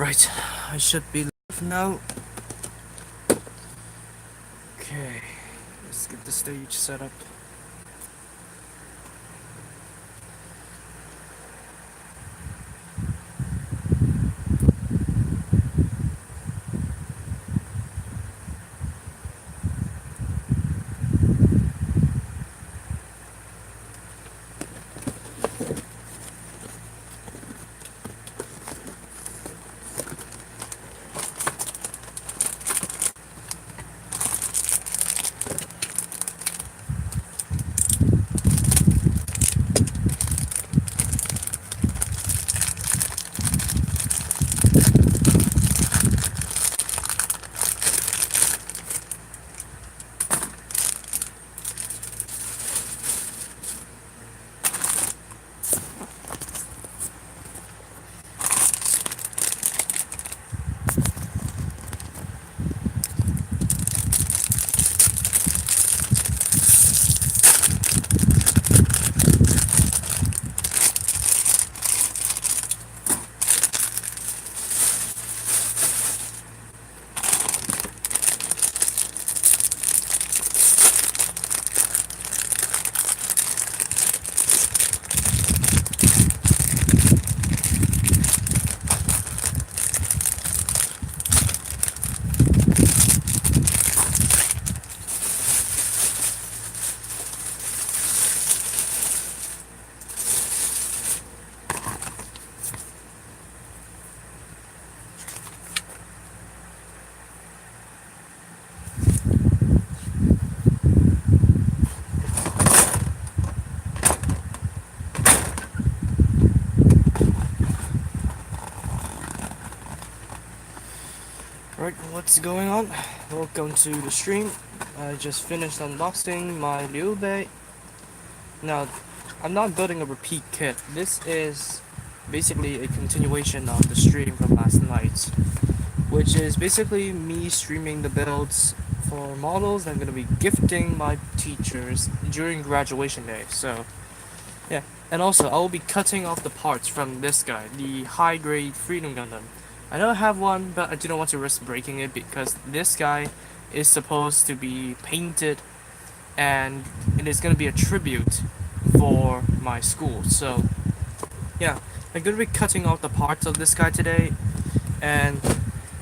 Right, I should be live now. Okay, let's get the stage set up. Right, what's going on? Welcome to the stream. I just finished unboxing my Liu Bei. Now, I'm not building a repeat kit. This is basically a continuation of the stream from last night, which is basically me streaming the builds for models I'm going to be gifting my teachers during graduation day. So, yeah. And also, I will be cutting off the parts from this guy, the high-grade Freedom Gundam. I don't have one, but I do not want to risk breaking it because this guy is supposed to be painted and it is going to be a tribute for my school. So, yeah, I'm going to be cutting off the parts of this guy today. And,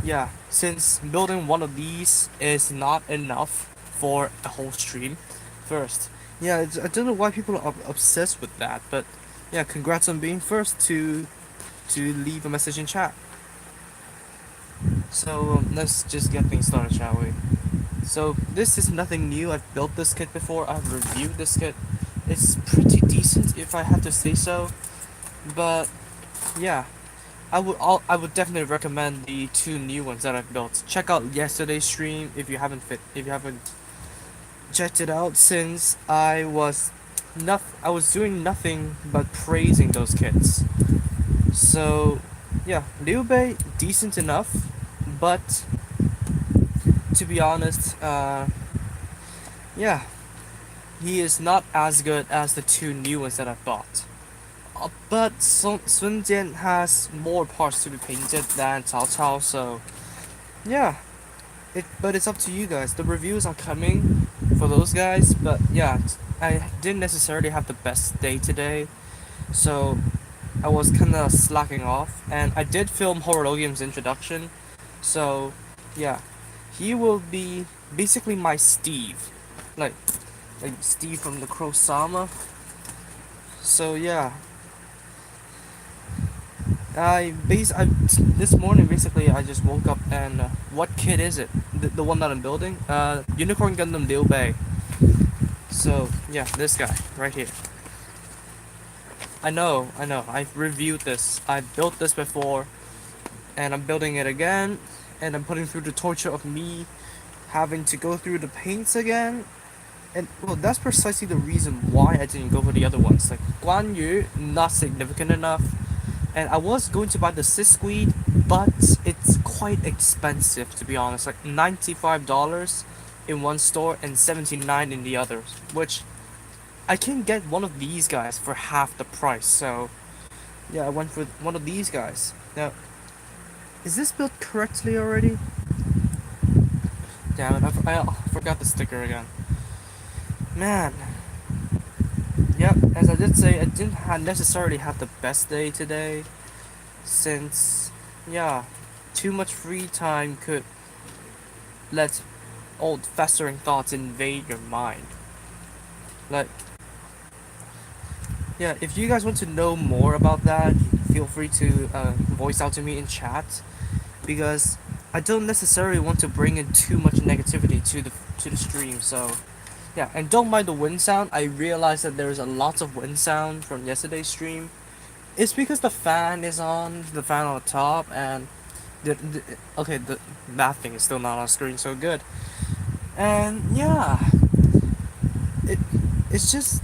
yeah, since building one of these is not enough for a whole stream, first, yeah, I don't know why people are obsessed with that, but yeah, congrats on being first to leave a message in chat. So let's just get things started, shall we? So this is nothing new. I've built this kit before. I've reviewed this kit. It's pretty decent, if I have to say so. But yeah, I would definitely recommend the two new ones that I've built. Check out yesterday's stream if you haven't checked it out, since I was doing nothing but praising those kits. So yeah, Liu Bei decent enough, but to be honest, yeah, he is not as good as the two new ones that I bought. But Sun Jian has more parts to be painted than Cao Cao, so yeah. But it's up to you guys. The reviews are coming for those guys, but yeah, I didn't necessarily have the best day today, so I was kinda slacking off, and I did film Horologium's introduction, so yeah, he will be basically my Steve, like Steve from the Crow-sama. So yeah, this morning basically I just woke up and what kit is it? The one that I'm building? Unicorn Gundam Liu Bei. So yeah, this guy right here. I know. I've reviewed this. I've built this before, and I'm building it again, and I'm putting through the torture of me having to go through the paints again. And well, that's precisely the reason why I didn't go for the other ones. Like Guan Yu, not significant enough. And I was going to buy the Sisquid, but it's quite expensive, to be honest. Like $95 in one store and $79 in the others, which I can get one of these guys for half the price. So yeah, I went for one of these guys. Now, Is this built correctly already? Damn it, I forgot the sticker again. Man. Yep, as I did say, I didn't necessarily have the best day today, since, yeah, too much free time could let old festering thoughts invade your mind. Like, yeah, if you guys want to know more about that, feel free to voice out to me in chat, because I don't necessarily want to bring in too much negativity to the stream. So yeah, and don't mind the wind sound. I realized that there's a lot of wind sound from yesterday's stream. It's because the fan is on, the fan on the top, and the okay, the that thing is still not on screen, so good. And yeah, it it's just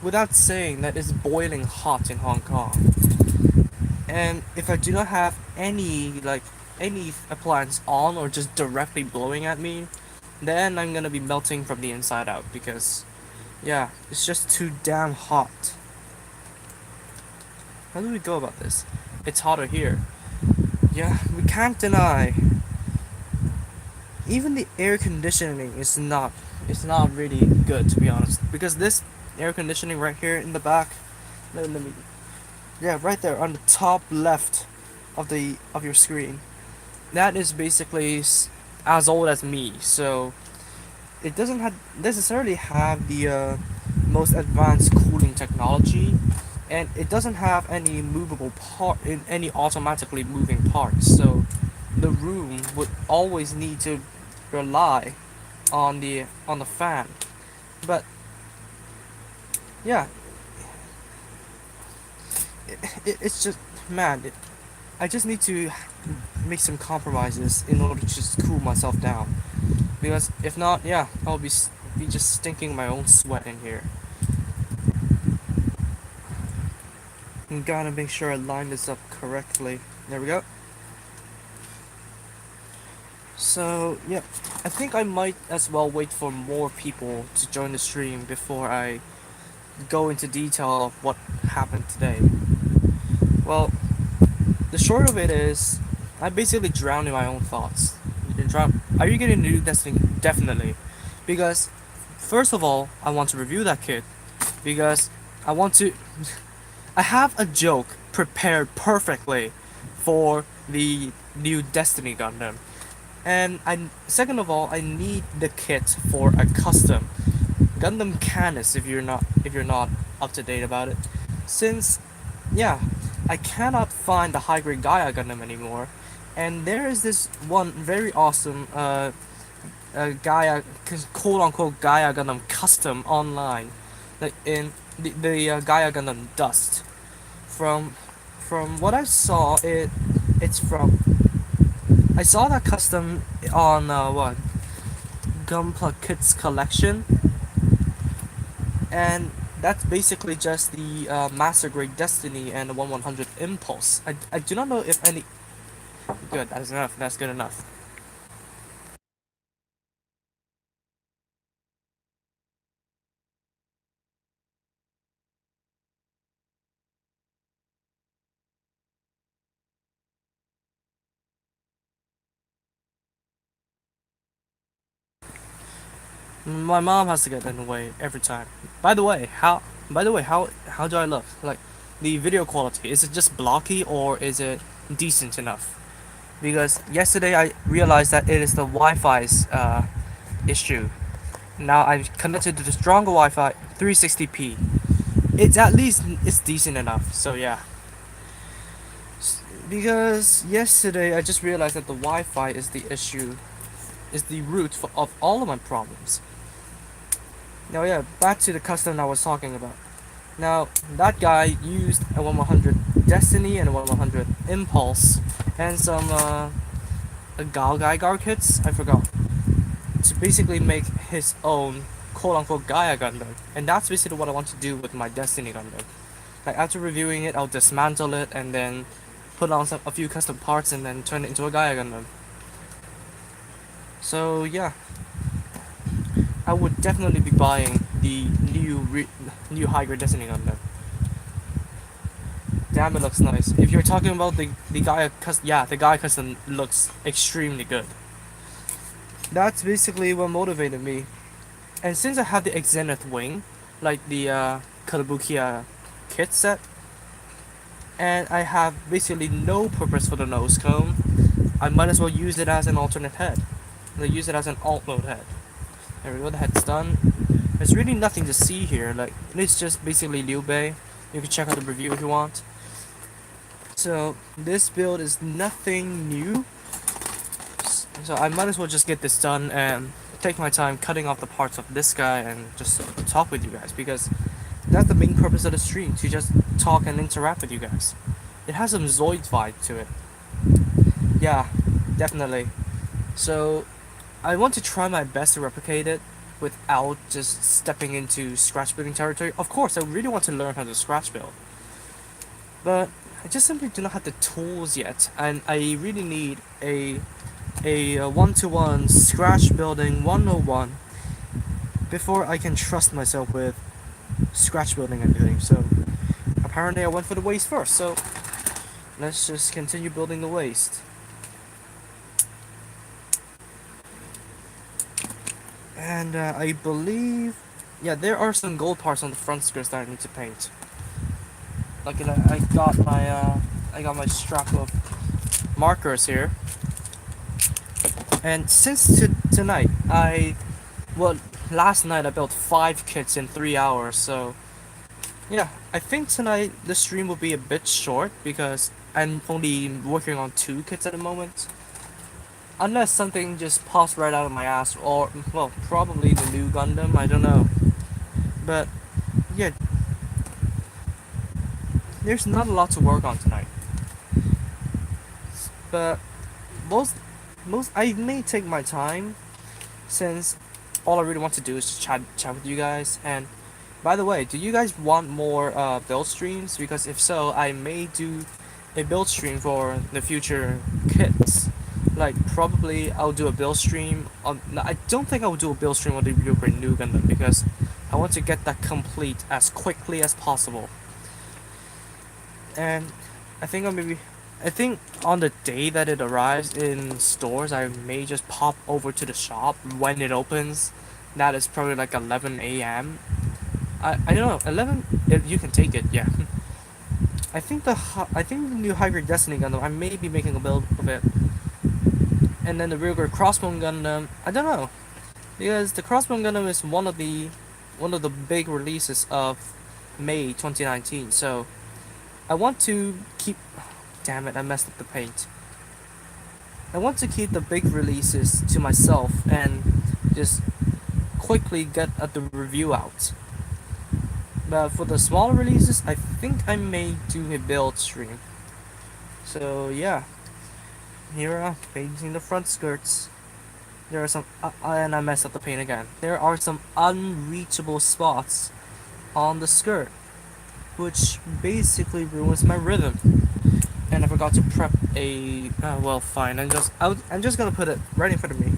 without saying that it's boiling hot in Hong Kong. And if I do not have any appliance on or just directly blowing at me, then I'm gonna be melting from the inside out because yeah, it's just too damn hot. How do we go about this? It's hotter here. Yeah, we can't deny. Even the air conditioning is not it's not really good, to be honest, because this air conditioning right here in the back, let me yeah, right there on the top left of your screen, that is basically as old as me. So it doesn't have necessarily have the most advanced cooling technology, and it doesn't have any movable part in any automatically moving parts. So the room would always need to rely on the fan. But yeah, it's just man. I just need to make some compromises in order to just cool myself down. Because if not, yeah, I'll be just stinking my own sweat in here. I'm gotta make sure I line this up correctly. There we go. So, yeah, I think I might as well wait for more people to join the stream before I go into detail of what happened today. Well, the short of it is, I basically drowned in my own thoughts. Are you getting to do this thing? Definitely. Because, first of all, I want to review that kit. Because I want to. I have a joke prepared perfectly for the new Destiny Gundam. And second of all, I need the kit for a custom Gundam Canis if you're not up to date about it. Since yeah, I cannot find the high grade Gaia Gundam anymore, and there is this one very awesome Gaia quote unquote Gaia Gundam custom online, like in the Gaia Gundam Dust. From from what I saw, it's from I saw that custom on what Gunpla Kits collection, and that's basically just the Master Grade Destiny and the 1100 Impulse. I do not know if any. Good, that's enough. That's good enough. My mom has to get in the way every time. By the way, how do I look? Like, the video quality, is it just blocky or is it decent enough? Because yesterday I realized that it is the Wi-Fi's issue. Now I've connected to the stronger Wi-Fi 360p. It's decent enough. So yeah. Because yesterday I just realized that the Wi-Fi is the issue, is the root of all of my problems. Now yeah, back to the custom I was talking about. Now that guy used a 1100 Destiny and a 1100 Impulse and some a Gal Gaigar kits, I forgot, to basically make his own quote unquote Gaia Gundam. And that's basically what I want to do with my Destiny Gundam. Like after reviewing it, I'll dismantle it and then put on a few custom parts and then turn it into a Gaia Gundam. So yeah, I would definitely be buying the new high grade Destiny Gundam. damn, it looks nice. If you're talking about the guy custom, yeah, the guy custom looks extremely good. That's basically what motivated me. And since I have the Zenith wing, like the Karabukiya kit set, and I have basically no purpose for the nose cone, I might as well use it as an alternate head. Like, use it as an alt mode head. There we go, the head's done. There's really nothing to see here, like, it's just basically Liu Bei. You can check out the review if you want. So, this build is nothing new. So I might as well just get this done and take my time cutting off the parts of this guy and just talk with you guys, because that's the main purpose of the stream, to just talk and interact with you guys. It has some Zoid vibe to it. Yeah, definitely. So I want to try my best to replicate it without just stepping into scratch building territory. Of course, I really want to learn how to scratch build, but I just simply do not have the tools yet, and I really need a one-to-one scratch building 101 before I can trust myself with scratch building and doing. So apparently I went for the waist first, so let's just continue building the waist. And I believe, yeah, there are some gold parts on the front skirts that I need to paint. Like, I got my strap of markers here. And since tonight, last night I built 5 kits in 3 hours, so yeah, I think tonight the stream will be a bit short because I'm only working on 2 kits at the moment. Unless something just pops right out of my ass, or, well, probably the new Gundam, I don't know. But, yeah, there's not a lot to work on tonight. But most I may take my time, since all I really want to do is chat with you guys. And by the way, do you guys want more build streams? Because if so, I may do a build stream for the future kits. Like, probably I'll do a build stream on. No, I don't think I will do a build stream on the Real Great New Gundam, because I want to get that complete as quickly as possible. And I think I think on the day that it arrives in stores, I may just pop over to the shop when it opens. That is probably like 11 a.m. I don't know, 11. If you can take it, yeah. I think the new High Grade Destiny Gundam, I may be making a build of it. And then the Real Grade Crossbone Gundam, I don't know, because the Crossbone Gundam is one of the big releases of May 2019. So I want to keep. Damn it, I messed up the paint. I want to keep the big releases to myself and just quickly get the review out. But for the smaller releases, I think I may do a build stream. So yeah, here I'm painting the front skirts. There are some, and I messed up the paint again. There are some unreachable spots on the skirt, which basically ruins my rhythm. And I forgot to prep a. Well, fine. I'm just gonna put it right in front of me.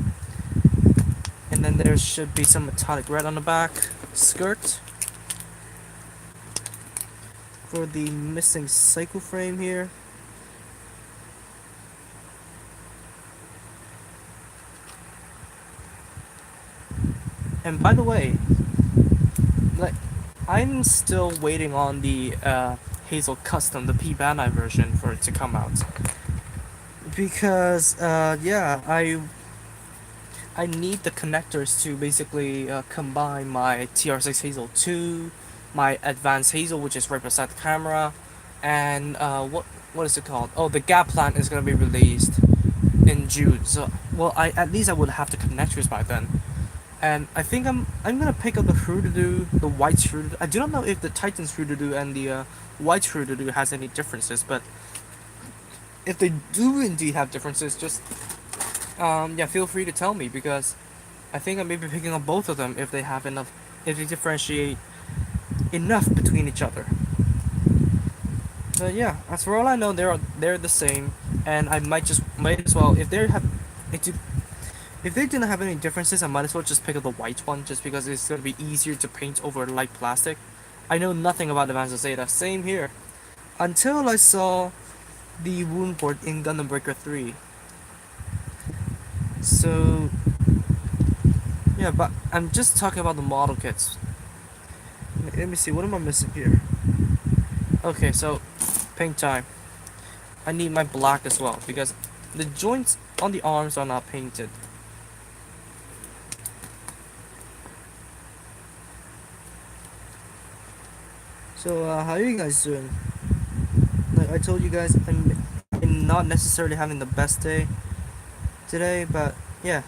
And then there should be some metallic red on the back skirt for the missing cycle frame here. And by the way, like, I'm still waiting on the Hazel Custom, the P Bandai version, for it to come out. Because yeah, I need the connectors to basically combine my TR6 Hazel 2, my Advanced Hazel, which is right beside the camera, and what is it called? Oh, the Gap Plant is gonna be released in June. So, well, at least I would have the connectors by then. And I think I'm gonna pick up the Fruitadoo, the white Fruitadoo. I do not know if the Titan's Fruitadoo and the white Fruitadoo has any differences, but if they do indeed have differences, just yeah, feel free to tell me, because I think I may be picking up both of them if they have enough, if they differentiate enough between each other. But yeah, as for all I know, they're the same, and I might as well, if they didn't have any differences, I might as well just pick up the white one, just because it's going to be easier to paint over light plastic. I know nothing about Advanced Zeta. Same here. until I saw the wound port in Gundam Breaker 3. So yeah, but I'm just talking about the model kits. Let me see, what am I missing here? Okay, so paint time. I need my black as well because the joints on the arms are not painted. So how are you guys doing? Like I told you guys, I'm not necessarily having the best day today, but yeah.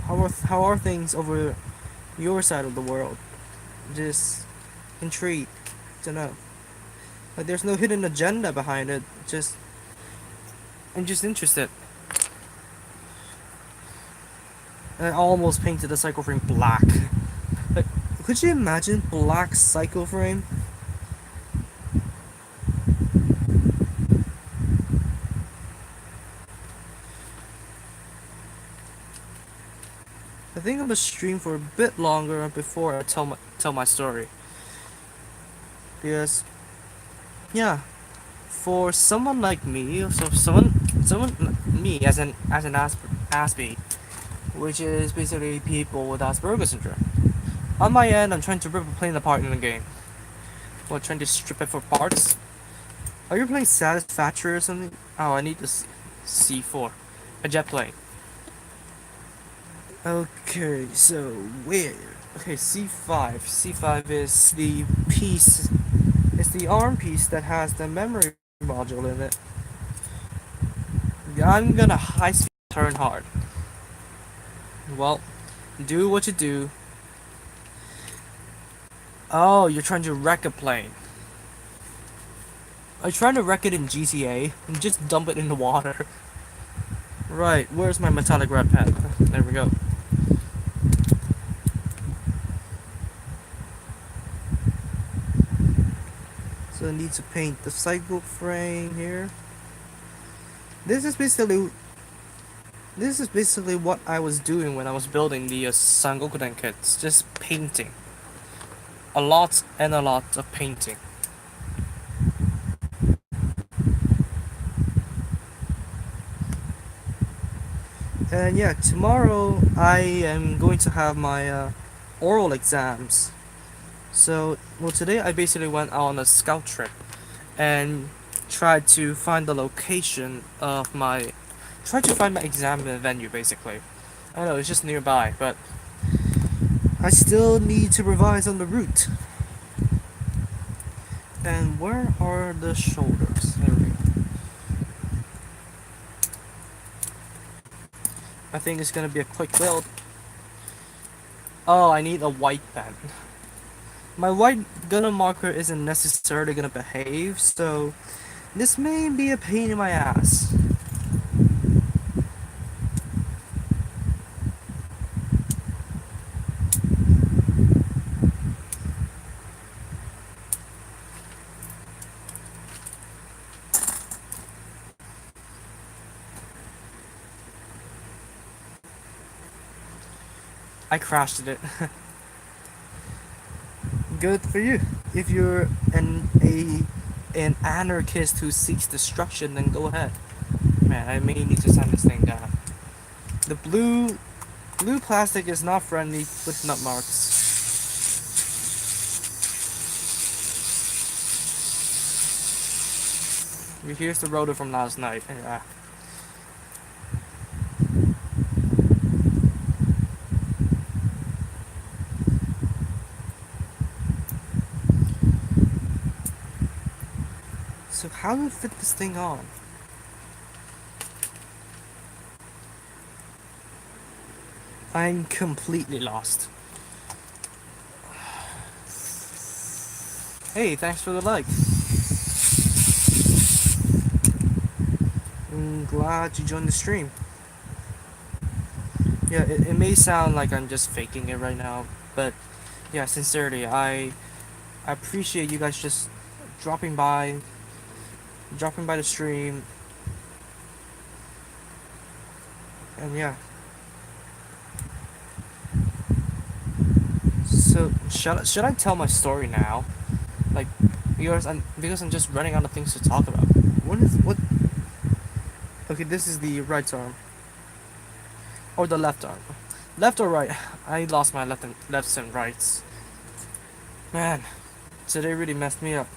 How are things over your side of the world? Just intrigued to know. Like there's no hidden agenda behind it. Just I'm just interested. I almost painted the cycle frame black. Like, could you imagine black cycle frame? I think I'm gonna stream for a bit longer before I tell my story. Because yeah, for someone like me, so someone me as an Aspie, which is basically people with Asperger's syndrome. On my end, I'm trying to rip a plane apart in the game. Well, trying to strip it for parts. Are you playing Satisfactory or something? Oh, I need this C4, a jet plane. Okay, so where? Okay, C5. C5 is the piece. It's the ARM piece that has the memory module in it. I'm gonna high speed turn hard. Well, do what you do. Oh, you're trying to wreck a plane. Are you trying to wreck it in GTA and just dump it in the water? Right, where's my metallic red pen? There we go. So I need to paint the cycle frame here. This is basically what I was doing when I was building the Sangokuden kits. Just painting. A lot and a lot of painting. And yeah, tomorrow I am going to have my oral exams. So, well, today I basically went out on a scout trip and tried to find the location of my. Tried to find my exam venue basically. I know it's just nearby, but I still need to revise on the route. And where are the shoulders? There we go. I think it's gonna be a quick build. Oh, I need a white pen. My white gunner marker isn't necessarily gonna behave, so this may be a pain in my ass. I crashed it. Good for you. If you're an anarchist who seeks destruction, then go ahead. Man, I may need to sand this thing down. The blue plastic is not friendly with nut marks. Here's the rotor from last night. Yeah. So how do we fit this thing on? I'm completely lost. Hey, thanks for the like. I'm glad you joined the stream. Yeah, it may sound like I'm just faking it right now, but yeah, sincerely, I appreciate you guys just dropping by the stream, and yeah. So should I tell my story now? Like, because I'm just running out of things to talk about. What? Okay, this is the right arm or the left arm, left or right. I lost my lefts and rights. Man, today really messed me up.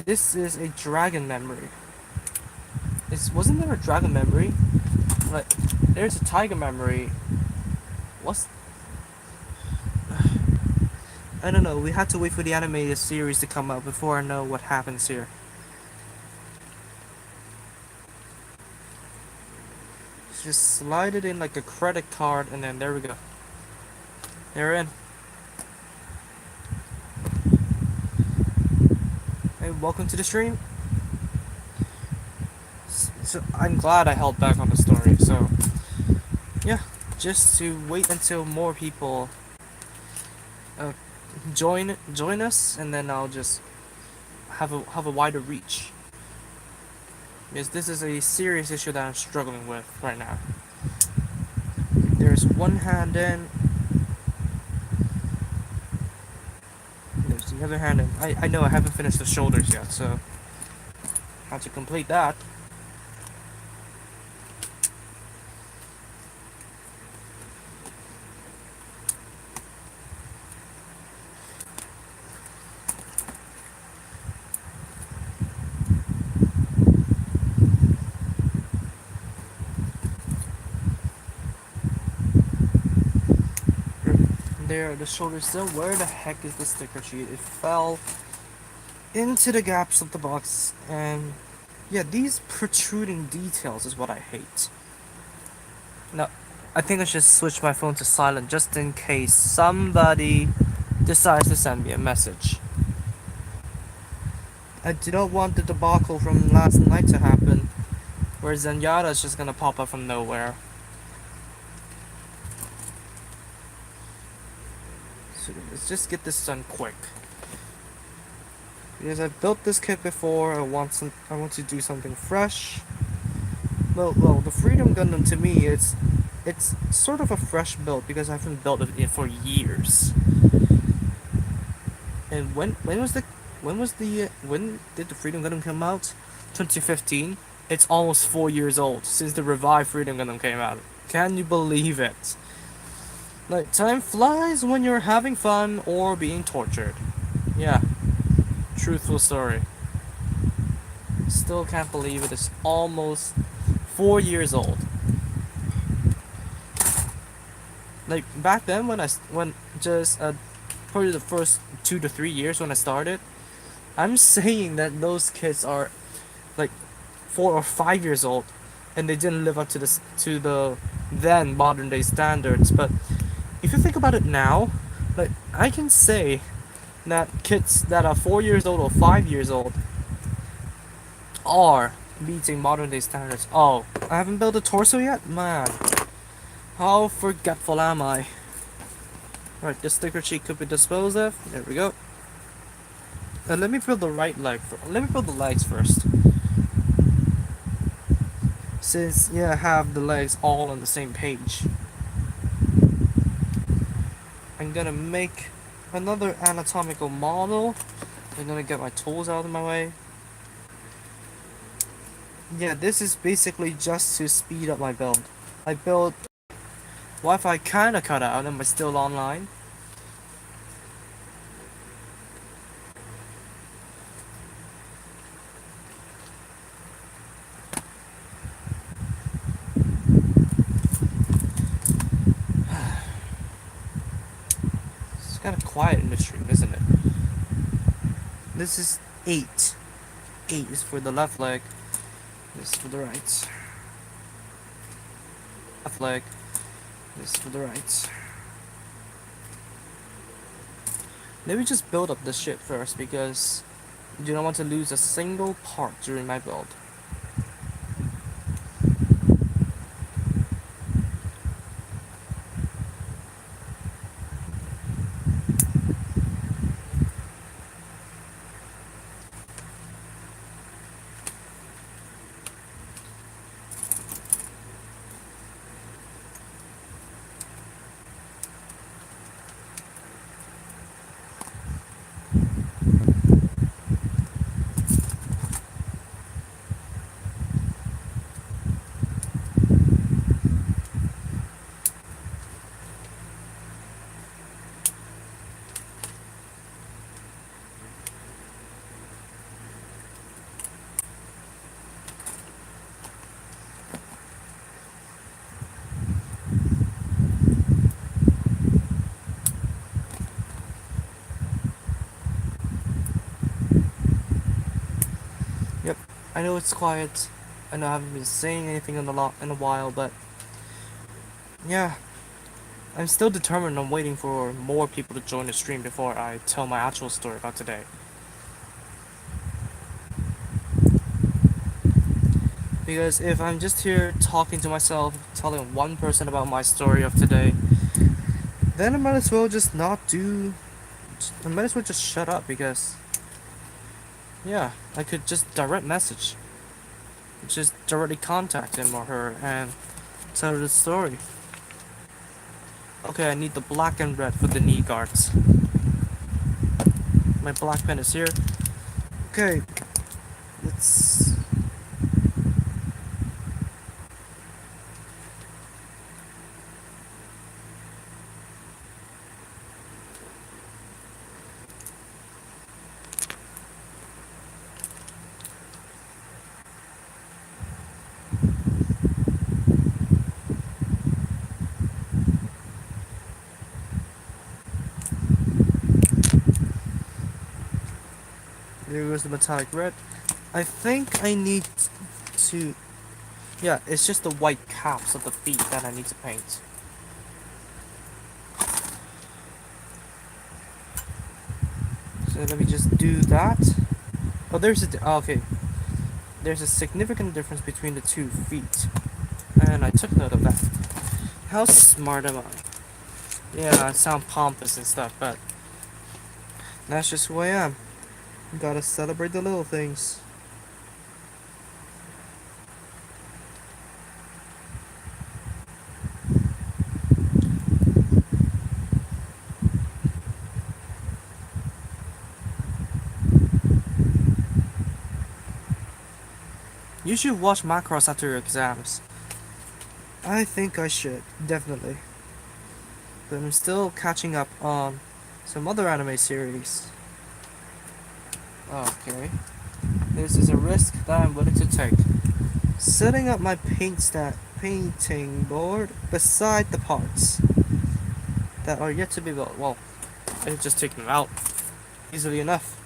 This is a dragon memory. Wasn't there a dragon memory? Like, there's a tiger memory. What's I don't know. We had to wait for the animated series to come out before I know what happens here. Just slide it in like a credit card, and then there we go. They're in. Hey, welcome to the stream. So I'm glad I held back on the story. So yeah, just to wait until more people uh, join us, and then I'll just have a wider reach. Because this is a serious issue that I'm struggling with right now. There's one hand in. There's the other hand in. I know I haven't finished the shoulders yet, so I have to complete that. There, the shoulders still. Where the heck is the sticker sheet? It fell into the gaps of the box, and yeah, these protruding details is what I hate. Now, I think I should switch my phone to silent just in case somebody decides to send me a message. I do not want the debacle from last night to happen, where Zenyatta is just gonna pop up from nowhere. So let's just get this done quick. Because I've built this kit before, I want to do something fresh. Well, the Freedom Gundam to me, it's sort of a fresh build because I haven't built it for years. And when did the Freedom Gundam come out? 2015. It's almost 4 years old since the revived Freedom Gundam came out. Can you believe it? Like, time flies when you're having fun or being tortured. Yeah, truthful story. Still can't believe it is almost 4 years old. Like, back then when just probably the first 2 to 3 years when I started, I'm saying that those kids are like 4 or 5 years old, and they didn't live up to the then modern day standards. But if you think about it now, like, I can say that kids that are 4 years old or 5 years old are meeting modern day standards. Oh, I haven't built a torso yet? Man, how forgetful am I? Right, this sticker sheet could be disposed of. There we go. Let me build the right leg. Let me build the legs first. Since, yeah, I have the legs all on the same page. I'm gonna make another anatomical model. I'm gonna get my tools out of my way. Yeah, this is basically just to speed up my build. I built Wi-Fi kinda cut out, am I still online? It's kinda quiet in the stream, isn't it? This is 8. 8 is for the left leg. This is for the right. Left leg. This is for the right. Let me just build up this shit first because I do not want to lose a single part during my build. I know it's quiet. I know I haven't been saying anything in a while, but yeah, I'm still determined on waiting for more people to join the stream before I tell my actual story about today. Because if I'm just here talking to myself, telling one person about my story of today, then I might as well just not do. I might as well just shut up because, yeah, I could just direct message. Just directly contact him or her and tell her the story. Okay, I need the black and red for the knee guards. My black pen is here. Okay, let's. There goes the metallic red. I think I need to. Yeah, it's just the white caps of the feet that I need to paint. So let me just do that. Oh, okay. There's a significant difference between the 2 feet, and I took note of that. How smart am I? Yeah, I sound pompous and stuff, but that's just who I am. Gotta celebrate the little things. You should watch Macross after your exams. I think I should, definitely. But I'm still catching up on some other anime series. Okay. This is a risk that I'm willing to take. Setting up my painting board beside the parts that are yet to be built. Well, I can just take them out easily enough.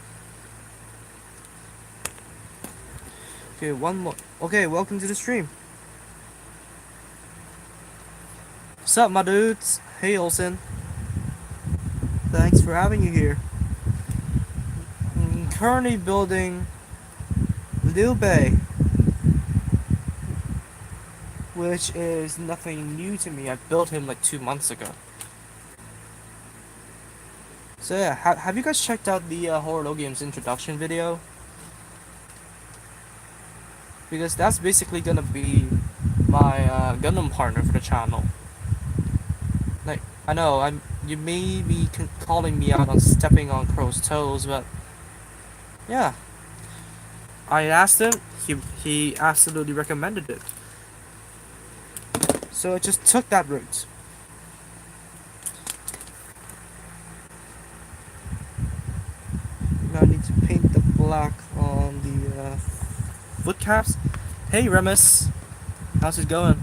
Okay, one more. Okay, welcome to the stream. What's up, my dudes? Hey, Olsen. Thanks for having you here. I'm currently building Liu Bei, which is nothing new to me. I built him like 2 months ago. So yeah, have you guys checked out the Horologium's introduction video? Because that's basically gonna be my Gundam partner for the channel. Like, I know you may be calling me out on stepping on Crow's toes, but yeah, I asked him. He absolutely recommended it. So I just took that route. Now I need to paint the black on the foot caps. Hey Remus, how's it going?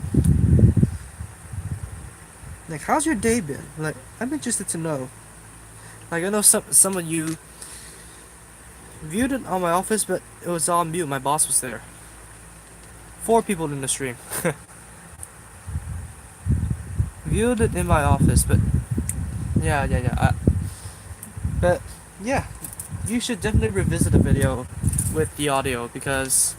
Like, how's your day been? Like, I'm interested to know. Like, I know some of you viewed it on my office, but it was on mute. My boss was there. 4 people in the stream. Viewed it in my office, but yeah. But yeah, you should definitely revisit the video with the audio because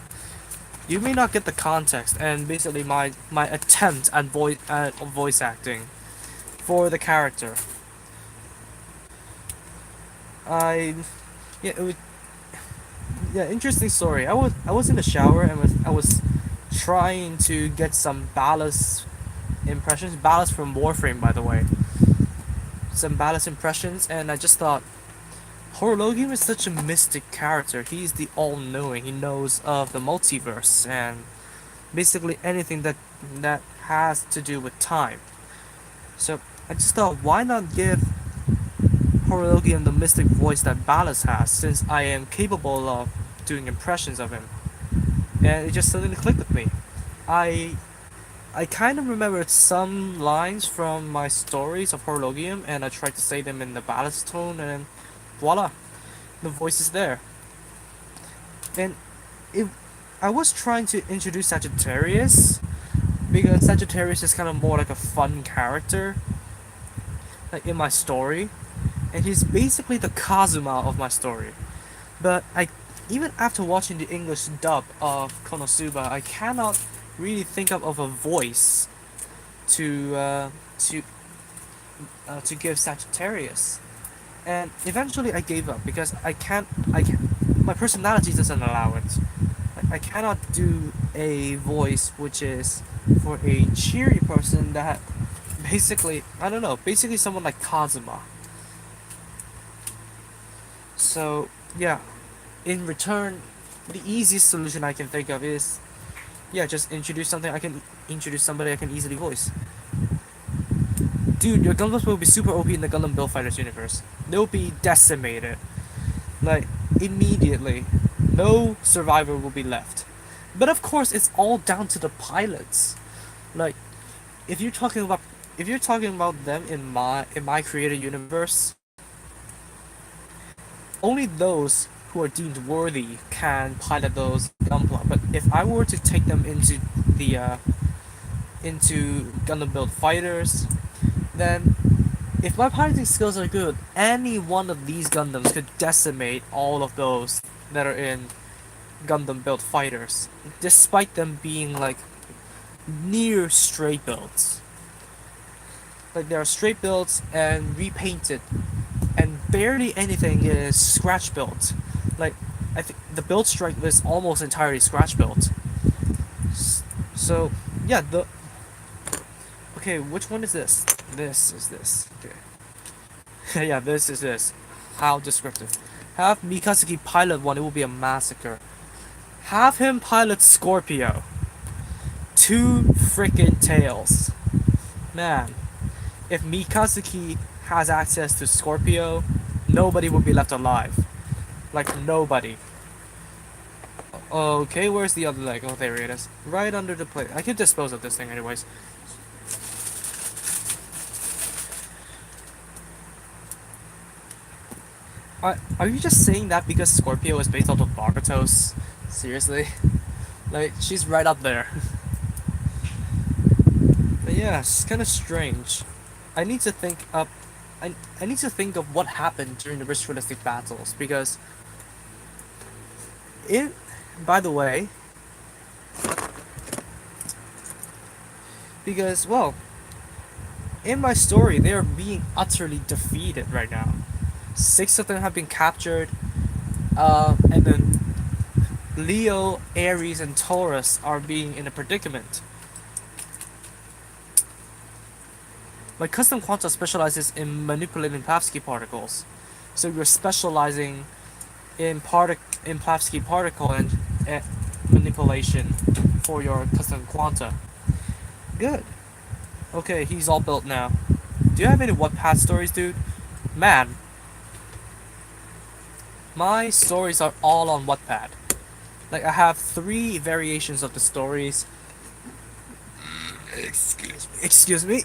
you may not get the context and basically my attempt at voice acting for the character. I yeah it was yeah interesting story. I was in the shower and I was trying to get some ballast impressions, ballast from Warframe, by the way. Some ballast impressions, and I just thought Horologium is such a mystic character. He's the all-knowing. He knows of the multiverse and basically anything that has to do with time. So I just thought, why not give Horologium the mystic voice that Ballast has, since I am capable of doing impressions of him. And it just suddenly clicked with me. I I kind of remembered some lines from my stories of Horologium, and I tried to say them in the Ballast tone, and voila, the voice is there. And it, I was trying to introduce Sagittarius because Sagittarius is kind of more like a fun character, like in my story, and he's basically the Kazuma of my story. But I, even after watching the English dub of Konosuba, I cannot really think of a voice to uh, to to give Sagittarius. And eventually I gave up because my personality doesn't allow it. I cannot do a voice which is for a cheery person that basically, I don't know, basically someone like Kazuma. So, yeah, in return, the easiest solution I can think of is, yeah, just introduce something I can introduce somebody I can easily voice. Dude, your Gundams will be super OP in the Gundam Build Fighters universe. They'll be decimated. Like, immediately. No survivor will be left. But of course, it's all down to the pilots. Like, if you're talking about them in my created universe, only those who are deemed worthy can pilot those Gunpla. But if I were to take them into Gundam Build Fighters, then if my piloting skills are good, any one of these Gundams could decimate all of those that are in Gundam Build Fighters, despite them being like near straight builds. Like they are straight builds and repainted, and barely anything is scratch built. Like I think the build strength is almost entirely scratch built. So yeah, the okay, which one is this? This is this. Okay. Yeah, this is this. How descriptive. Have Mikazuki pilot one, it will be a massacre. Have him pilot Scorpio. Two freaking tails. Man, if Mikazuki has access to Scorpio, nobody will be left alive. Like, nobody. Okay, where's the other leg? Oh, there it is. Right under the plate. I could dispose of this thing anyways. Are you just saying that because Scorpio is based off of Barbatos? Seriously? Like, she's right up there. But yeah, it's kind of strange. I need to think up. I need to think of what happened during the ritualistic battles because it. By the way, because well, in my story they are being utterly defeated right now. 6 of them have been captured, and then Leo, Aries, and Taurus are being in a predicament. My custom quanta specializes in manipulating Plavsky particles, so you're specializing in Plavsky particle and manipulation for your custom quanta. Good. Okay, he's all built now. Do you have any Wattpad stories, dude? Man, my stories are all on Wattpad. Like, I have 3 variations of the stories. Excuse me.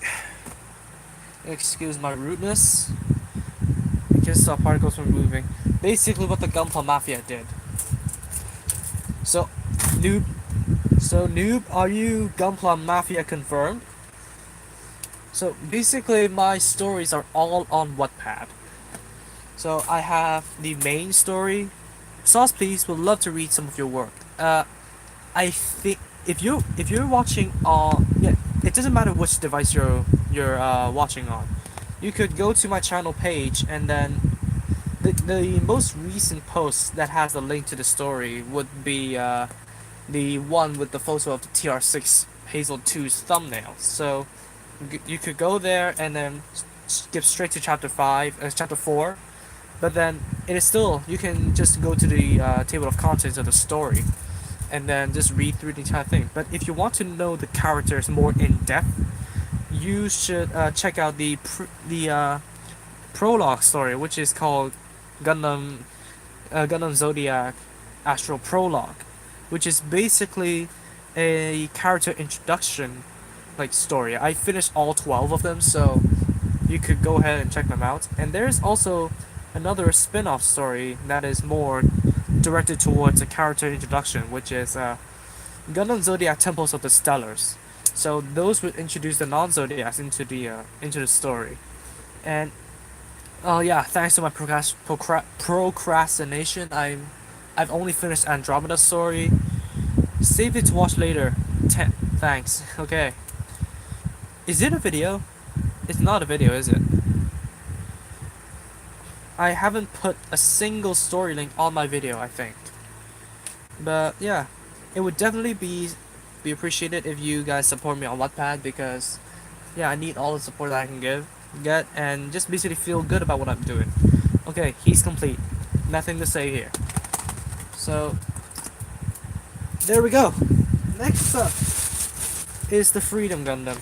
Excuse my rudeness. I can stop particles from moving. Basically what the Gunpla Mafia did. So, noob, are you Gunpla Mafia confirmed? So, basically my stories are all on Wattpad. So, I have the main story. Sauce Please would love to read some of your work. I think if you're watching on yeah, it doesn't matter which device you're watching on. You could go to my channel page and then the most recent post that has a link to the story would be the one with the photo of the TR6 Hazel 2's thumbnail. So you could go there and then skip straight to chapter 4. But then it is still, you can just go to the table of contents of the story and then just read through the entire thing. But if you want to know the characters more in depth, you should check out the prologue story, which is called Gundam Zodiac Astral Prologue, which is basically a character introduction like story. I finished all 12 of them, so you could go ahead and check them out. And there's also another spin-off story that is more directed towards a character introduction, which is Gundam Zodiac Temples of the Stellars. So those would introduce the non-Zodiacs into the story. And oh yeah, thanks to my procrastination, I've only finished Andromeda's story. Save it to watch later. Thanks. Okay. Is it a video? It's not a video, is it? I haven't put a single story link on my video, I think. But yeah, it would definitely be appreciated if you guys support me on Wattpad, because yeah, I need all the support that I can get, and just basically feel good about what I'm doing. Okay, he's complete. Nothing to say here. So there we go. Next up is the Freedom Gundam.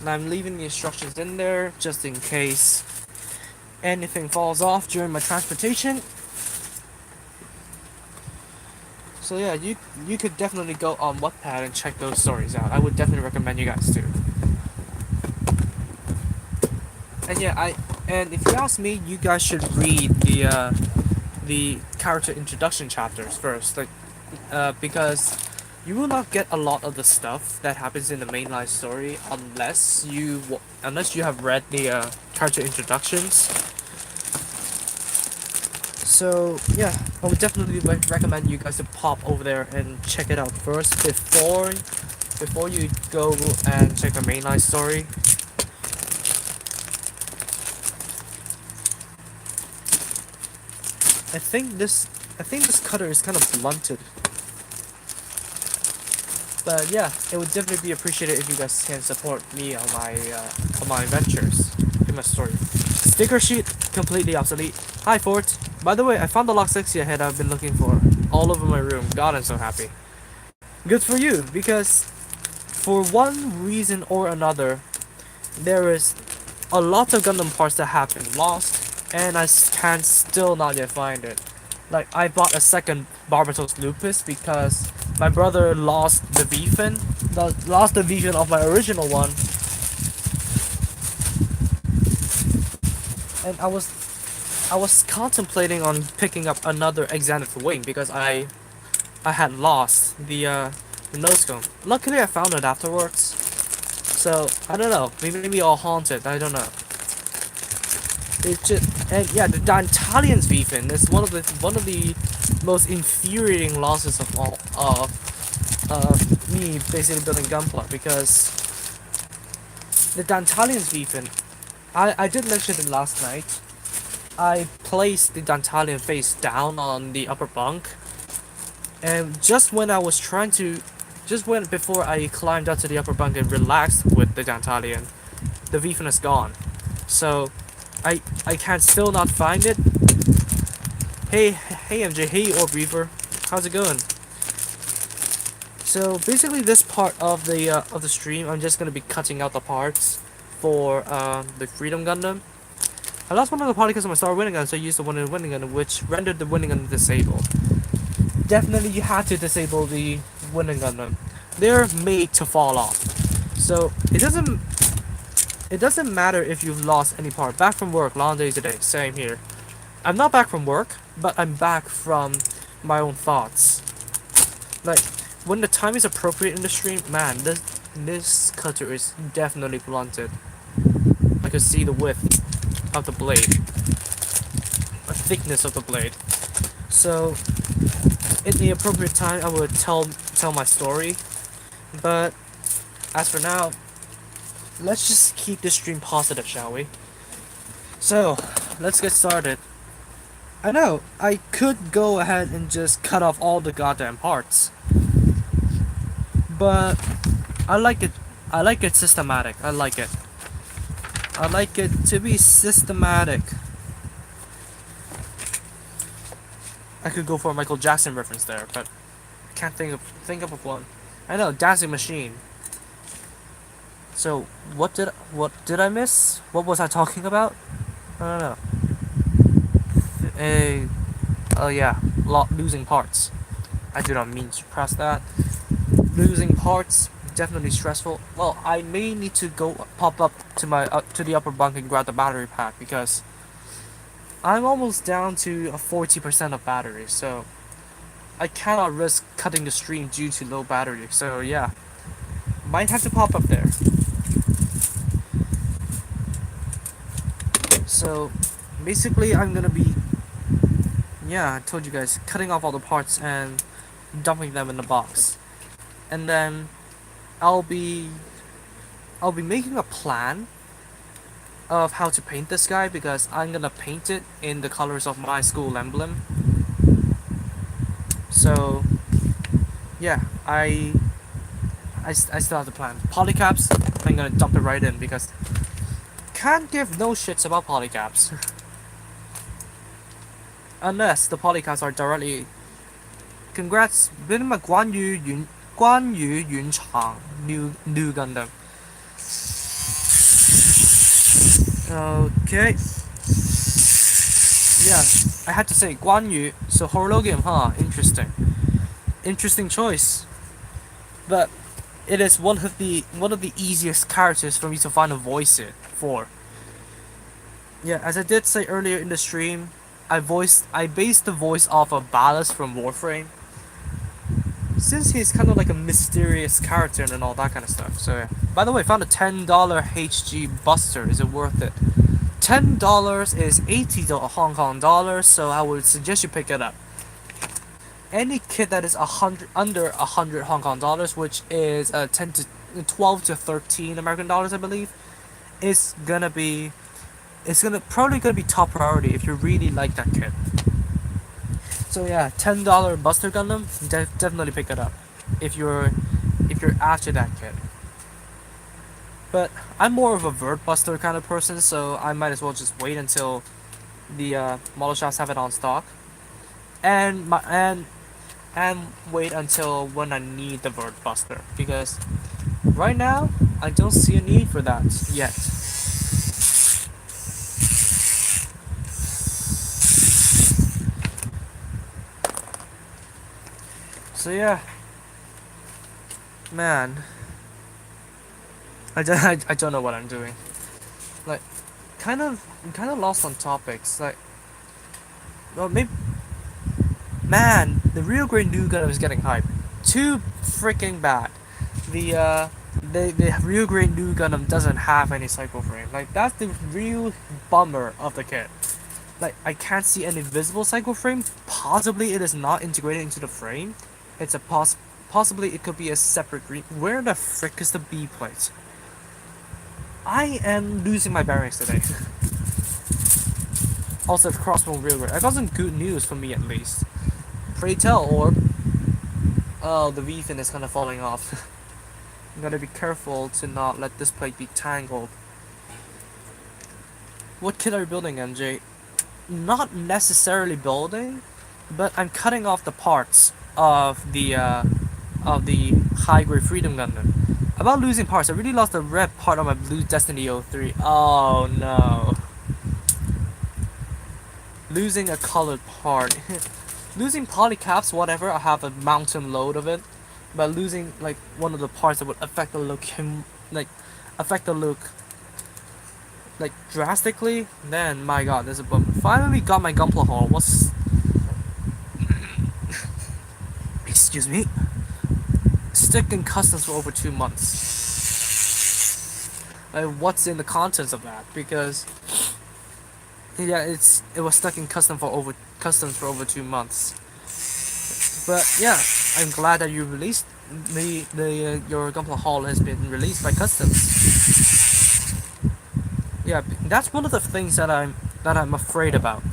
And I'm leaving the instructions in there just in case anything falls off during my transportation. So yeah, you could definitely go on Wattpad and check those stories out. I would definitely recommend you guys to. And yeah, and if you ask me, you guys should read the character introduction chapters first, like because you will not get a lot of the stuff that happens in the mainline story unless you have read the character introductions. So yeah, I would definitely recommend you guys to pop over there and check it out first before you go and check the mainline story. I think this cutter is kind of blunted. But yeah, it would definitely be appreciated if you guys can support me on my ventures in my story. Sticker sheet completely obsolete. Hi Fort. By the way, I found the Lock 60 head I've been looking for all over my room. God, I'm so happy. Good for you, because for one reason or another, there is a lot of Gundam parts that have been lost, and I can still not yet find it. Like, I bought a second Barbatos Lupus because my brother lost the V-fin, of my original one, and I was contemplating on picking up another Xanath Wing because I had lost the nose cone. Luckily, I found it afterwards. So I don't know. Maybe I'll haunt it. I don't know. It's just, and yeah, the Dantalian's V-fin is one of the most infuriating losses of all of me basically building Gunpla, because the Dantalian's V-fin, I did mention it last night. I placed the Dantalian face down on the upper bunk, and before I climbed up to the upper bunk and relaxed with the Dantalian, the V-fin is gone. So I can still not find it. Hey MJ, hey Orb Reaver, how's it going? So basically, this part of the stream, I'm just gonna be cutting out the parts for the Freedom Gundam. I lost one of the party because of my star winning gun, so I used the one in the winning gun, which rendered the winning gun disabled. Definitely, you have to disable the winning Gundam. They're made to fall off. So it doesn't matter if you've lost any part. Back from work, long day today. Same here. I'm not back from work, but I'm back from my own thoughts. Like, when the time is appropriate in the stream, man, this cutter is definitely blunted. I could see the width of the blade, the thickness of the blade. So, in the appropriate time, I would tell my story. But as for now, let's just keep this stream positive, shall we? So, let's get started. I know, I could go ahead and just cut off all the goddamn parts, but I like it systematic. I like it to be systematic. I could go for a Michael Jackson reference there, but I can't think of one. I know, Dancing Machine. So what did I miss? What was I talking about? I don't know. Oh yeah, losing parts. I do not mean to press that. Losing parts, definitely stressful. Well, I may need to go pop up to the upper bunk and grab the battery pack, because I'm almost down to a 40% of battery. So I cannot risk cutting the stream due to low battery. So yeah, might have to pop up there. So basically, I'm gonna be, yeah, I told you guys, cutting off all the parts and dumping them in the box, and then I'll be I'll be making a plan of how to paint this guy because I'm gonna paint it in the colors of my school emblem. So yeah, I still have the plan. Polycaps, I'm gonna dump it right in because can't give no shits about polycaps unless the polycaps are directly. Congrats, 俾啲乜關於遠場 new Gundam. Okay. Yeah, I had to say 關於, so horologium, huh? Interesting choice. But it is one of the easiest characters for me to find a voice it for. Yeah, as I did say earlier in the stream, I based the voice off of Ballast from Warframe. Since he's kind of like a mysterious character and all that kind of stuff. So yeah. By the way, I found a $10 HG Buster. Is it worth it? $10 is 80 Hong Kong dollars, so I would suggest you pick it up. Any kit that is under 100 Hong Kong dollars, which is 12 to 13 American dollars, I believe, is probably gonna be top priority if you really like that kit. So yeah, $10 Buster Gundam, definitely pick it up if you're after that kit. But I'm more of a Vert Buster kind of person, so I might as well just wait until the model shops have it on stock, and wait until when I need the Vert Buster, because right now I don't see a need for that yet. So yeah, man, I don't know what I'm doing. Like, I'm kind of lost on topics. Like, well, maybe, man, the real Great New Gundam is getting hype. Too freaking bad. The real Great New Gundam doesn't have any cycle frame. Like, that's the real bummer of the kit. Like, I can't see any visible cycle frame. Possibly it is not integrated into the frame. It's a possibly it could be a separate green. Where the frick is the B plate? I am losing my bearings today. Also, crossbone real great. I got some good news for me at least. Pray tell, Orb. Oh, the V fin is kind of falling off. I'm gonna be careful to not let this plate be tangled. What kit are you building, MJ? Not necessarily building, but I'm cutting off the parts of the high grade Freedom Gundam. About losing parts, I really lost the red part of my blue Destiny 03. Oh no. Losing a colored part. Losing polycaps, whatever, I have a mountain load of it. But losing like one of the parts that would affect the look like drastically, then my god, there's a bummer. Finally got my Gunpla haul. What's excuse me? Stuck in customs for over 2 months. What's in the contents of that? Because yeah, it was stuck in customs for over 2 months. But yeah, I'm glad that you released your Gunpla haul has been released by customs. Yeah, that's one of the things that I'm afraid about.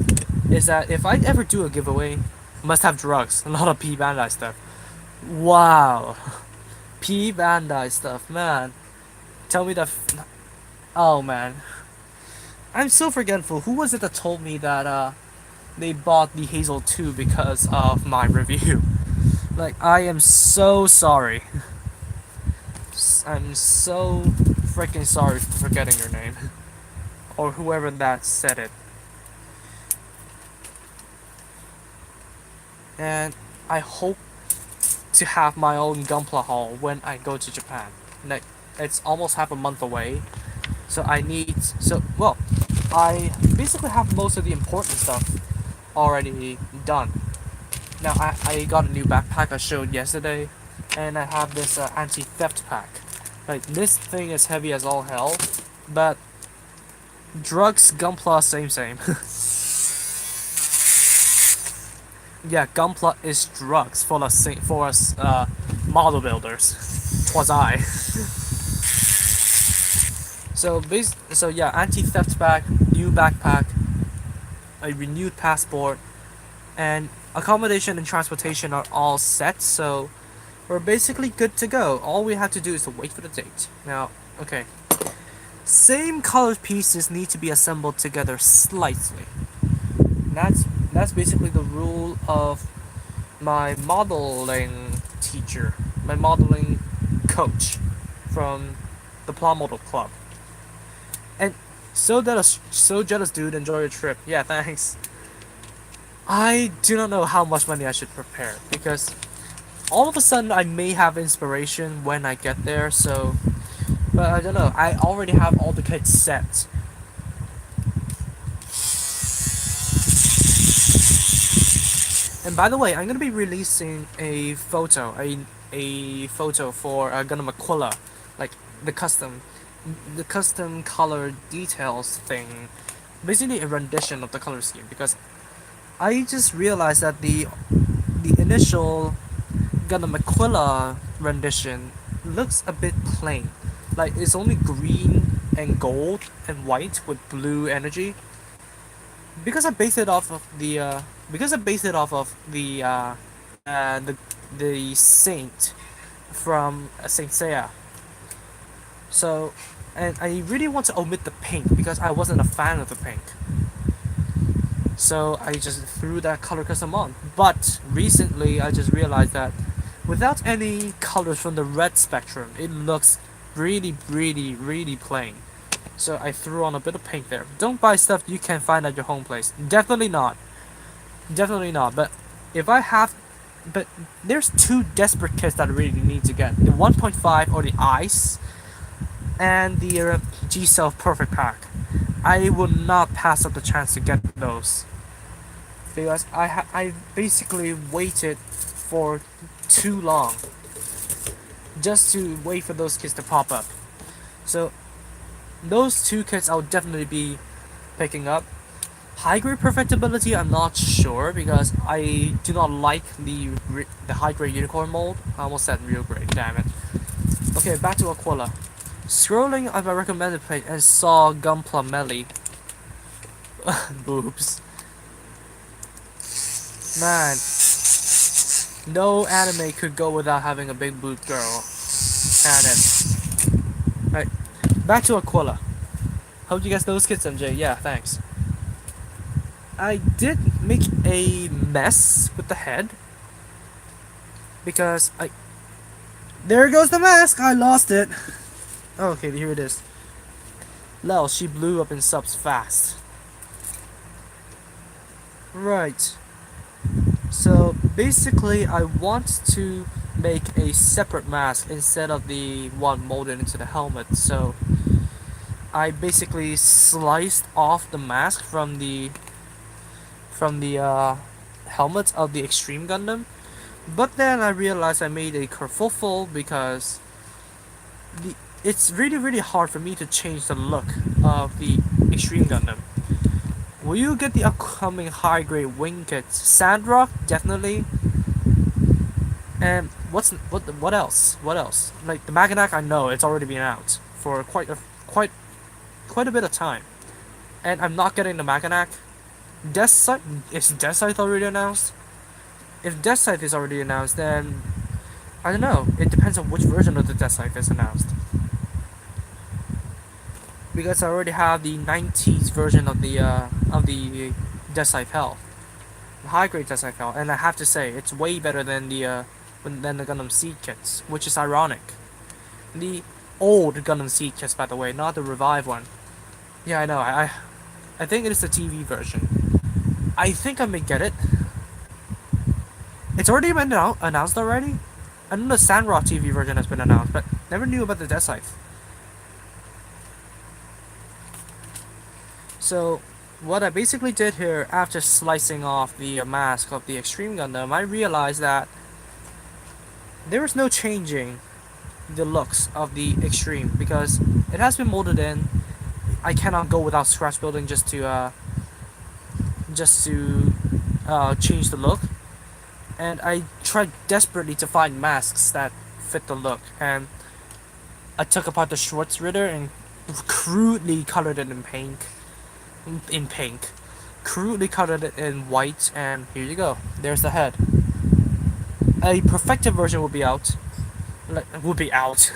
Is that if I ever do a giveaway, must have drugs, a lot of P Bandai stuff. Wow, P Bandai stuff, man. Tell me that. Oh man, I'm so forgetful. Who was it that told me that they bought the Hazel 2 because of my review? Like, I am so sorry. I'm so freaking sorry for forgetting your name, or whoever that said it. And I hope to have my own Gunpla haul when I go to Japan. Like, it's almost half a month away, so I basically have most of the important stuff already done. Now I got a new backpack I showed yesterday, and I have this anti-theft pack. Like, this thing is heavy as all hell, but drugs, Gunpla, same. Yeah, Gunpla is drugs for us model builders. Twas I. So yeah, anti-theft pack, new backpack, a renewed passport, and accommodation and transportation are all set. So we're basically good to go. All we have to do is to wait for the date. Now, okay. Same colored pieces need to be assembled together slightly. That's basically the rule of my modeling teacher, my modeling coach from the Plum Model Club. And so jealous, dude. Enjoy your trip. Yeah, thanks. I do not know how much money I should prepare because all of a sudden I may have inspiration when I get there. So, but I don't know. I already have all the kits set. And by the way, I'm gonna be releasing a photo for Gundam Aquila, like the custom color details thing, basically a rendition of the color scheme. Because I just realized that the initial Gundam Aquila rendition looks a bit plain, like it's only green and gold and white with blue energy, because I based it off of uh, the the saint from Saint Seiya. So, and I really want to omit the pink because I wasn't a fan of the pink. So I just threw that color custom on. But recently I just realized that without any colors from the red spectrum, it looks really plain. So I threw on a bit of pink there. Don't buy stuff you can find at your home place. Definitely not. Definitely not. But there's two desperate kits that I really need to get. The 1.5 or the Ice, and the G Self Perfect Pack. I will not pass up the chance to get those. Because I basically waited for too long just to wait for those kits to pop up. So those two kits I'll definitely be picking up. High grade perfectibility I'm not sure because I do not like the high grade unicorn mold. I almost said real grade, damn it. Okay, back to Aquila. Scrolling on my recommended page and saw Gunpla Melee. Boobs. Man, no anime could go without having a big boob girl. Can it? Right, back to Aquila. Hope you guys know those kids, MJ. Yeah, thanks. I did make a mess with the head because there goes the mask. I lost it. Okay, here it is. Lel, she blew up in subs fast. Right. So basically, I want to make a separate mask instead of the one molded into the helmet. So I basically sliced off the mask from the helmet of the Extreme Gundam. But then I realized I made a kerfuffle because it's really hard for me to change the look of the Extreme Gundam. Will you get the upcoming high grade wing kits? Sandrock, definitely. And what else? What else? Like the Maganak, I know it's already been out for quite a bit of time, and I'm not getting the Maganak. Is Death Scythe already announced? If Death Scythe is already announced, then I don't know. It depends on which version of the Death Scythe is announced. Because I already have the 90s version of the Death Scythe Hell, the high grade Death Scythe Hell, and I have to say it's way better than the Gundam Seed kits, which is ironic. The old Gundam Seed kits, by the way, not the revived one. Yeah, I know. I think it is the TV version. I think I may get it. It's already been announced already. I know the Sandrock TV version has been announced, but never knew about the Death Scythe. So, what I basically did here, after slicing off the mask of the Extreme Gundam, I realized that there is no changing the looks of the Extreme because it has been molded in. I cannot go without scratch building just to change the look, and I tried desperately to find masks that fit the look, and I took apart the Schwartz Ritter and crudely colored it in pink, crudely colored it in white, and here you go. There's the head. A perfected version would be out, would be out,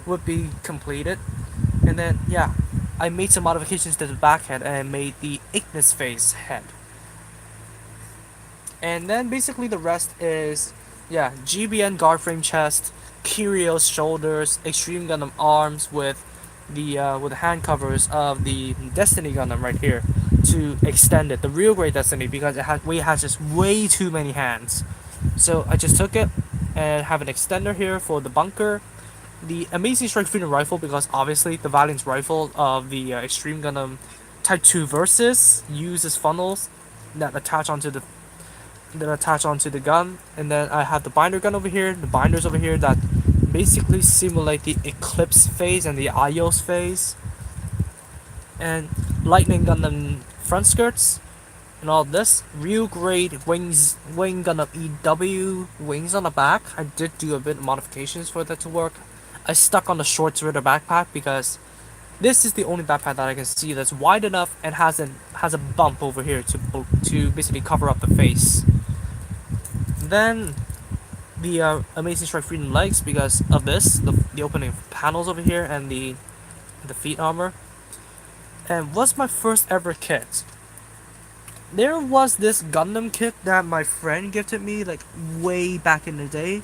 would be completed, and then yeah, I made some modifications to the back head and I made the Ignis face head. And then basically the rest is, yeah, GBN guard frame chest, Kyrios shoulders, Extreme Gundam arms with the hand covers of the Destiny Gundam right here to extend it, the real grade Destiny, because it has just way too many hands. So I just took it and have an extender here for the bunker, the Amazing Strike Freedom Rifle, because obviously the Valiant's rifle of the Extreme Gundam Type 2 Versus uses funnels that attach onto the gun, and then I have the binder gun over here, the binders over here that basically simulate the Eclipse phase and the Ios phase, and Lightning Gundam front skirts, and all this. Real grade wing Gundam EW wings on the back. I did do a bit of modifications for that to work. I stuck on the Schwartz Ritter backpack because this is the only backpack that I can see that's wide enough and has a bump over here to basically cover up the face. Then the Amazing Strike Freedom legs, because of this, the opening panels over here and the feet armor. And what's my first ever kit? There was this Gundam kit that my friend gifted me like way back in the day.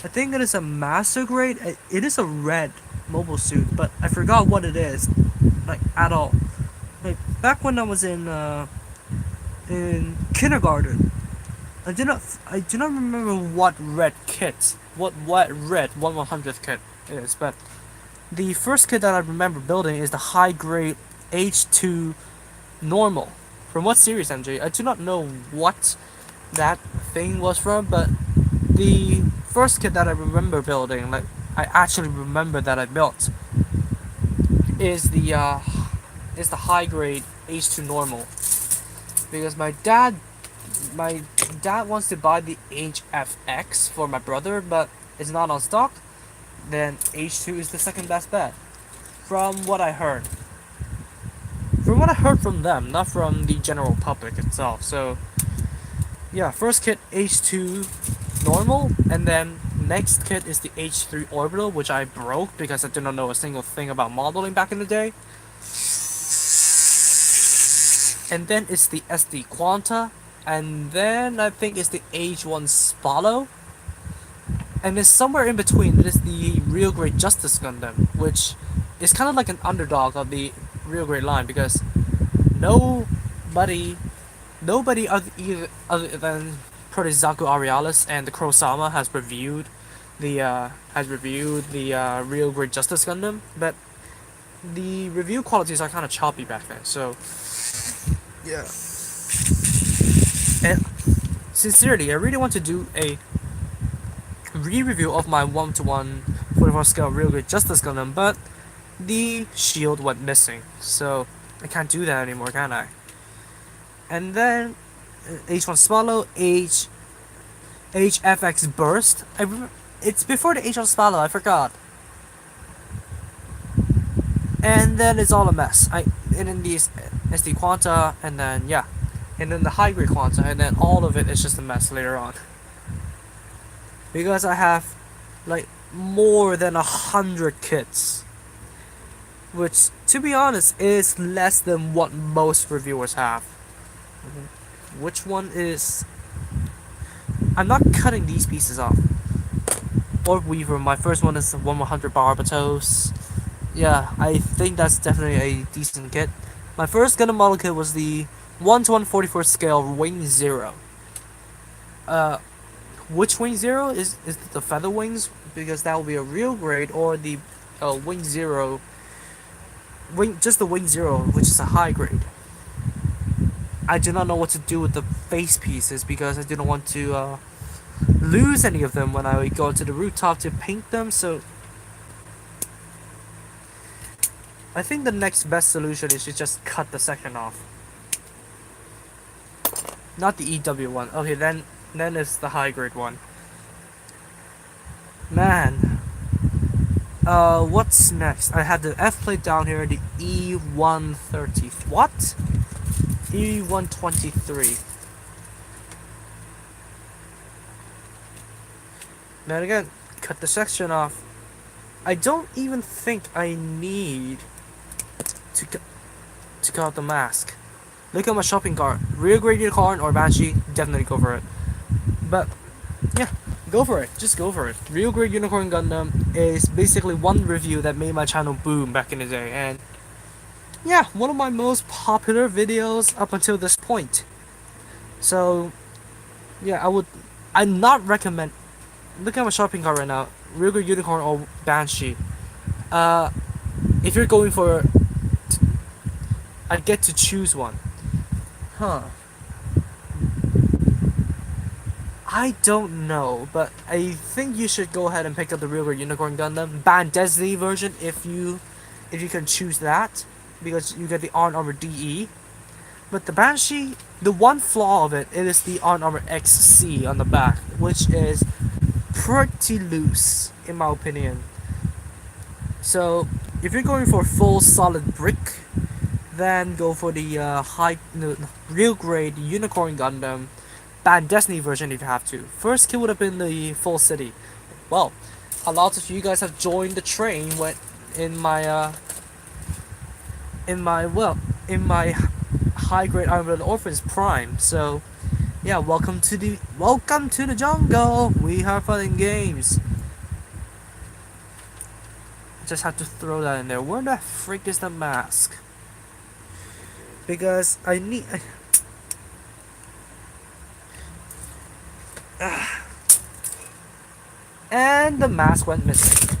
I think it is a master grade. It is a red mobile suit, but I forgot what it is, like at all. Like back when I was in kindergarten, I do not remember what red kit, what red 1/100th kit is, but the first kit that I remember building is the high grade H2 normal. From what series, MJ? I do not know what that thing was from, but the first kit that I remember building, like I actually remember that I built, is the high grade H2 normal, because my dad wants to buy the HFX for my brother, but it's not on stock. Then H2 is the second best bet, from what I heard. From what I heard from them, not from the general public itself. So yeah, first kit H2 normal, and then next kit is the H3 orbital, which I broke because I did not know a single thing about modeling back in the day. And then it's the SD Quanta, and then I think it's the H1 Spallo, and then somewhere in between it is the Real Grade Justice Gundam, which is kind of like an underdog of the Real Grade line, because nobody other than Protezaku Arealis and the Kurosama has reviewed the Real Grade Justice Gundam, but the review qualities are kind of choppy back then. So yeah, and sincerely, I really want to do a re-review of my 1:1 44 scale Real Grade Justice Gundam, but the shield went missing, so I can't do that anymore, can I? And then H1 Swallow, HFX Burst. It's before the H1 Swallow, I forgot. And then it's all a mess. And then these SD Quanta, and then yeah, and then the high grade Quanta, and then all of it is just a mess later on. Because I have like more than 100 kits, which, to be honest, is less than what most reviewers have. Which one is... I'm not cutting these pieces off. Orb Weaver, my first one is the 1/100 Barbatos. Yeah, I think that's definitely a decent kit. My first Gundam model kit was the 1:144 scale Wing Zero. Which Wing Zero? Is it the Feather Wings? Because that will be a real grade, or the Wing Zero... just the Wing Zero, which is a high grade. I do not know what to do with the face pieces because I didn't want to lose any of them when I go to the rooftop to paint them. So I think the next best solution is to just cut the section off. Not the EW one. Okay, then it's the high grade one. Man. What's next? I had the F plate down here, the E130. What? E123. Then again, cut the section off. I don't even think I need to cut out the mask. Look at my shopping cart. Real grade unicorn or banshee, definitely go for it. But yeah, go for it. Just go for it. Real grade unicorn Gundam is basically one review that made my channel boom back in the day, and yeah, one of my most popular videos up until this point. So yeah, I'm not recommend. Look at my shopping cart right now. Real grade unicorn or banshee. If you're going for, I get to choose one. Huh. I don't know, but I think you should go ahead and pick up the Real Grade Unicorn Gundam Destiny version if you can choose that, because you get the On Armor DE. But the Banshee, the one flaw of it is the On Armor XC on the back, which is pretty loose in my opinion. So if you're going for full solid brick, then go for the Real Grade Unicorn Gundam Destiny version if you have to. First kill would have been the full city. Well, a lot of you guys have joined the train when in my high grade Iron Orphans Prime. So yeah, welcome to the jungle. We have fun in games. Just have to throw that in there. Where the frick is the mask? Because I need. And the mask went missing.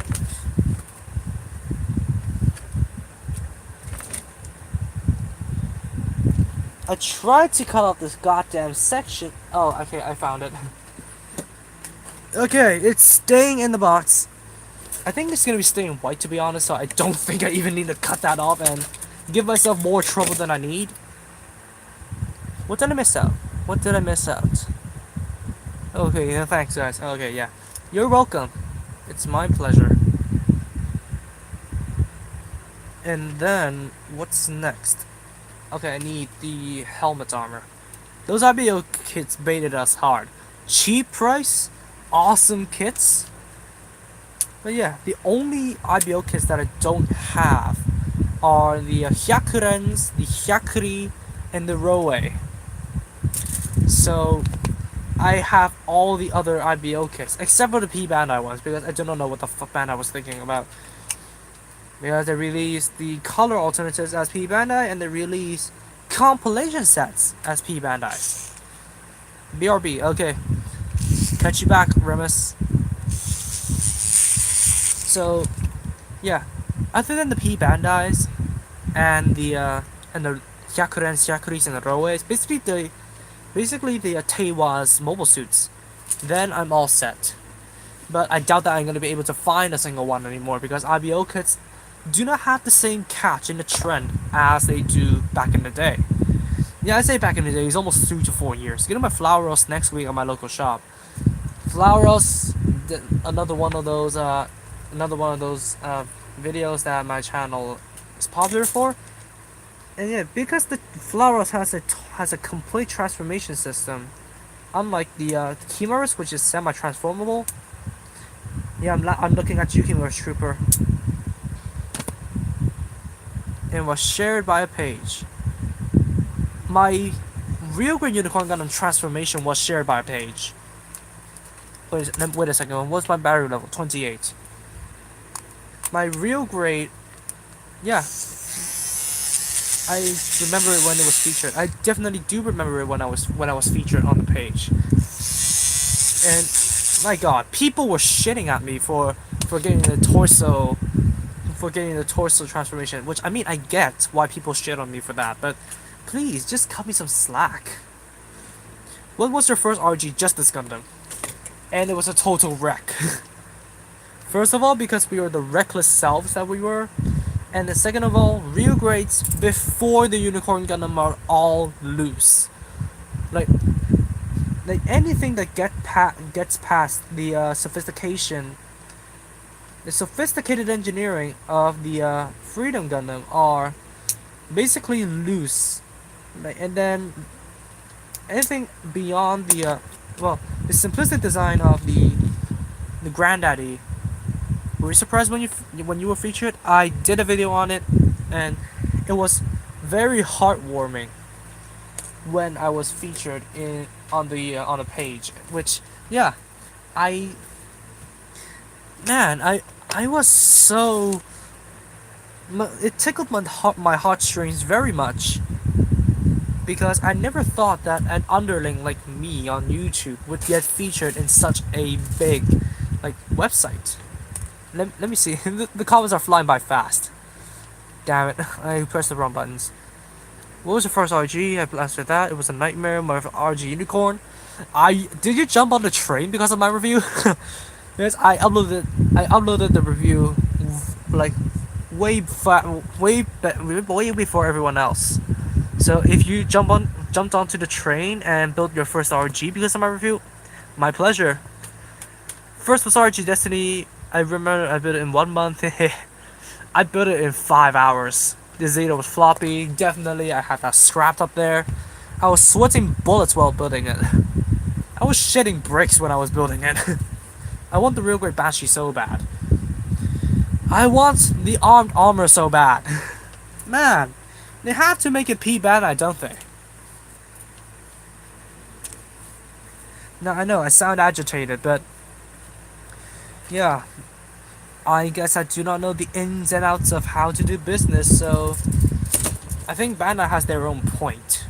I tried to cut off this goddamn section. Oh, okay, I found it. Okay, it's staying in the box. I think it's gonna be staying white, to be honest, so I don't think I even need to cut that off and give myself more trouble than I need. What did I miss out? What did I miss out? Okay, yeah, thanks guys. Okay, yeah. You're welcome. It's my pleasure. And then, what's next? Okay, I need the helmet armor. Those IBO kits baited us hard. Cheap price, awesome kits. But yeah, the only IBO kits that I don't have are the Hyakurens, the Hyakuri, and the Roe. So I have all the other IBO kits, except for the P Bandai ones, because I do not know what the fuck Bandai was thinking about. Because they released the color alternatives as P Bandai, and they released compilation sets as P Bandai. BRB, okay. Catch you back, Remus. So, yeah. Other than the P Bandais and the Hyakurens, Hyakuris, and the Roes, basically the Teiwa's mobile suits, then I'm all set. But I doubt that I'm going to be able to find a single one anymore, because IBO kits do not have the same catch in the trend as they do back in the day. Yeah, I say back in the day, it's almost 3 to 4 years. Getting my Flower Rose next week at my local shop. Flower Rose, another one of those videos that my channel is popular for. And yeah, because the Flower Rose has a complete transformation system, unlike the Chimeras, which is semi-transformable. Yeah, I'm looking at you, Chimeras Trooper. And was shared by a page. My Real Grade Unicorn Gundam transformation was shared by a page. Wait a second, what's my battery level? 28. My Real Grade, yeah. I remember it when it was featured. I definitely do remember it when I was featured on the page. And my god, people were shitting at me for getting the torso transformation, which I mean I get why people shit on me for that, but Please, just cut me some slack. What was your first RG Justice Gundam? And it was a total wreck. First of all, because we were the reckless selves that we were. And the second of all, real grades before the Unicorn Gundam are all loose. Like anything that gets past the the sophisticated engineering of the Freedom Gundam are basically loose. And then anything beyond the simplistic design of the Granddaddy. Were you surprised when you were featured? I did a video on it, and it was very heartwarming when I was featured on the page. Which, yeah, I man, I was so it tickled my heartstrings very much, because I never thought that an underling like me on YouTube would get featured in such a big website. Let me see. The comments are flying by fast. Damn it, I pressed the wrong buttons. What was your first RG? I blasted that. It was a nightmare. My RG Unicorn. Did you jump on the train because of my review? Yes, I uploaded the review like way before everyone else. So if you jumped onto the train and built your first RG because of my review, my pleasure. First was RG Destiny. I remember I built it in 1 month. I built it in 5 hours. The Zeta was floppy. Definitely, I had that scrapped up there. I was sweating bullets while building it. I was shedding bricks when I was building it. I want the real great Banshee so bad. I want the armed armor so bad. Man, they have to make it P-Bandai, don't they? Now, I know, I sound agitated, but yeah, I guess I do not know the ins and outs of how to do business, so I think Bandai has their own point.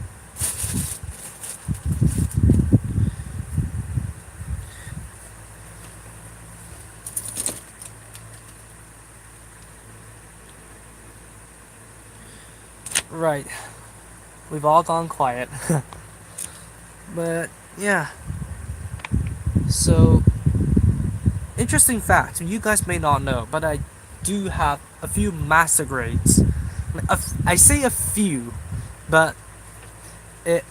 Right. We've all gone quiet. But, yeah. So, interesting fact, you guys may not know, but I do have a few master grades. I say a few, but it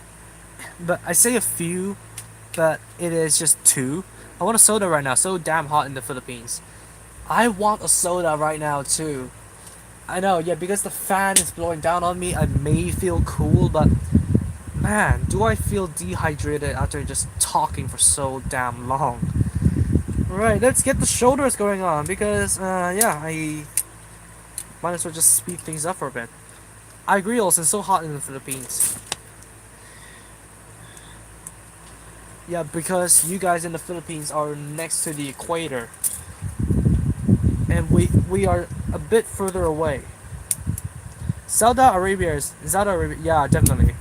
is just 2. I want a soda right now. So damn hot in the Philippines. I want a soda right now too. I know, yeah, because the fan is blowing down on me, I may feel cool, but man, do I feel dehydrated after just talking for so damn long. Right, let's get the shoulders going on, because, yeah, I might as well just speed things up for a bit. I agree, also, it's so hot in the Philippines. Yeah, because you guys in the Philippines are next to the equator. And we are a bit further away. Saudi Arabia, yeah, definitely.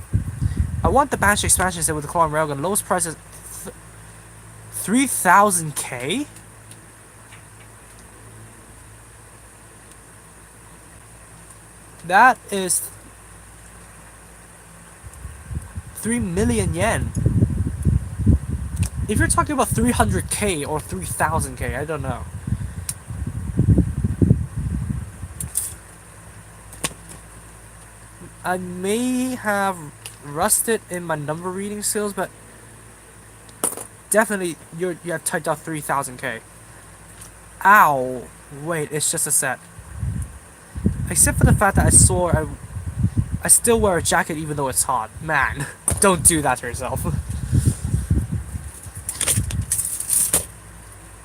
I want the Banshee expansion set with the Claw and Railgun. Lowest price is 3,000k? That is 3 million yen. If you're talking about 300k or 3,000k, I don't know. I may have rusted in my number reading skills, but definitely you have typed out 3,000k. Ow! Wait, it's just a set. Except for the fact that I still wear a jacket even though it's hot. Man, don't do that to yourself.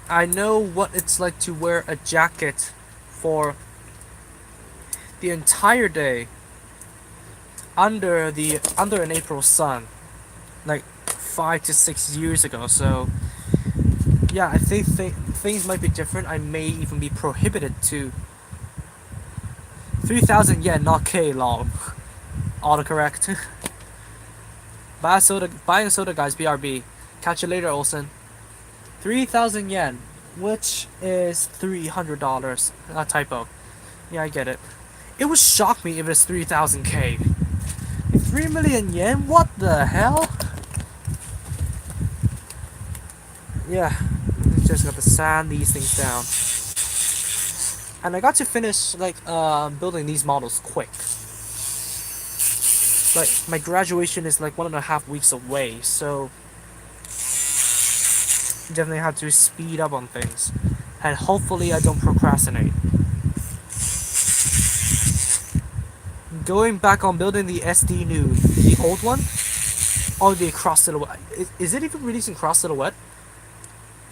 I know what it's like to wear a jacket for the entire day under an April sun, like 5 to 6 years ago. So yeah, I think things might be different. I may even be prohibited to 3,000 yen, not K, lol. Autocorrect. Buying soda, guys. BRB. Catch you later, Olsen. 3,000 yen, which is $300. A typo. Yeah, I get it. It would shock me if it's 3,000k. 3 million yen? What the hell? Yeah, just got to sand these things down. And I got to finish like building these models quick. Like my graduation is like 1.5 weeks away, so definitely have to speed up on things. And hopefully I don't procrastinate. Going back on building the SD new, the old one, or the cross silhouette. Is it even releasing cross silhouette?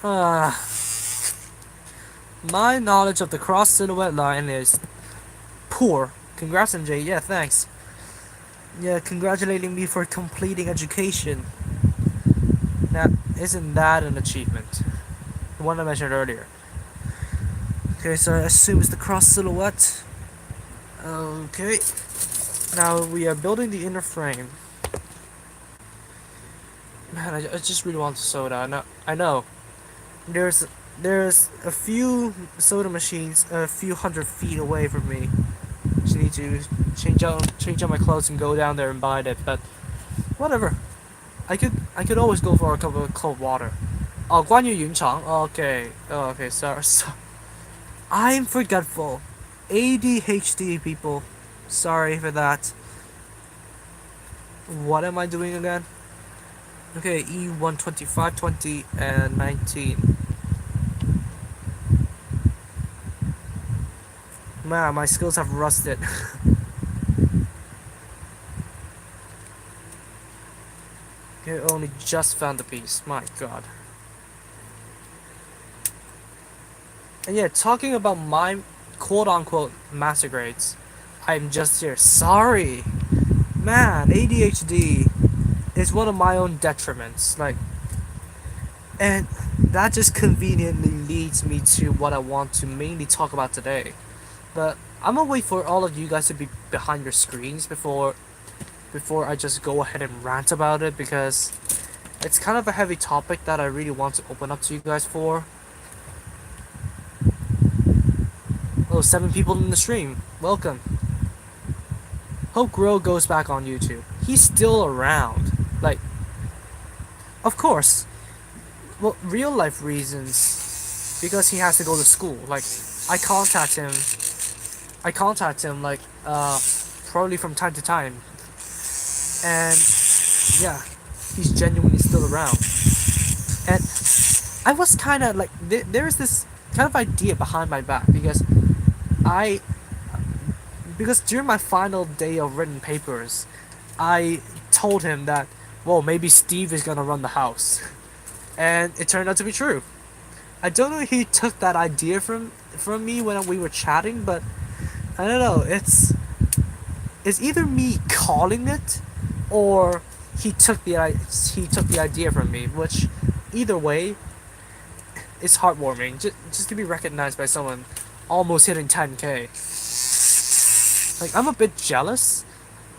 Uh, my knowledge of the cross silhouette line is poor. Congrats, MJ. Yeah, thanks. Yeah, congratulating me for completing education. Now, isn't that an achievement? The one I mentioned earlier. Okay, so I assume it's the cross silhouette. Okay. Now we are building the inner frame. Man, I just really want soda. I know. There's a few soda machines a few hundred feet away from me. Just need to change out my clothes and go down there and buy it. But whatever. I could always go for a cup of cold water. Oh, 关于云长. Okay. Oh, okay. Sorry. I'm forgetful. ADHD people. Sorry for that. What am I doing again? Okay, E1 25, 20, and 19. Man, my skills have rusted. Okay, only just found the piece. My god. And yeah, talking about my quote-unquote master grades, I'm just here. Sorry. Man, ADHD is one of my own detriments. Like, and that just conveniently leads me to what I want to mainly talk about today. But I'm gonna wait for all of you guys to be behind your screens before I just go ahead and rant about it, because it's kind of a heavy topic that I really want to open up to you guys for. Oh, 7 people in the stream. Welcome. Hope Grow goes back on YouTube. He's still around. Like, of course. Well, real life reasons. Because he has to go to school. Like, I contact him like, probably from time to time. And, yeah, he's genuinely still around. And I was kind of like, there's this kind of idea behind my back, because during my final day of written papers, I told him that, well, maybe Steve is gonna run the house. And it turned out to be true. I don't know if he took that idea from me when we were chatting, but I don't know, it's either me calling it, or he took the idea from me, which either way, it's heartwarming just to be recognized by someone almost hitting 10k. Like, I'm a bit jealous,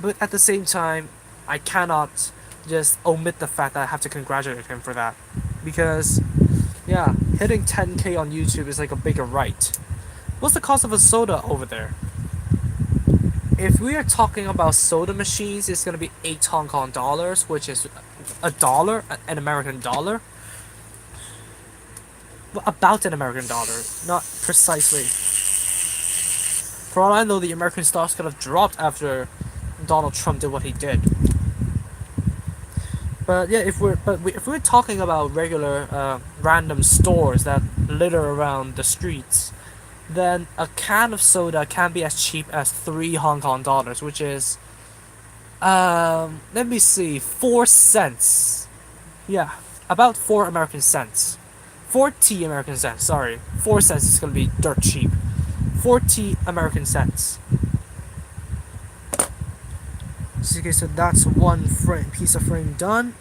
but at the same time, I cannot just omit the fact that I have to congratulate him for that. Because, yeah, hitting 10k on YouTube is like a bigger right. What's the cost of a soda over there? If we are talking about soda machines, it's gonna be 8 Hong Kong dollars, which is $1, an American dollar. Well, about an American dollar, not precisely. For all I know, the American stocks could have dropped after Donald Trump did what he did. But yeah, if we're talking about regular random stores that litter around the streets, then a can of soda can be as cheap as 3 Hong Kong dollars, which is let me see, 4 cents. Yeah, about 4 American cents. 40 American cents, sorry. 4 cents is gonna be dirt cheap. 40 American cents. Okay, so that's one piece of frame done.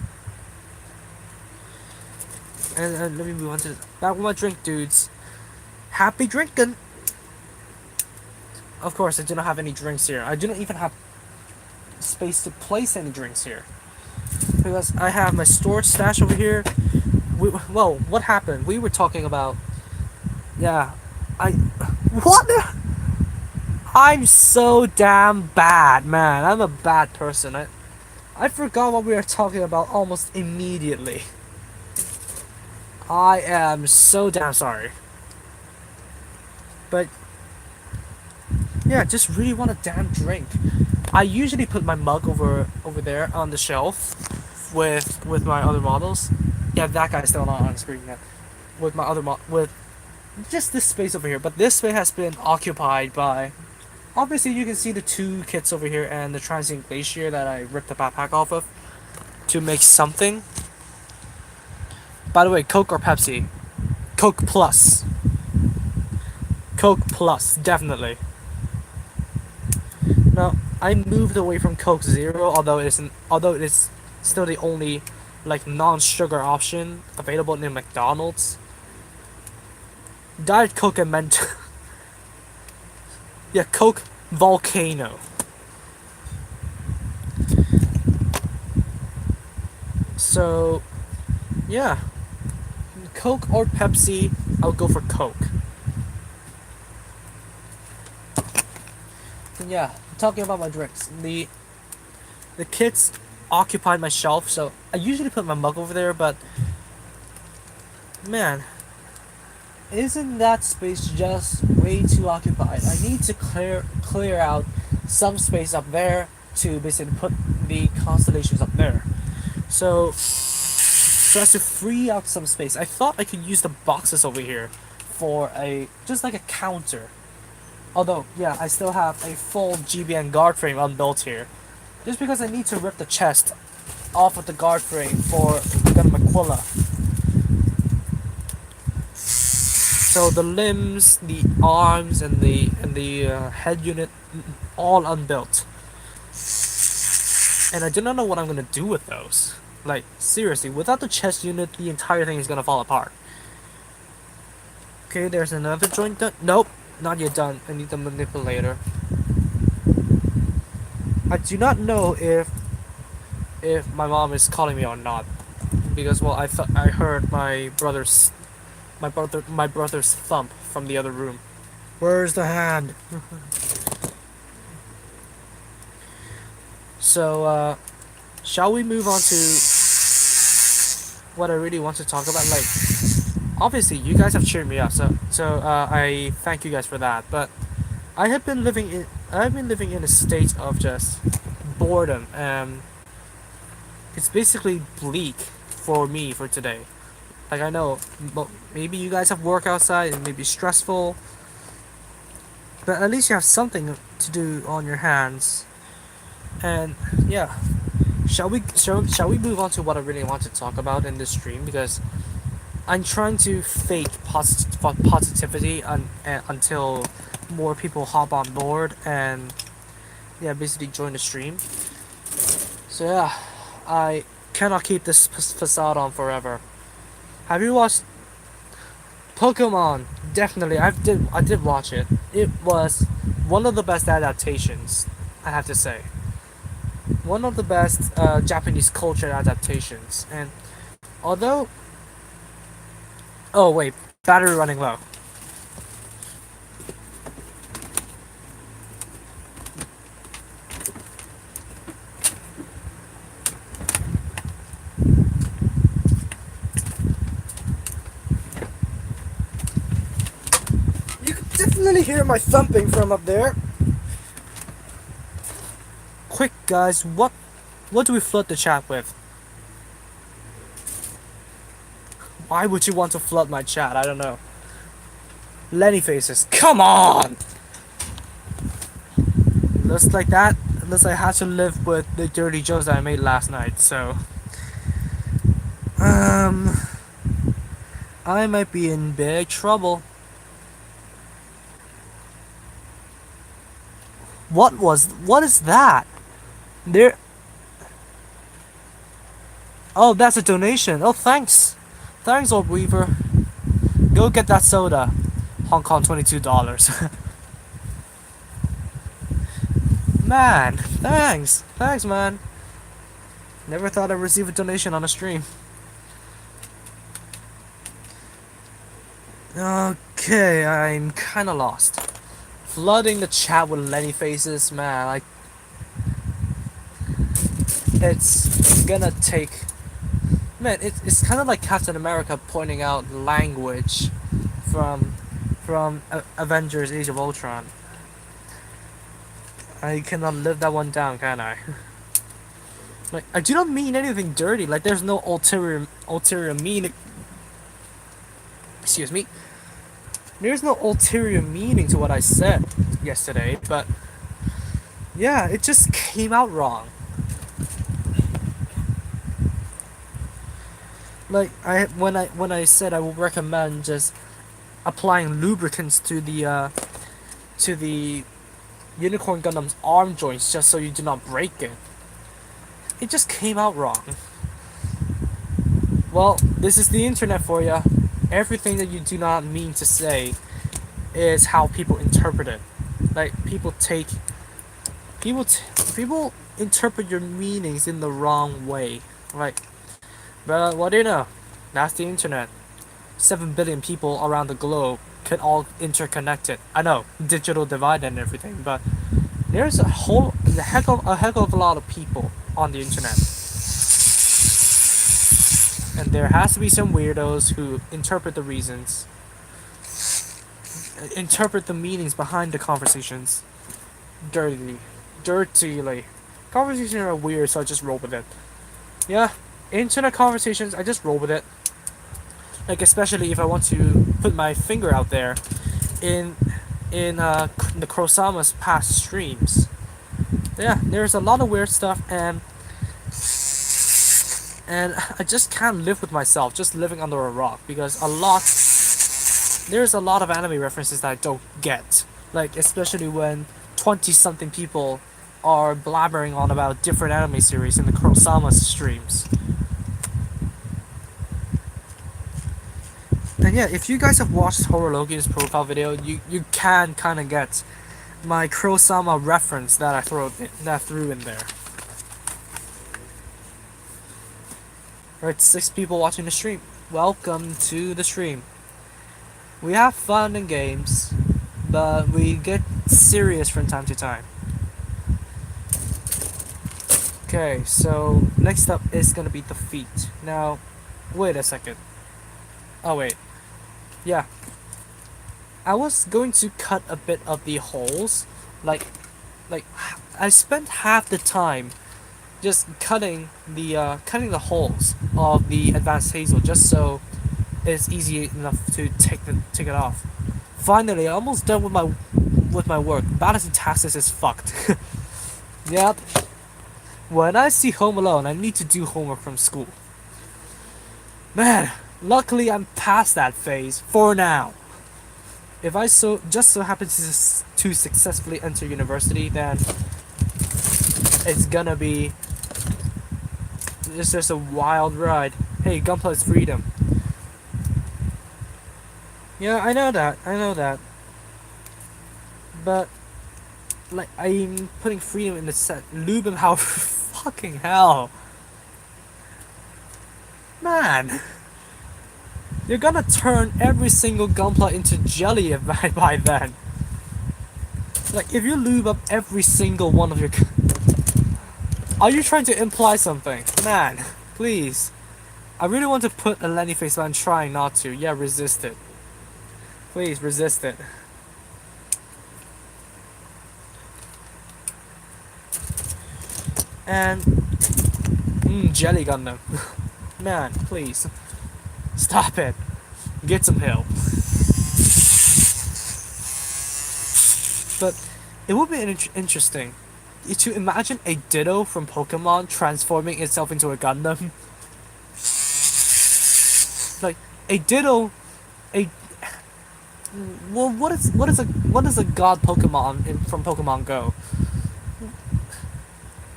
And let me move on to back with my drink, dudes. Happy drinking! Of course, I do not have any drinks here. I do not even have space to place any drinks here, because I have my storage stash over here. Well, what happened? We were talking about... Yeah, what? I'm so damn bad, man. I'm a bad person. I forgot what we were talking about almost immediately. I am so damn sorry. But yeah, just really want a damn drink. I usually put my mug over there on the shelf with my other models. Yeah, that guy's still not on screen yet. With my other with just this space over here, but this space has been occupied by. Obviously, you can see the two kits over here and the transient glacier that I ripped the backpack off of to make something. By the way, Coke or Pepsi? Coke Plus. Coke Plus, definitely. Now, I moved away from Coke Zero, although it is still the only like non-sugar option available in McDonald's. Diet Coke and Mentos. Yeah, Coke Volcano. So, yeah, Coke or Pepsi, I'll go for Coke. And yeah, talking about my drinks, the kits occupied my shelf, so I usually put my mug over there, but man, isn't that space just way too occupied? I need to clear out some space up there to basically put the constellations up there. So as to free up some space, I thought I could use the boxes over here for just like a counter. Although, yeah, I still have a full GBN guard frame unbuilt here. Just because I need to rip the chest off of the guard frame for the Maquilla. So the limbs, the arms, and the head unit, all unbuilt. And I do not know what I'm gonna do with those. Like, seriously, without the chest unit, the entire thing is gonna fall apart. Okay, there's another joint done. Nope, not yet done. I need the manipulator. I do not know if my mom is calling me or not, because well, I heard my brother's thump from the other room. Where's the hand? So, shall we move on to what I really want to talk about? Like, obviously, you guys have cheered me up, so I thank you guys for that. But I've been living in a state of just boredom, and it's basically bleak for me for today. Like I know, maybe you guys have work outside and maybe stressful, but at least you have something to do on your hands. And yeah, shall we move on to what I really want to talk about in this stream, because I'm trying to fake positivity until more people hop on board and yeah, basically join the stream. So yeah, I cannot keep this facade on forever. Have you watched Pokemon? Definitely, I did watch it. It was one of the best adaptations, I have to say. One of the best Japanese culture adaptations. And although, oh wait, battery running low. You can definitely hear my thumping from up there. Quick, guys, what do we flood the chat with? Why would you want to flood my chat? I don't know. Lenny faces, come on! Looks like that. Unless I had to live with the dirty jokes that I made last night, so I might be in big trouble. What is that? There. Oh, that's a donation. Oh, thanks. Thanks, Old Weaver. Go get that soda. Hong Kong $22. Man, thanks. Thanks, man. Never thought I'd receive a donation on a stream. Okay, I'm kinda lost. flooding the chat with Lenny faces, man. Like, it's gonna take. Man, it's kind of like Captain America pointing out language from Avengers: Age of Ultron. I cannot live that one down, can I? Like, I do not mean anything dirty. Like, there's no ulterior meaning. Excuse me. There's no ulterior meaning to what I said yesterday, but yeah, it just came out wrong. Like, when I said I would recommend just applying lubricants to the Unicorn Gundam's arm joints just so you do not break it. It just came out wrong. Well, this is the internet for you. Everything that you do not mean to say is how people interpret it. Like, people interpret your meanings in the wrong way. Like, but what do you know? That's the internet. 7 billion people around the globe can all interconnected. I know, digital divide and everything, but there's a heck of a lot of people on the internet. And there has to be some weirdos who interpret the reasons, interpret the meanings behind the conversations dirtily. Conversations are weird, so I just roll with it. Yeah, internet conversations, I just roll with it. Like, especially if I want to put my finger out there in the Kurosama's past streams. Yeah, there's a lot of weird stuff, and I just can't live with myself just living under a rock, because there's a lot of anime references that I don't get. Like, especially when 20 something people are blabbering on about different anime series in the Kurosama's streams. And yeah, if you guys have watched Horologian's profile video, you can kind of get my Kurosama reference that I threw in there. Right, 6 people watching the stream. Welcome to the stream. We have fun and games, but we get serious from time to time. Okay, so next up is gonna be the feet. Now, wait a second. Oh wait. Yeah. I was going to cut a bit of the holes. Like I spent half the time just cutting the holes of the advanced hazel just so it's easy enough to take it off. Finally, I'm almost done with my work. Balancing taxes is fucked. Yep. When I see Home Alone, I need to do homework from school. Man, luckily I'm past that phase for now. If I just so happen to successfully enter university, then it's gonna be just a wild ride. Hey, Gunpla is freedom. Yeah, I know that. But like, I'm putting freedom in the set. Lube him, how fucking hell. Man, you're gonna turn every single Gunpla into jelly by then. Like, if you lube up every single one of your... Are you trying to imply something? Man, please. I really want to put a Lenny face, but I'm trying not to. Yeah, resist it. Please, resist it. And... jelly Gundam. Man, please. Stop it. Get some help. But it would be interesting to imagine a Ditto from Pokemon transforming itself into a Gundam. Like, a Ditto, well, what is a god Pokemon from Pokemon Go?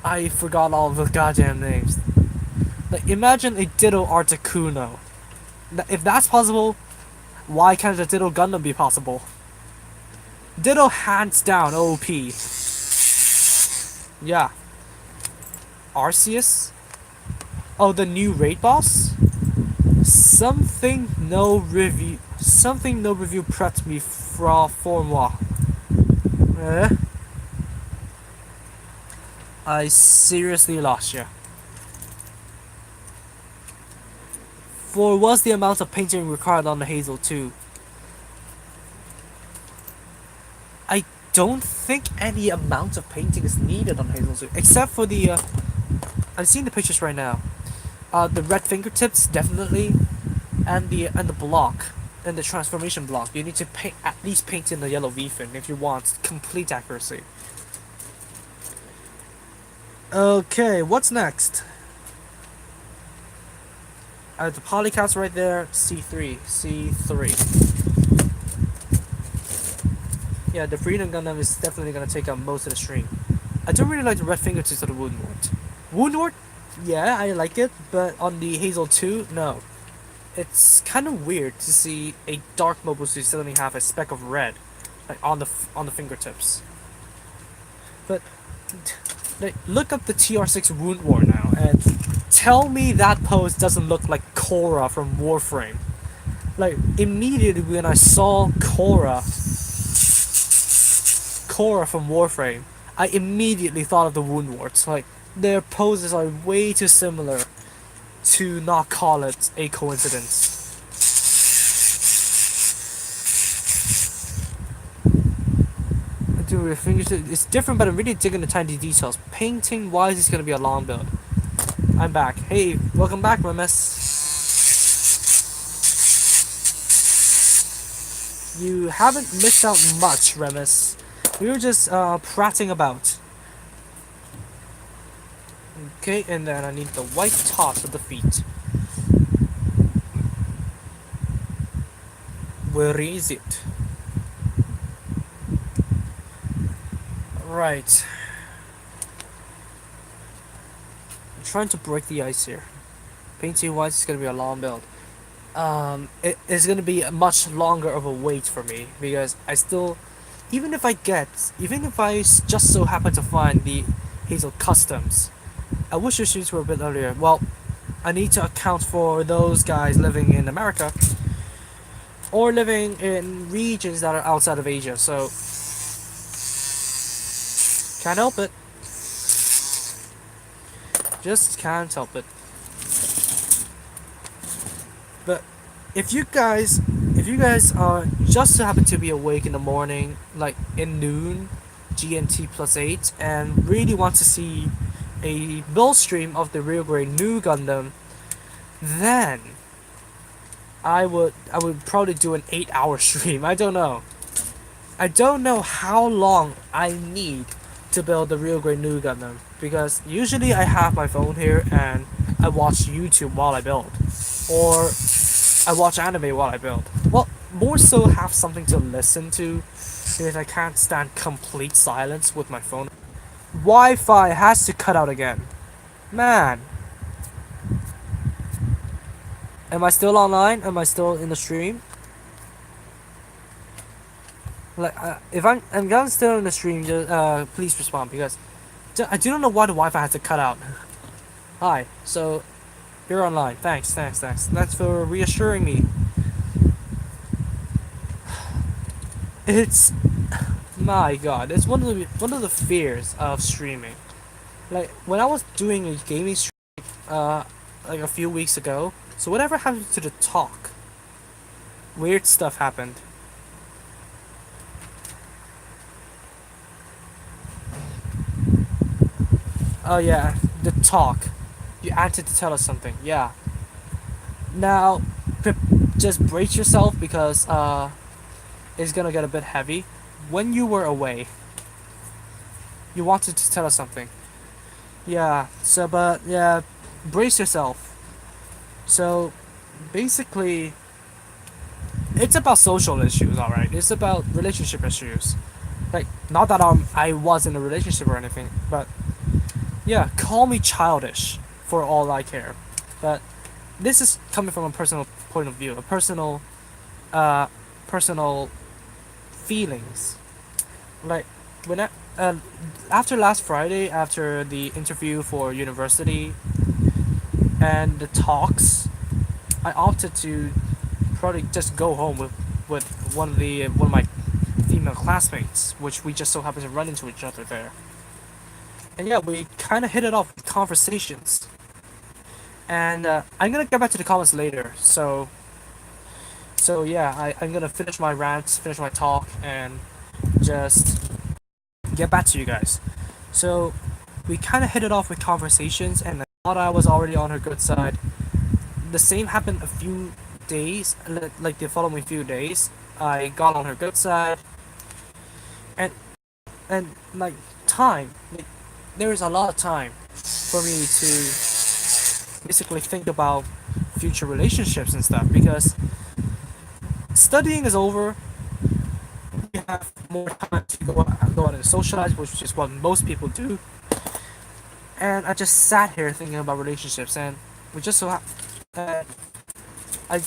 I forgot all of the goddamn names. Like, imagine a Ditto Articuno. If that's possible, why can't a Ditto Gundam be possible? Ditto hands down OP. Yeah. Arceus? Oh, the new raid boss? Something no review prepped me for moi. Uh, I seriously lost you. For what's the amount of painting required on the Hazel 2? I don't think any amount of painting is needed on Hazel 2, except for the. I'm seeing the pictures right now. The red fingertips definitely, and the block, and the transformation block. You need to paint at least paint in the yellow V fin if you want complete accuracy. Okay, what's next? The polycats right there. C3. Yeah, the Freedom Gundam is definitely gonna take up most of the stream. I don't really like the red fingertips of the Woundwort. Woundwort, yeah, I like it, but on the Hazel 2, no. It's kind of weird to see a dark mobile suit suddenly have a speck of red, like on the fingertips. But like, look up the TR6 Woundwort now and tell me that pose doesn't look like Korra from Warframe. Like immediately when I saw Korra from Warframe, I immediately thought of the Woundwarts. Like their poses are way too similar to not call it a coincidence. Dude, it's different, but I'm really digging the tiny details. Painting wise, it's gonna be a long build. I'm back. Hey, welcome back, Remus. You haven't missed out much, Remus. We were just prattling about. Okay, and then I need the white tops of the feet. Where is it? Right. I'm trying to break the ice here. Painting wise, it's gonna be a long build. It is gonna be a much longer of a wait for me because I still, even if I just so happen to find the Hazel Customs, I wish the shoots were a bit earlier. Well, I need to account for those guys living in America or living in regions that are outside of Asia, so can't help it. Just can't help it. But if you guys are just so happen to be awake in the morning, like in noon, GMT +8, and really want to see a build stream of the real grade new Gundam, then I would probably do an 8-hour stream. I don't know how long I need to build the real grade new Gundam, because usually I have my phone here and I watch YouTube while I build, or I watch anime while I build. Well, more so have something to listen to, because I can't stand complete silence with my phone. Wi-Fi has to cut out again. Man. Am I still online? Am I still in the stream? Like, if I'm still in the stream, just, please respond, because I do not know why the Wi-Fi had to cut out. Hi, so you're online. Thanks for reassuring me. It's, my God, it's one of the fears of streaming. Like when I was doing a gaming stream, like a few weeks ago. So whatever happened to the talk? Weird stuff happened. Oh yeah, the talk. You answered to tell us something. Yeah. Now, just brace yourself because it's gonna get a bit heavy. When you were away, you wanted to tell us something. Yeah. So, but yeah, brace yourself. So, basically, it's about social issues, alright? It's about relationship issues. Like, not that I was in a relationship or anything, but yeah, call me childish for all I care. But this is coming from a personal point of view, a personal feelings. Like when after last Friday, after the interview for university and the talks, I opted to probably just go home with one of my female classmates, which we just so happened to run into each other there. And yeah, we kind of hit it off with conversations. And I'm gonna get back to the comments later. So yeah, I'm gonna finish my rants, finish my talk, and just get back to you guys. So we kind of hit it off with conversations, and I thought I was already on her good side. The same happened a few days, like the following few days. I got on her good side, and like time, like, there is a lot of time for me to basically think about future relationships and stuff because studying is over. We have more time to go out and socialize, which is what most people do. And I just sat here thinking about relationships, and we just so uh, I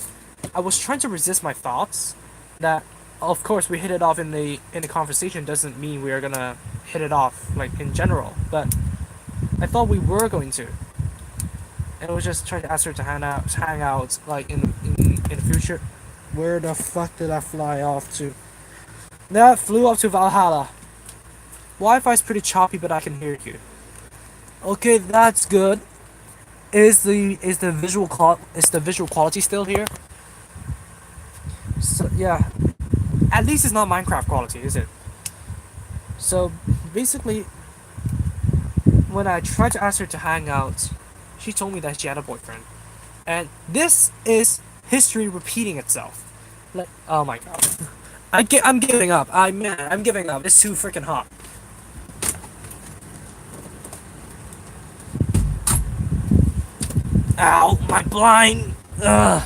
I was trying to resist my thoughts that of course we hit it off in the conversation doesn't mean we are gonna hit it off like in general, but I thought we were going to. And I was just trying to ask her to hang out like in the future. Where the fuck did I fly off to? That flew up to Valhalla. Wi-Fi is pretty choppy, but I can hear you. Okay, that's good. Is the visual quality still here? So yeah, at least it's not Minecraft quality, is it? So basically, when I tried to ask her to hang out, she told me that she had a boyfriend, and this is history repeating itself. Like, oh my god, I'm giving up. I'm giving up. It's too freaking hot. Ow, my blind. Ugh.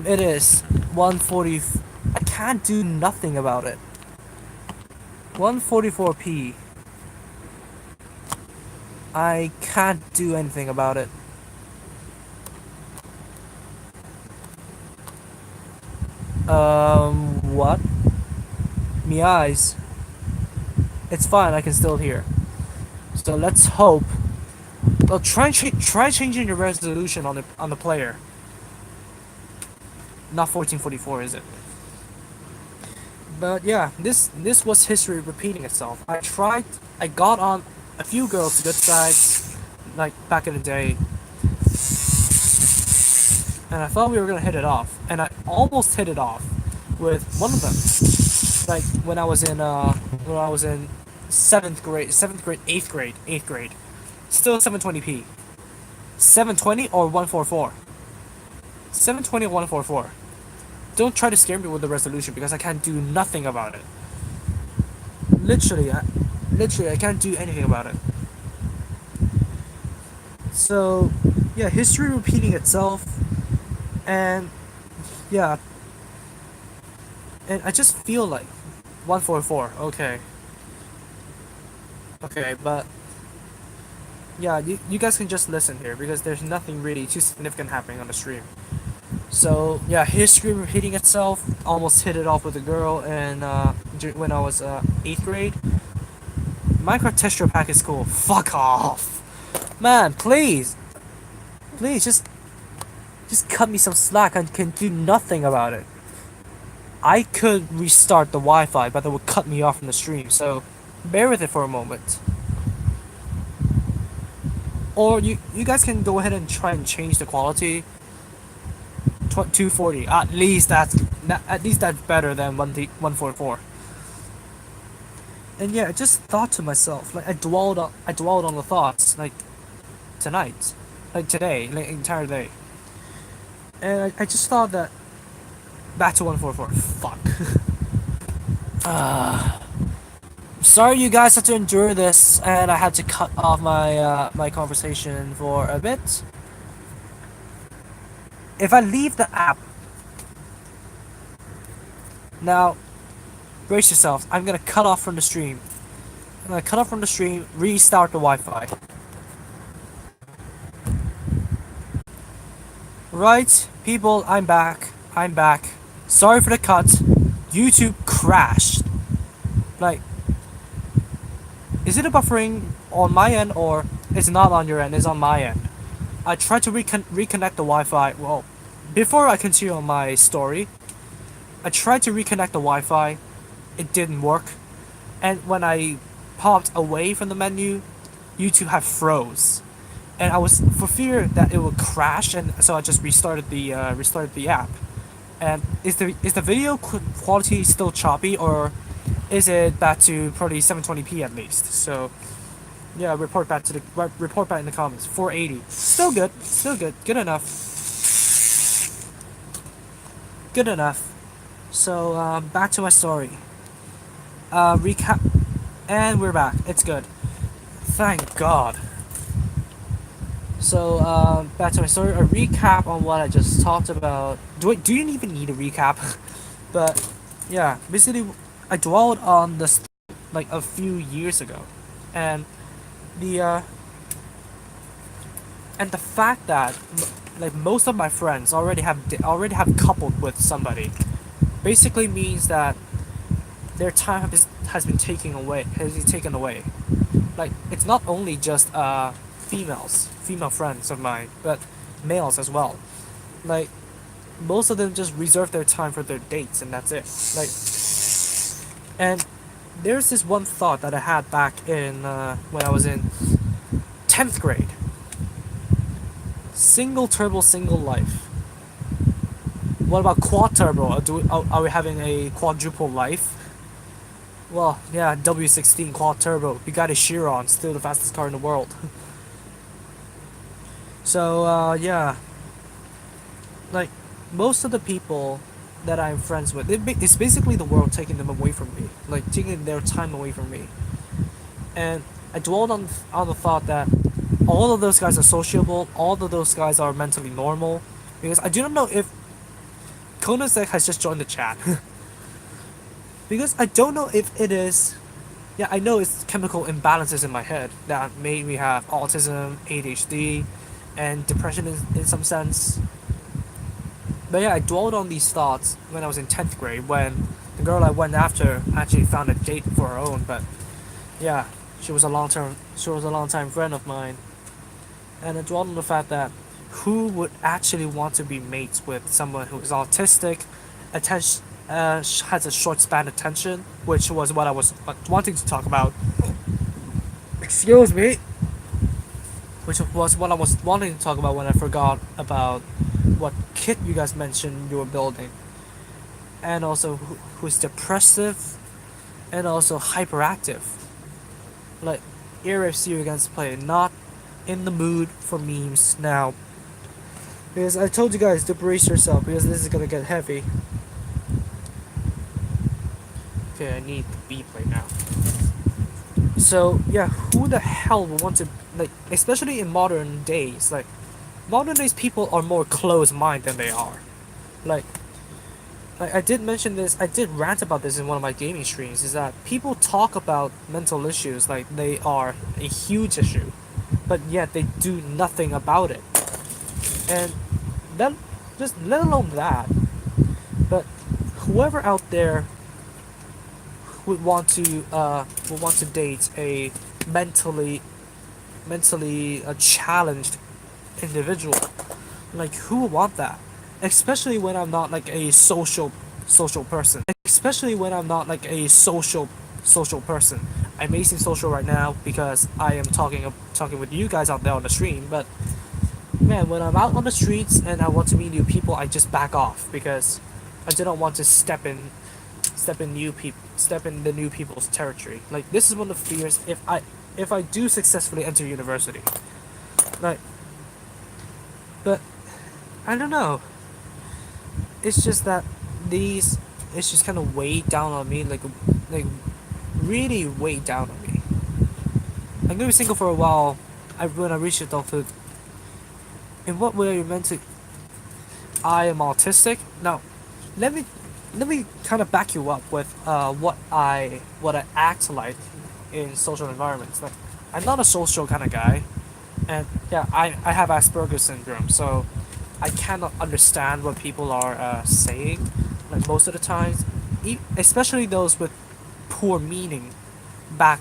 It is 140. I can't do nothing about it. 144p. I can't do anything about it. What? Me eyes. It's fine. I can still hear. So let's hope. Well, try changing the resolution on the player. Not 1444, is it? But yeah, this was history repeating itself. I got on a few girls' good sides, like back in the day, and I thought we were gonna hit it off, and I almost hit it off with one of them. Like when I was in seventh grade, eighth grade, still 720p, 720 or 144, 720 or 144. Don't try to scare me with the resolution because I can't do nothing about it. Literally, I can't do anything about it. So, yeah, history repeating itself, and yeah, and I just feel like 144. Okay, but yeah, you guys can just listen here because there's nothing really too significant happening on the stream. So yeah, history repeating itself. Almost hit it off with a girl, and when I was 8th grade. Minecraft texture pack is cool. Fuck off, man! Please, just cut me some slack. I can do nothing about it. I could restart the Wi-Fi, but that would cut me off from the stream. So bear with it for a moment. Or you guys can go ahead and try and change the quality. 240. At least that's better than 144. And yeah, I just thought to myself, like I dwelled on the thoughts, like tonight, like today, like entire day. And I just thought that back to 144. Fuck. Sorry you guys had to endure this, and I had to cut off my my conversation for a bit. If I leave the app now, brace yourself. I'm gonna cut off from the stream. I'm gonna cut off from the stream, restart the Wi-Fi. Right, people, I'm back. Sorry for the cut. YouTube crashed. Like, is it a buffering on my end or it's not on your end? It's on my end. I tried to reconnect the Wi-Fi. Well, before I continue on my story, I tried to reconnect the Wi-Fi, it didn't work, and when I popped away from the menu, YouTube had froze, and I was for fear that it would crash, and so I just restarted the app. And is the video quality still choppy, or is it back to probably 720p at least? So yeah, report back in the comments. 480, still good, good enough, good enough. So back to my story. Recap, and we're back. It's good. Thank God. So back to my story. A recap on what I just talked about. Do you even need a recap? But yeah, basically, I dwelled on this like a few years ago, and the uh, and the fact that like most of my friends already have coupled with somebody, basically means that their time has been taken away. Like it's not only just female friends of mine, but males as well. Like most of them just reserve their time for their dates, and that's it. Like, and there's this one thought that I had back in when I was in 10th grade. Single turbo, single life. What about quad turbo? Are we having a quadruple life? Well, yeah, W16 quad turbo. We got a Chiron, still the fastest car in the world. So yeah, like most of the people that I'm friends with, it's basically the world taking them away from me, like taking their time away from me. And I dwelled on the thought that all of those guys are sociable, all of those guys are mentally normal, because I do not know if Konosek has just joined the chat. Because I don't know if it is. Yeah, I know it's chemical imbalances in my head that made me have autism, ADHD, and depression in some sense. But yeah, I dwelled on these thoughts when I was in 10th grade when the girl I went after actually found a date for her own. But yeah, she was a long time friend of mine, and I dwelled on the fact that who would actually want to be mates with someone who is autistic, attention, has a short span attention, which was what I was wanting to talk about. Excuse me. Which was what I was wanting to talk about when I forgot about what kit you guys mentioned you were building, and also who's depressive and also hyperactive. Like, irrefc against play, not in the mood for memes now. Because I told you guys to brace yourself because this is gonna get heavy. Okay, I need the beat right now. So yeah, who the hell would want to, like, especially in modern days, like modern days people are more closed-minded than they are. Like I did mention this, I did rant about this in one of my gaming streams, is that people talk about mental issues like they are a huge issue, but yet they do nothing about it. And that, just let alone that, but whoever out there would want to date a mentally challenged individual, like who would want that? Especially when I'm not like a social person. Especially when I'm not like a social person. I may seem social right now because I am talking with you guys out there on the stream, but man, when I'm out on the streets and I want to meet new people, I just back off because I do not want to step in the new people's territory. Like this is one of the fears if I do successfully enter university. Like, but I don't know. It's just that it's just kind of weighed down on me, like really weighed down on me. I'm gonna be single for a while. When I reach adulthood. In what way are you meant to? I am autistic. Now, let me kind of back you up with what I act like in social environments. Like, I'm not a social kind of guy, and yeah, I have Asperger's syndrome, so I cannot understand what people are saying, like most of the times, especially those with poor meaning. Back,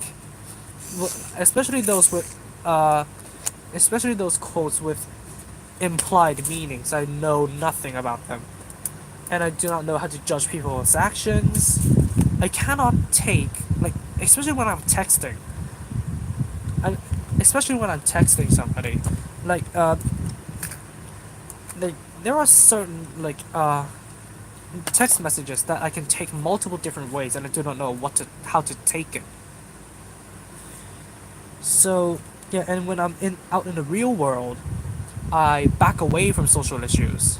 especially those with especially those quotes with implied meanings. I know nothing about them. and I do not know how to judge people's actions. I cannot take, like, especially when I'm texting, and especially when I'm texting somebody, like like there are certain text messages that I can take multiple different ways, and I do not know how to take it. So yeah, and when I'm in out in the real world, I back away from social issues,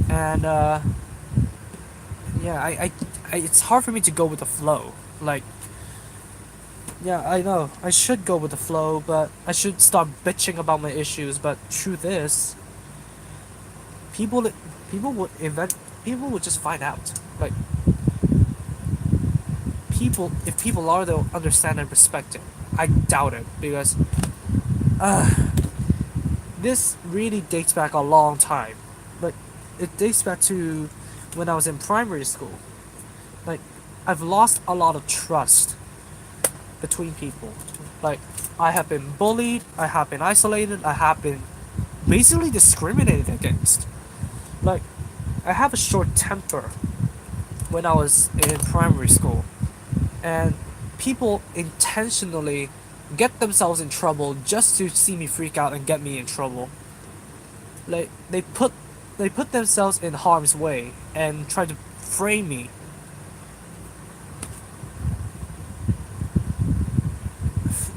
and yeah, it's hard for me to go with the flow. Like, yeah, I know I should go with the flow, but I should stop bitching about my issues. But truth is, people people would event people would just find out. Like, if people are, they'll understand and respect it. I doubt it because uh, this really dates back a long time. Like, it dates back to when I was in primary school. Like, I've lost a lot of trust between people. Like, I have been bullied, I have been isolated, I have been basically discriminated against. Like, I have a short temper when I was in primary school, and people intentionally get themselves in trouble just to see me freak out and get me in trouble. Like, they put themselves in harm's way and try to frame me,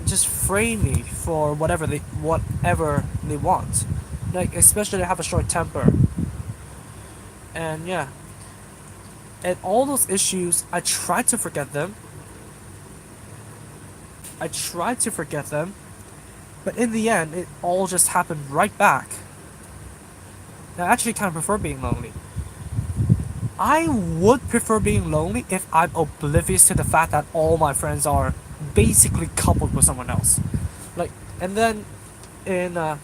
just frame me for whatever they want. Like, especially I have a short temper, and yeah, and all those issues, I try to forget them. I try to forget them, but in the end, it all just happened right back. I actually kind of prefer being lonely. I would prefer being lonely if I'm oblivious to the fact that all my friends are basically coupled with someone else. Like, and then in and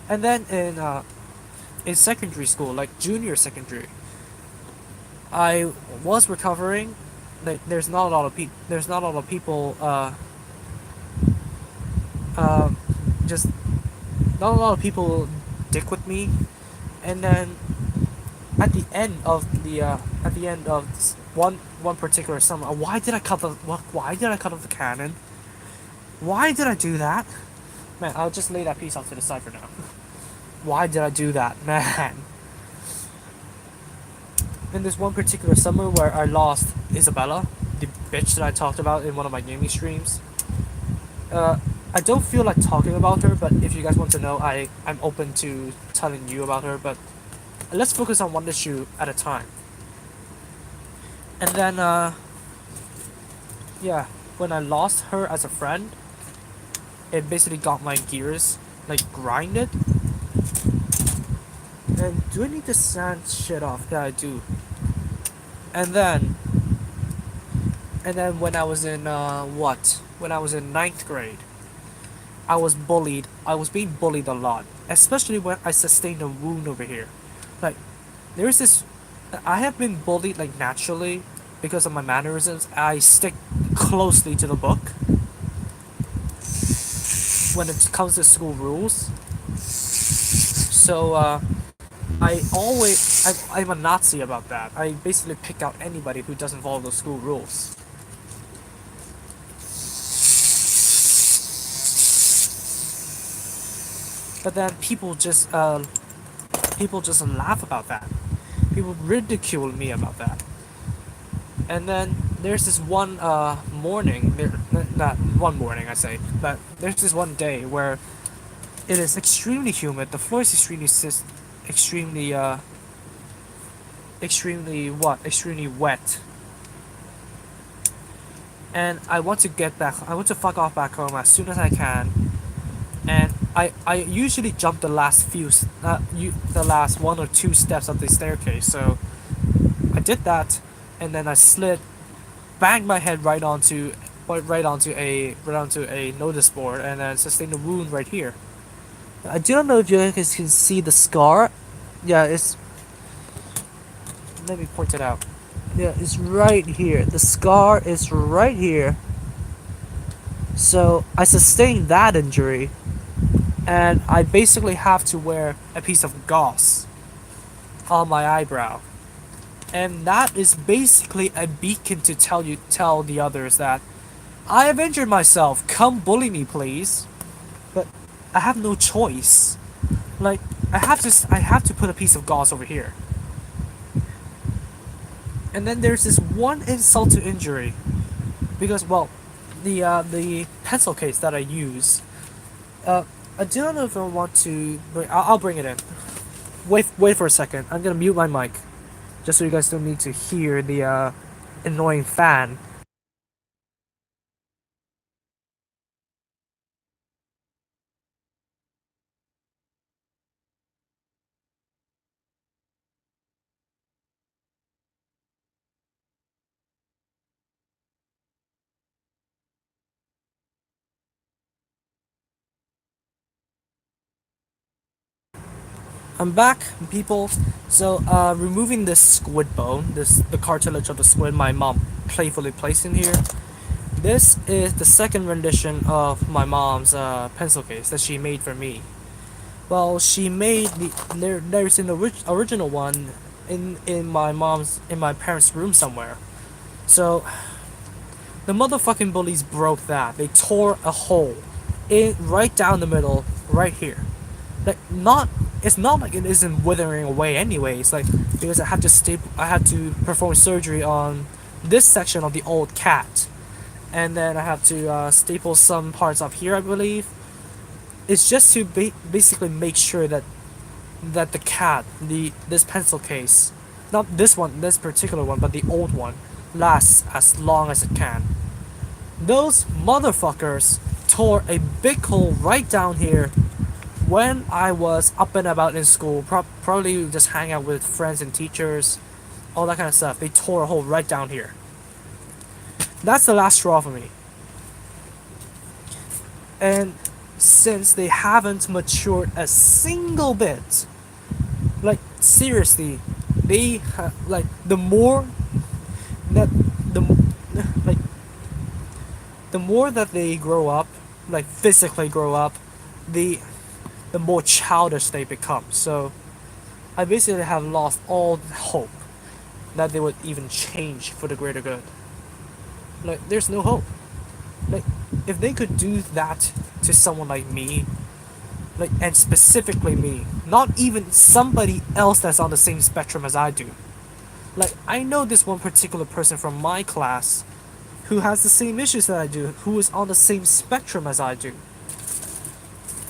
then in secondary school, like junior secondary, I was recovering. Like, there's not a lot of people uh, just not a lot of people dick with me, and then at the end of one particular summer, why did I cut off the cannon? Why did I do that? Man, I'll just lay that piece off to the side for now. Why did I do that, man? In this one particular summer where I lost Isabella, the bitch that I talked about in one of my gaming streams. I don't feel like talking about her, but if you guys want to know, I'm open to telling you about her. But let's focus on one issue at a time. And then, yeah, when I lost her as a friend, it basically got my gears like grinded. And do I need to sand shit off? Yeah, I do. And then, when I was in when I was in ninth grade, I was bullied. I was being bullied a lot, especially when I sustained a wound over here. Like, there's this. I have been bullied like naturally because of my mannerisms. I stick closely to the book when it comes to school rules. So I'm a Nazi about that. I basically pick out anybody who doesn't follow the school rules. But then people just laugh about that. People ridicule me about that. And then there's this one morning, not one morning I say, but there's this one day where it is extremely humid. The floor is extremely extremely wet. And I want to get back. I want to fuck off back home as soon as I can. And I usually jump the the last one or two steps of the staircase. So I did that, and then I slid, banged my head right onto a notice board, and then sustained a wound right here. I do not know if you guys can see the scar. Yeah, it's. Let me point it out. Yeah, it's right here. The scar is right here. So I sustained that injury, and I basically have to wear a piece of gauze on my eyebrow. And that is basically a beacon to tell the others that I have injured myself. Come bully me, please. But I have no choice. Like I have to put a piece of gauze over here. And then there's this one insult to injury because well, the pencil case that I use. Uh, I don't know if I want to. I'll bring it in. Wait for a second. I'm gonna mute my mic, just so you guys don't need to hear the annoying fan. I'm back, people. So, removing this squid bone, the cartilage of the squid my mom playfully placed in here. This is the second rendition of my mom's pencil case that she made for me. Well, she made there's an original one in my parents' room somewhere. So the motherfucking bullies broke that. They tore a hole in right down the middle, right here. Like not, it's not like it isn't withering away anyway. It's like because I had to perform surgery on this section of the old cat, and then I have to staple some parts up here, I believe. It's just to basically make sure that the cat, this pencil case, not this one, this particular one, but the old one, lasts as long as it can. Those motherfuckers tore a big hole right down here when I was up and about in school, probably just hang out with friends and teachers, all that kind of stuff. They tore a hole right down here. That's the last straw for me. And since they haven't matured a single bit, like seriously, like the more that the like the more that they grow up, like physically grow up, the the more childish they become. So I basically have lost all hope that they would even change for the greater good. Like there's no hope. Like if they could do that to someone like me, like and specifically me, not even somebody else that's on the same spectrum as I do. Like I know this one particular person from my class who has the same issues that I do, who is on the same spectrum as I do.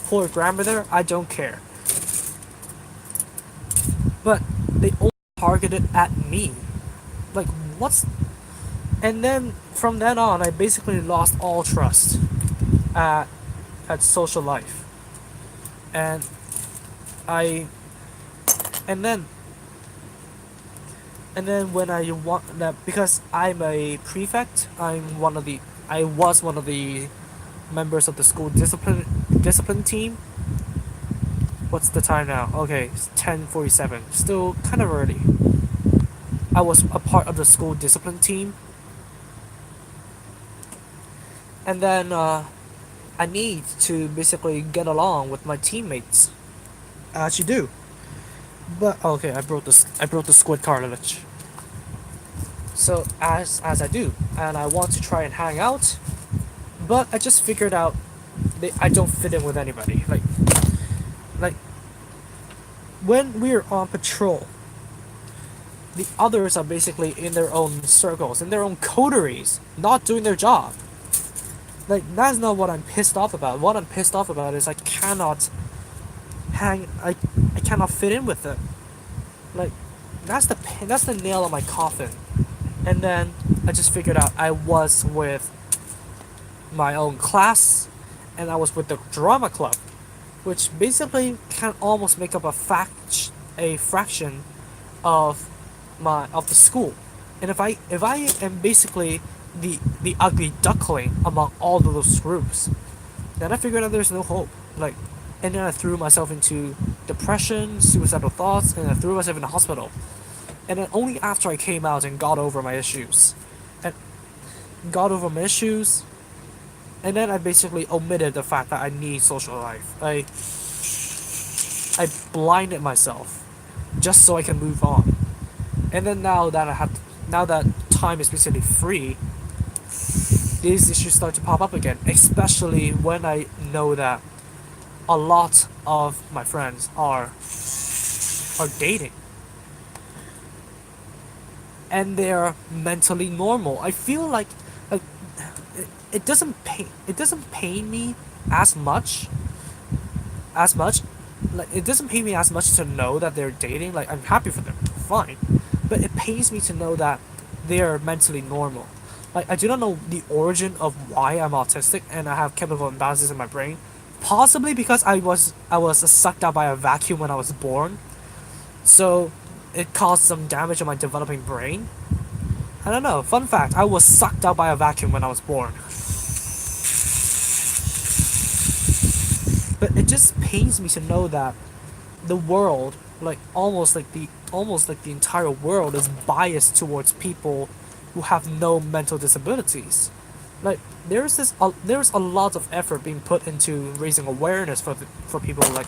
Poor grandmother, I don't care. But they all targeted at me. Like what's and then from then on I basically lost all trust at at social life. And I and then when I want that because I'm a prefect, I was one of the members of the school discipline team. What's the time now? Okay, it's 10:47. Still kind of early. I was a part of the school discipline team. And then I need to basically get along with my teammates. As you do. But okay, I broke the squid cartilage. So as I do, and I want to try and hang out, but I just figured out I don't fit in with anybody. Like when we're on patrol, the others are basically in their own circles, in their own coteries, not doing their job. Like that's not what I'm pissed off about. What I'm pissed off about is I cannot fit in with them. Like that's the nail on my coffin. And then I just figured out I was with my own class, and I was with the drama club, which basically can almost make up a fraction of the school. And if I am basically the ugly duckling among all of those groups, then I figured out there's no hope. Like, and then I threw myself into depression, suicidal thoughts, and I threw myself in the hospital. And then only after I came out and got over my issues, And then I basically omitted the fact that I need social life. I blinded myself just so I can move on. And then now that time is basically free, these issues start to pop up again. Especially when I know that a lot of my friends are dating and they're mentally normal. I feel like it doesn't pain me as much as much like it doesn't pain me as much to know that they're dating. Like, I'm happy for them, fine, but it pains me to know that they're mentally normal. Like, I do not know the origin of why I'm autistic and I have chemical imbalances in my brain. Possibly because I was sucked out by a vacuum when I was born, so it caused some damage on my developing brain. I don't know. Fun fact: I was sucked out by a vacuum when I was born. But it just pains me to know that the world, like almost like the entire world, is biased towards people who have no mental disabilities. Like, there's a lot of effort being put into raising awareness for people like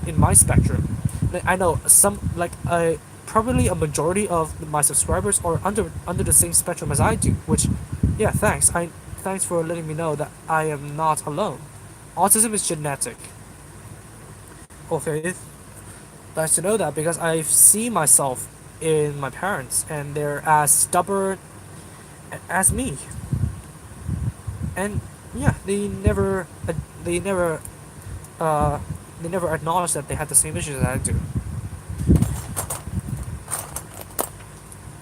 in my spectrum. Like, I know some like probably a majority of my subscribers are under the same spectrum as I do, which, yeah, thanks for letting me know that I am not alone. Autism is genetic. Okay, nice to know that because I see myself in my parents and they're as stubborn as me. And yeah, they never uh they never acknowledge that they had the same issues that I do.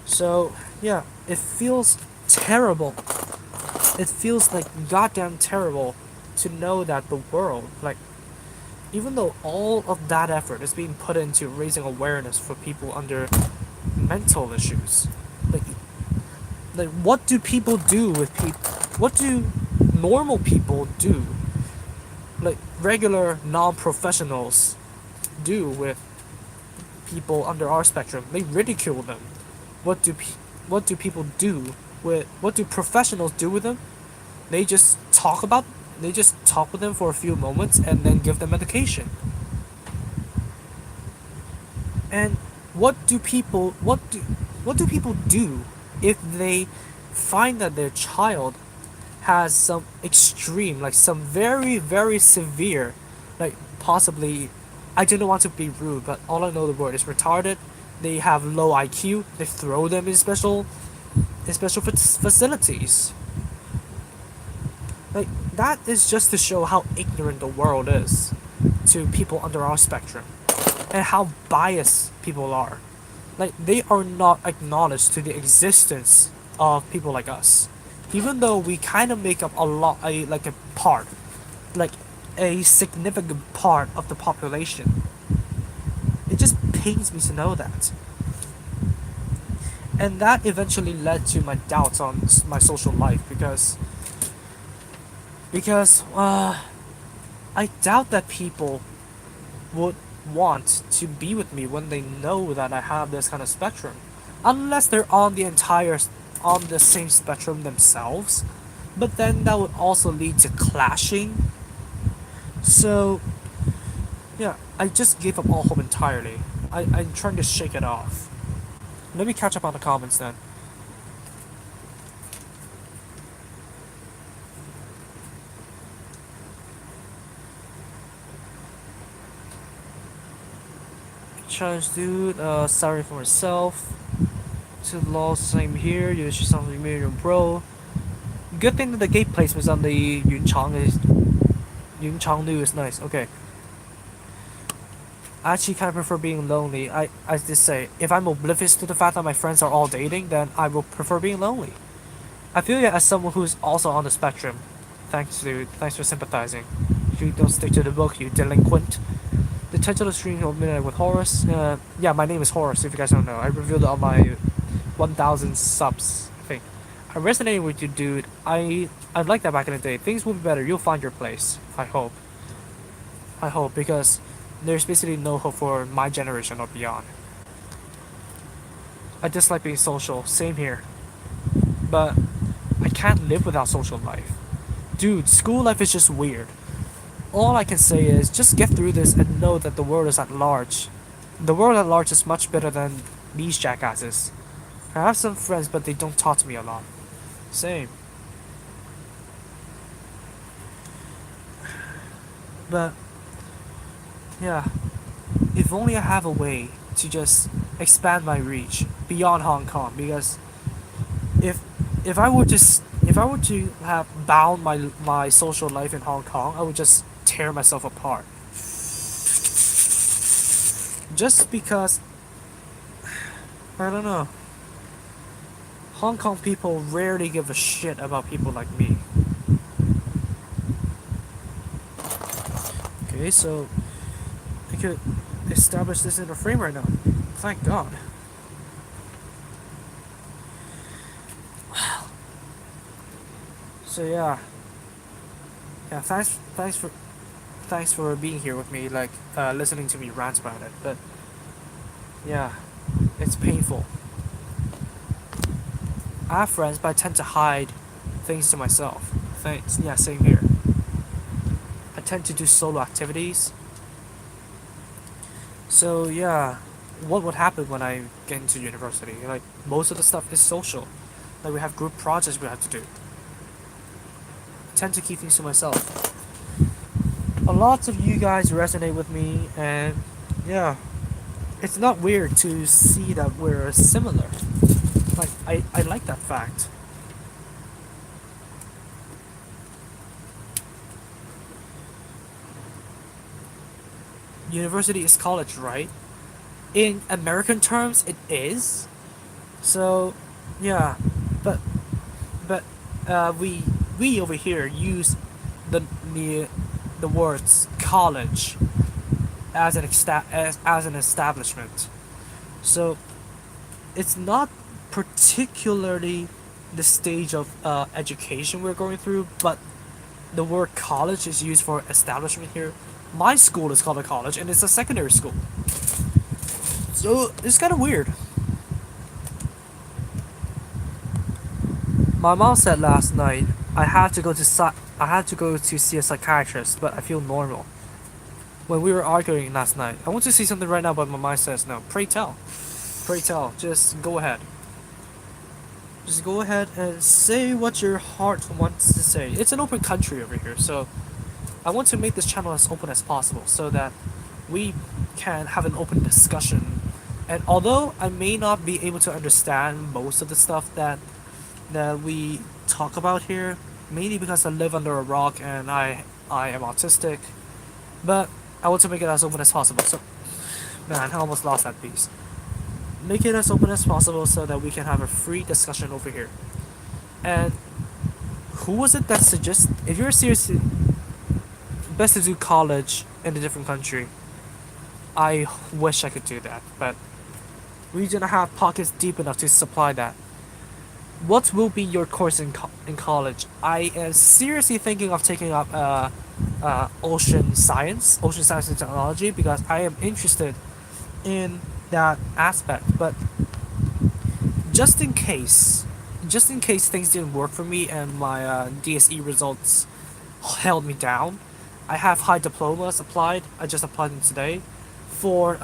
So yeah, it feels terrible. It feels like goddamn terrible to know that the world, like, even though all of that effort is being put into raising awareness for people under mental issues, like what do people do with people? What do normal people do? Like, regular non-professionals do with people under our spectrum? They ridicule them. What do what do people do with what do professionals do with them? They just talk about they just talk with them for a few moments and then give them medication. And what do people do if they find that their child has some extreme, like some very, very severe, like possibly, I do not want to be rude, but all I know the word is retarded. They have low IQ. They throw them in special facilities. Like, that is just to show how ignorant the world is to people under our spectrum and how biased people are. Like, they are not acknowledged to the existence of people like us, even though we kind of make up a part, like a significant part of the population. It just pains me to know that, and that eventually led to my doubts on my social life because I doubt that people would want to be with me when they know that I have this kind of spectrum, unless they're on the same spectrum themselves. But then that would also lead to clashing. So yeah, I just gave up all hope entirely. I'm trying to shake it off. Let me catch up on the comments then. Challenge dude, sorry for myself. To lost, same here. You should something million bro. Good thing that the gate placements on the Yun Chang Lu is nice. Okay. I actually kind of prefer being lonely. I just say, if I'm oblivious to the fact that my friends are all dating, then I will prefer being lonely. I feel you as someone who's also on the spectrum. Thanks, dude. Thanks for sympathizing. You don't stick to the book, you delinquent. The title of the stream of Midnight with Horus. Yeah, my name is Horus, if you guys don't know. I revealed it on my 1,000 subs, I think. I resonated with you, dude. I'd like that back in the day. Things will be better. You'll find your place. I hope. I hope, because there's basically no hope for my generation or beyond. I dislike being social. Same here. But I can't live without social life. dude, school life is just weird. All I can say is just get through this and know that the world is at large. The world at large is much better than these jackasses. I have some friends, but they don't talk to me a lot. Same. But, yeah, if only I have a way to just expand my reach beyond Hong Kong, because if if I were to if I were to have bound my social life in Hong Kong, I would just tear myself apart. Just because I don't know. Hong Kong people rarely give a shit about people like me. Okay, so I could establish this in a frame right now. Thank God. So yeah. Thanks for being here with me, like listening to me rant about it. But yeah, it's painful. I have friends, but I tend to hide things to myself. Thanks. Yeah, same here. I tend to do solo activities. So yeah, what would happen when I get into university? Like most of the stuff is social. Like we have group projects we have to do. I tend to keep things to myself. A lot of you guys resonate with me, and yeah, it's not weird to see that we're similar. Like I like that fact. University is college, right? In American terms, it is. So, yeah, but but we over here use the the the words college as as an establishment. So it's not particularly the stage of education we're going through, but the word college is used for establishment here. My school is called a college, and it's a secondary school. So it's kind of weird. My mom said last night I had to go to see a psychiatrist, but I feel normal. When we were arguing last night, I want to say something right now, but my mind says no. Pray tell. Pray tell. Just go ahead. Just go ahead and say what your heart wants to say. It's an open country over here, so I want to make this channel as open as possible so that we can have an open discussion. And although I may not be able to understand most of the stuff that we talk about here, mainly because I live under a rock and I am autistic, but I want to make it as open as possible. So, man, I almost lost that piece. Make it as open as possible so that we can have a free discussion over here. And who was it that suggested, if you're serious, best to do college in a different country? I wish I could do that, but we do not have pockets deep enough to supply that. What will be your course in college? I am seriously thinking of taking up ocean science and technology, because I am interested in that aspect. But just in case, things didn't work for me and my DSE results held me down, I have high diplomas applied. I just applied them today for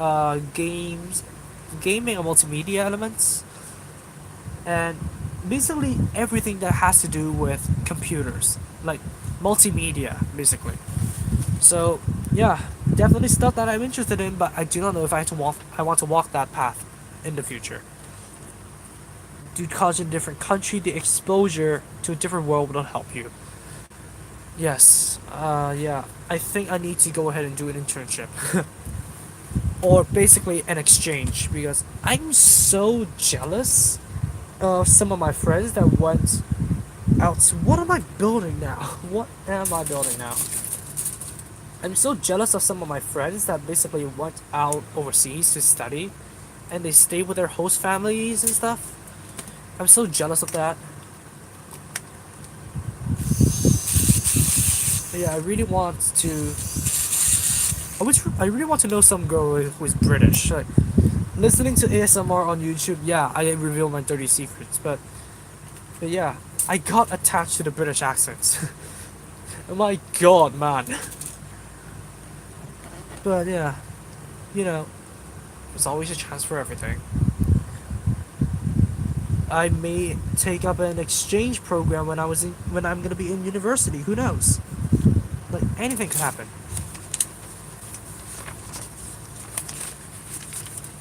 gaming and multimedia elements, and basically everything that has to do with computers, like multimedia, basically. So yeah, definitely stuff that I'm interested in, but I do not know if I want to walk that path in the future. Do college in a different country, the exposure to a different world will help you. Yes, yeah. I think I need to go ahead and do an internship. Or basically an exchange, because I'm so jealous of some of my friends that went out. What am I building now? What am I building now? I'm so jealous of some of my friends that basically went out overseas to study and they stayed with their host families and stuff. I'm so jealous of that. But yeah, I really want to. I really want to know some girl who is British. Like, listening to ASMR on YouTube, yeah, I reveal my dirty secrets, but yeah, I got attached to the British accents. My god, man. But yeah, you know, there's always a chance for everything. I may take up an exchange program when I'm gonna be in university. Who knows? Like anything could happen.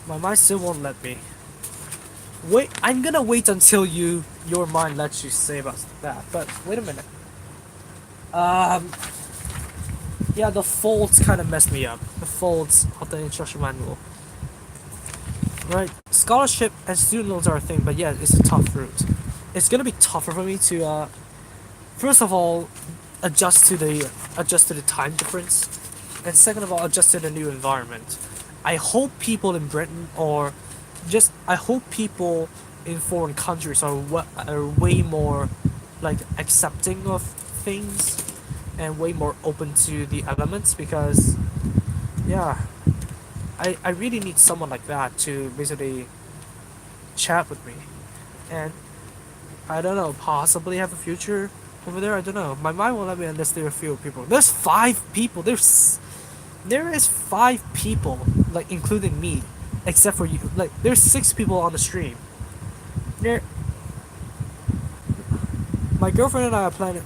My mind still won't let me. Wait, I'm gonna wait until your mind lets you say about that. But wait a minute. Um, yeah, the folds kind of messed me up. The folds of the instruction manual. Right, scholarship and student loans are a thing, but yeah, it's a tough route. It's gonna be tougher for me to first of all adjust to the time difference, and second of all adjust to the new environment. I hope people in Britain or just I hope people in foreign countries are way more like accepting of things and way more open to the elements because yeah, I really need someone like that to basically chat with me and I don't know, possibly have a future over there. I don't know. My mind won't let me unless there are a few people. There's 5 people. There is 5 people, like including me, except for you. Like there's 6 people on the stream. There, my girlfriend and I are planning.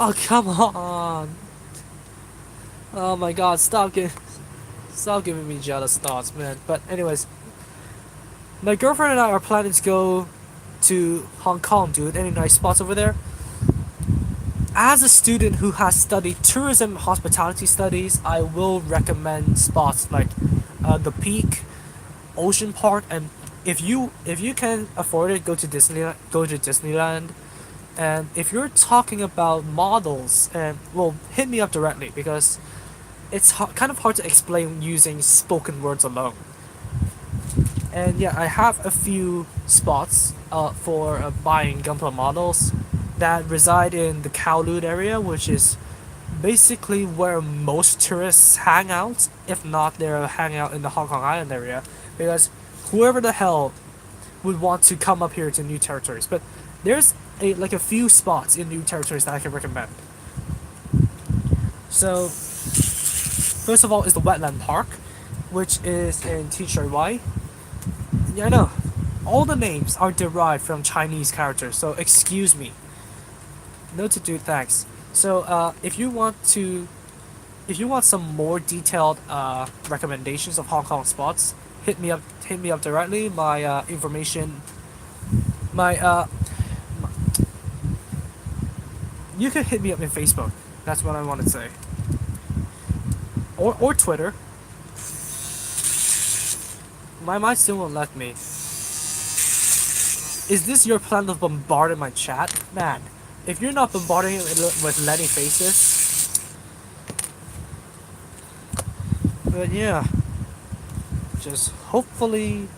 Oh come on! Oh my God! Stop giving me jealous thoughts, man. But anyways, my girlfriend and I are planning to go to Hong Kong, dude. Any nice spots over there? As a student who has studied tourism and hospitality studies, I will recommend spots like the Peak, Ocean Park, and if you can afford it, go to Disneyland. Go to Disneyland, and if you're talking about models, and well, hit me up directly because it's kind of hard to explain using spoken words alone. And yeah, I have a few spots for buying Gunpla models that reside in the Kowloon area, which is basically where most tourists hang out, if not they're hanging out in the Hong Kong Island area, because whoever the hell would want to come up here to new territories. But there's a few spots in new territories that I can recommend. So first of all is the Wetland Park, which is in T-Shui. Yeah, I know. All the names are derived from Chinese characters, so excuse me. No to do, thanks. So, if you want some more detailed recommendations of Hong Kong spots, hit me up directly. My information, my you can hit me up in Facebook. That's what I want to say, or Twitter. My mind still won't let me. Is this your plan of bombarding my chat? Man, if you're not bombarding it with Lenny faces. But yeah, just hopefully,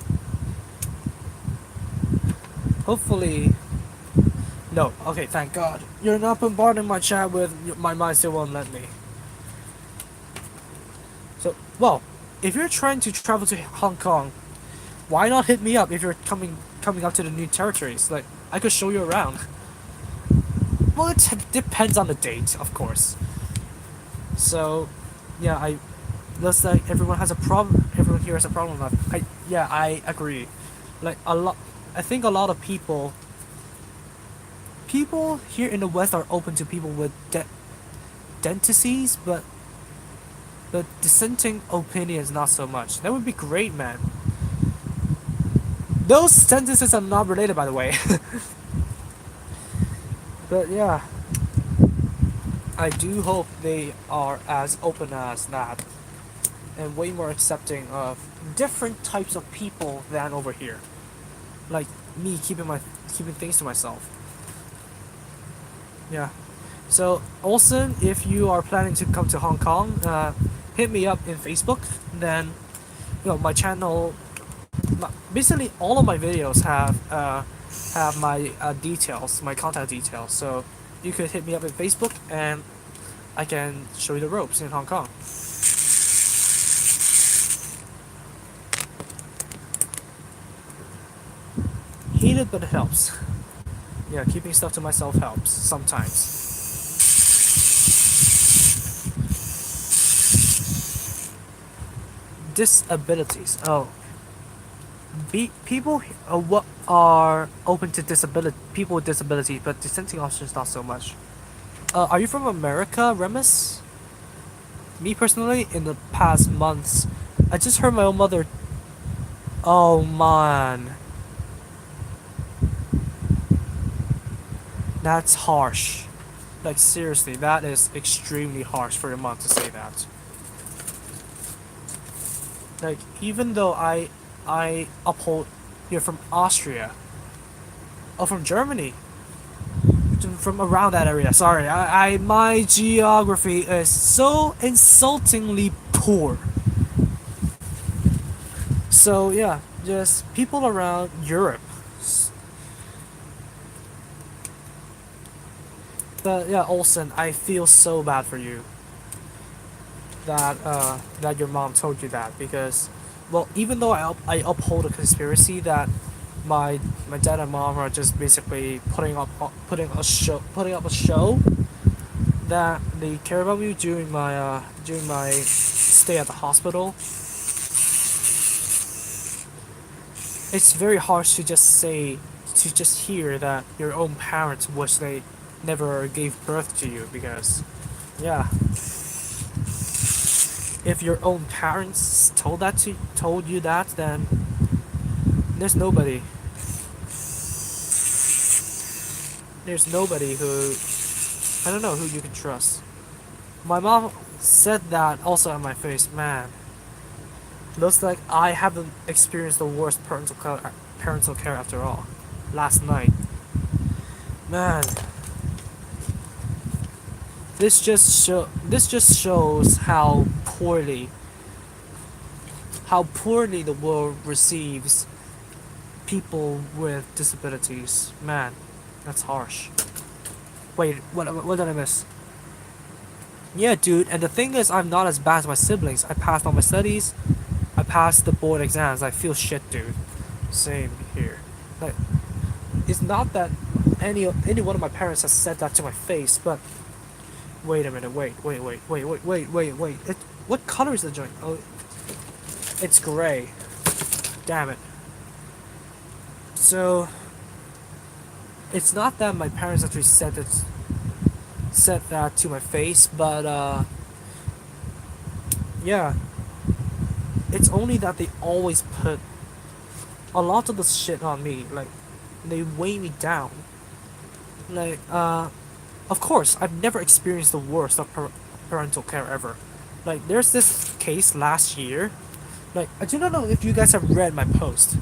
no, okay, thank God. You're not bombarding my chat with my mind still won't let me. So, well, if you're trying to travel to Hong Kong, why not hit me up if you're coming up to the new territories? Like, I could show you around. Well, it depends on the date, of course. So, yeah, looks like everyone has a problem. Everyone here has a problem with that. I agree. Like I think a lot of people here in the West are open to people with dentices, but dissenting opinions not so much. That would be great, man. Those sentences are not related, by the way. But yeah, I do hope they are as open as that and way more accepting of different types of people than over here. Like me keeping things to myself. Yeah. So Olsen, if you are planning to come to Hong Kong, hit me up in Facebook. Then, my channel. Basically, all of my videos have my details, my contact details. So you could hit me up in Facebook, and I can show you the ropes in Hong Kong. Hate it, but it helps. Yeah, keeping stuff to myself helps sometimes. Disabilities. Oh, people what are open to disability people with disabilities, but dissenting officers not so much. Are you from America, Remus? Me personally, in the past months, I just heard my own mother. Oh man, that's harsh. Like seriously, that is extremely harsh for your mom to say that. Like even though I uphold you're from Austria or from Germany, from around that area. Sorry, I my geography is so insultingly poor. So yeah, just people around Europe. But yeah, Olsen, I feel so bad for you that your mom told you that because, well, even though I uphold a conspiracy that my dad and mom are just basically putting up a show that they care about me during my stay at the hospital. It's very harsh to just say to just hear that your own parents wish they never gave birth to you because yeah, if your own parents told you that, then there's nobody there's nobody who I don't know who you can trust. My mom said that also in my face. Man, looks like I haven't experienced the worst parental care after all. Last night, man, this just shows how poorly the world receives people with disabilities. Man, that's harsh. Wait, what did I miss? Yeah, dude, and the thing is, I'm not as bad as my siblings. I passed all my studies. I passed the board exams. I feel shit, dude. Same here. Like, it's not that any one of my parents has said that to my face, but wait a minute. Wait. What color is the joint? Oh, it's gray. Damn it. So, it's not that my parents actually said that to my face, but yeah, it's only that they always put a lot of the shit on me. Like, they weigh me down. Like, of course, I've never experienced the worst of parental care ever. Like, there's this case last year. Like, I do not know if you guys have read my post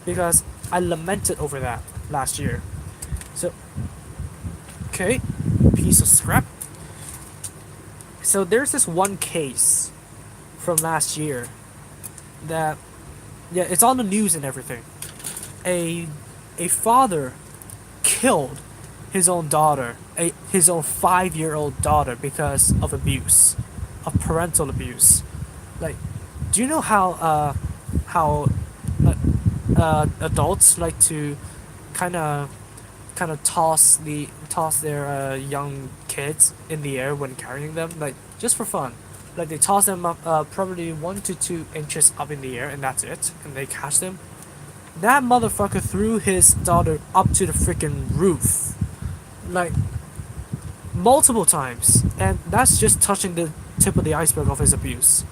because I lamented over that last year. So, okay, piece of scrap. So there's this one case from last year that, yeah, it's on the news and everything. A a father killed his own daughter, his own 5-year-old daughter, because of abuse, of parental abuse. Like, do you know how adults like to kind of toss their young kids in the air when carrying them, like just for fun. Like they toss them up probably 1 to 2 inches up in the air and that's it, and they catch them. That motherfucker threw his daughter up to the freaking roof, like multiple times, and that's just touching the tip of the iceberg of his abuse.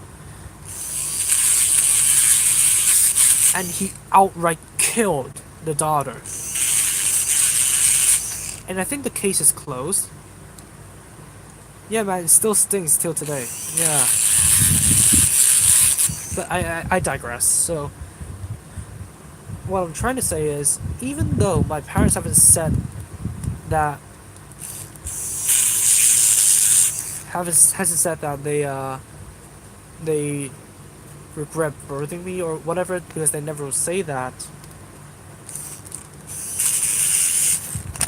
And he outright killed the daughter. And I think the case is closed. Yeah, man, it still stings till today. Yeah. But I digress. So, what I'm trying to say is, even though my parents haven't said that, hasn't said that they regret birthing me or whatever, because they never will say that.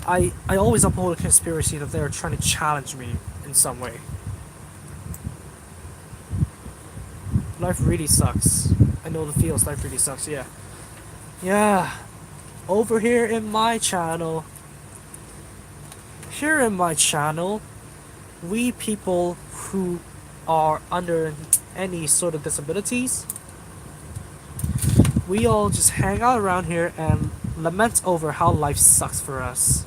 I always uphold a conspiracy that they're trying to challenge me in some way. Life really sucks. I know the feels. Life really sucks. Yeah. Yeah. Over here in my channel. Here in my channel, we people who are under any sort of disabilities, we all just hang out around here and lament over how life sucks for us.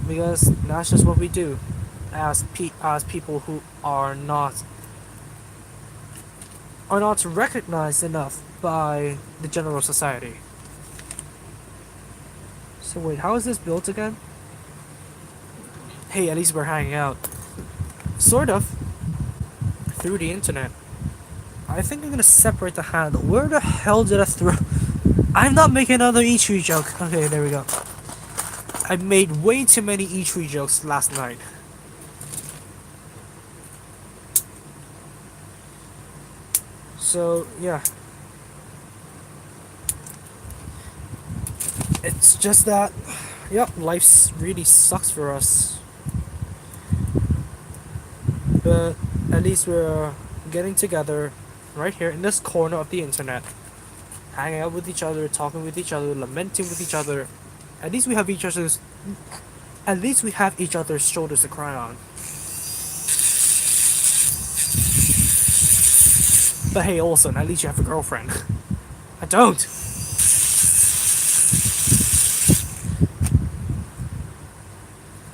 Because that's just what we do as people who are not recognized enough by the general society. So wait, how is this built again? Hey, at least we're hanging out. Sort of. Through the internet. I think I'm gonna separate the handle. Where the hell did I throw? I'm not making another E3 joke. Okay, there we go. I made way too many E3 jokes last night. So, yeah. It's just that, yep, life really sucks for us. But at least we're getting together right here in this corner of the internet, hanging out with each other, talking with each other, lamenting with each other. At least we have each other's. At least we have each other's shoulders to cry on. But hey, Olsen, at least you have a girlfriend. I don't.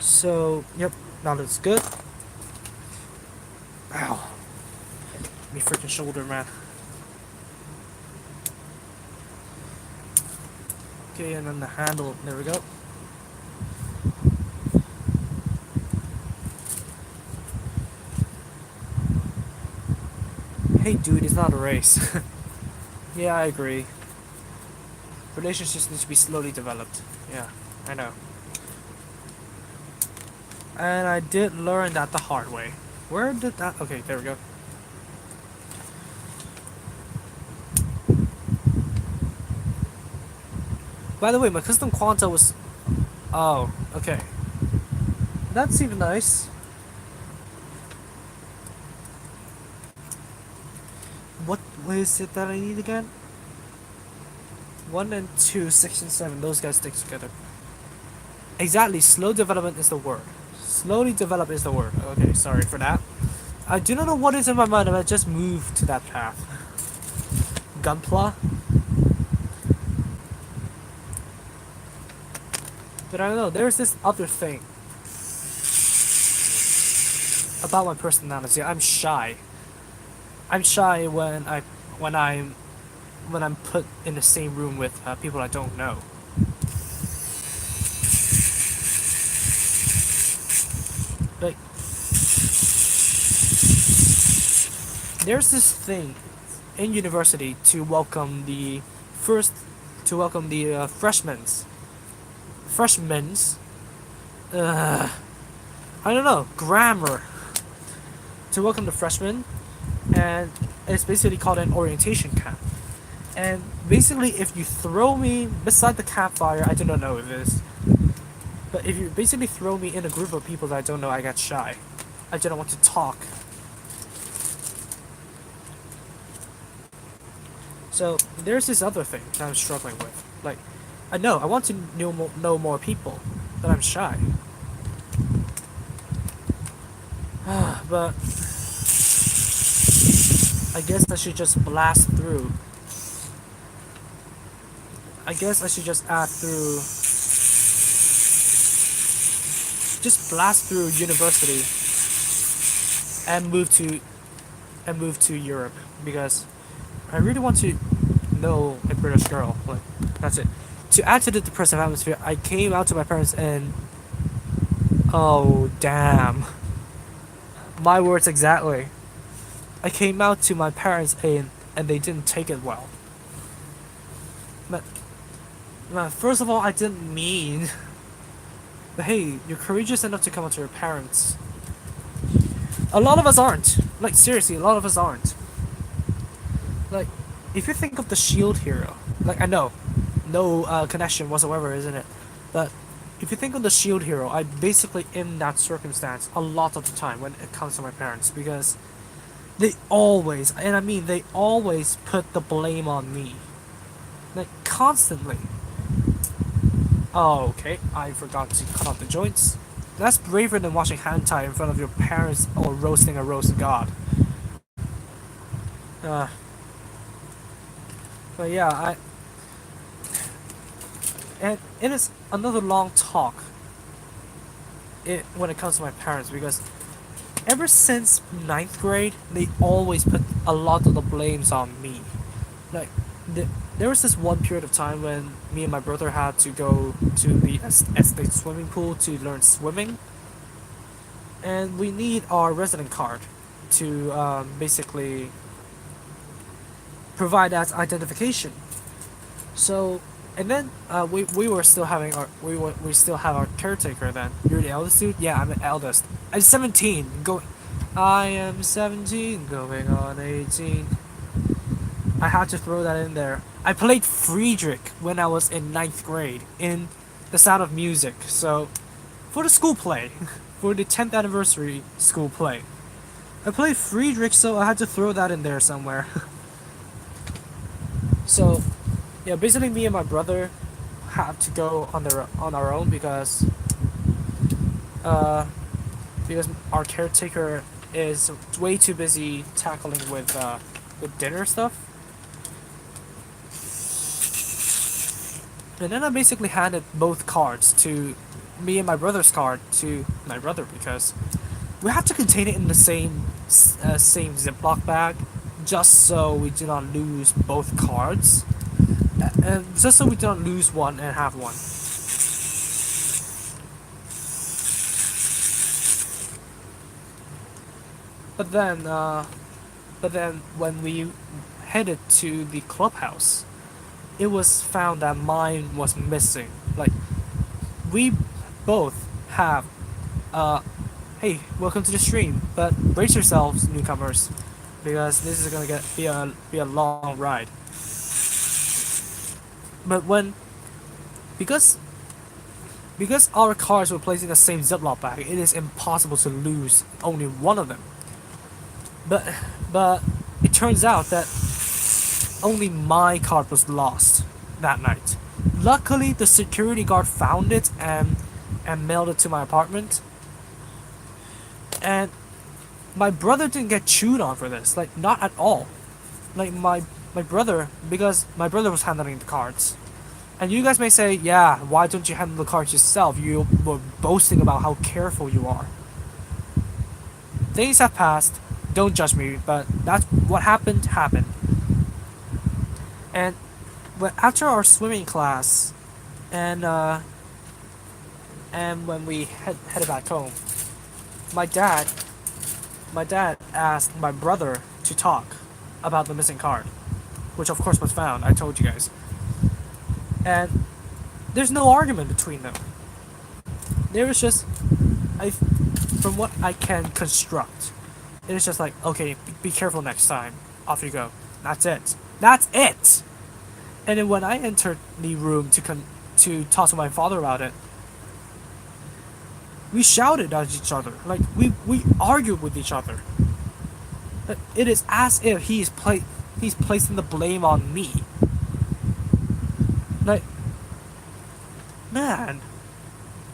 So, yep, now that's good. Ow. Me freaking shoulder, man. Okay, and then the handle, there we go. Hey dude, it's not a race. Yeah, I agree. Relationships need to be slowly developed. Yeah, I know. And I did learn that the hard way. Where did that... Okay, there we go. By the way, my custom Quanta was... Oh, okay. That seemed nice. What is it that I need again? 1 and 2, 6 and 7, those guys stick together. Exactly, slow development is the word. Slowly develop is the word. Okay, sorry for that. I do not know what is in my mind, but I just moved to that path. Gunpla? But I don't know, there's this other thing about my personality. I'm shy. I'm shy when I'm put in the same room with people I don't know. Like, there's this thing in university to welcome the freshmen's. I don't know, grammar. To welcome the freshmen, and it's basically called an orientation camp. And basically, if you throw me beside the campfire, I do not know if it is. But if you basically throw me in a group of people that I don't know, I get shy. I do not want to talk. So there's this other thing that I'm struggling with. Like, I want to know more people, but I'm shy. But I guess I should just blast through. I guess I should just add through. Just blast through university and move to Europe, because I really want to know a British girl. Like, that's it. To add to the depressive atmosphere, I came out to my parents and oh damn. My words exactly. I came out to my parents and they didn't take it well. But first of all, I didn't mean. But hey, you're courageous enough to come out to your parents. A lot of us aren't. Like, seriously, a lot of us aren't. Like, if you think of the Shield hero, like, I know, no connection whatsoever, isn't it? But if you think of the Shield hero, I'm basically in that circumstance a lot of the time when it comes to my parents, because they always, and I mean they always, put the blame on me. Like, constantly. Oh, okay, I forgot to cut out the joints. that's braver than watching hentai in front of your parents or roasting a roast god. Uh, but yeah, I and it is another long talk. When it comes to my parents, because ever since ninth grade, they always put a lot of the blames on me. Like, there was this one period of time when me and my brother had to go to the estate swimming pool to learn swimming, and we need our resident card to basically provide as identification. So, and then we were still having we still have our caretaker then. You're the eldest dude? Yeah, I'm the eldest. I'm 17. I am 17, going on 18. I had to throw that in there. I played Friedrich when I was in ninth grade in The Sound of Music. So, for the school play, for the 10th anniversary school play, I played Friedrich, so I had to throw that in there somewhere. So, yeah, basically me and my brother have to go on our own uh, because our caretaker is way too busy tackling with dinner stuff. And then I basically handed both cards to me and my brother's card to my brother because we had to contain it in the same Ziploc bag, just so we do not lose both cards, and just so we do not lose one and have one. But then, when we headed to the clubhouse, it was found that mine was missing. Like, we both have hey, welcome to the stream, but brace yourselves, newcomers, because this is gonna be a long ride. But because because our cars were placed in the same Ziploc bag, it is impossible to lose only one of them. But but it turns out that only my card was lost that night. Luckily, the security guard found it and mailed it to my apartment. And my brother didn't get chewed on for this, like not at all. Like my brother, because my brother was handling the cards. And you guys may say, yeah, why don't you handle the cards yourself? You were boasting about how careful you are. Things have passed. Don't judge me, but that's what happened. And but after our swimming class, and when we headed back home, my dad my dad asked my brother to talk about the missing card, which of course was found. I told you guys, and there's no argument between them. There was just, from what I can construct, it was just like, okay, be careful next time. Off you go. That's it. That's it. And then when I entered the room to talk to my father about it, we shouted at each other. Like we argued with each other. It is as if he's placing the blame on me. Like, man,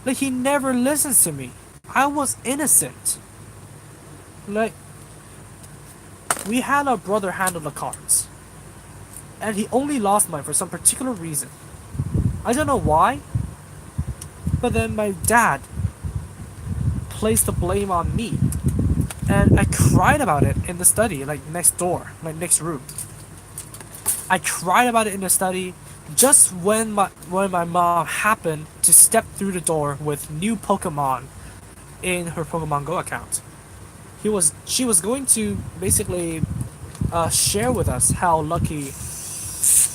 like he never listens to me. I was innocent. Like, we had our brother handle the cards, and he only lost mine for some particular reason. I don't know why, but then my dad placed the blame on me, and I cried about it in the study, like next door, like next room. I cried about it in the study just when my mom happened to step through the door with new Pokemon in her Pokemon Go account. She was going to basically share with us how lucky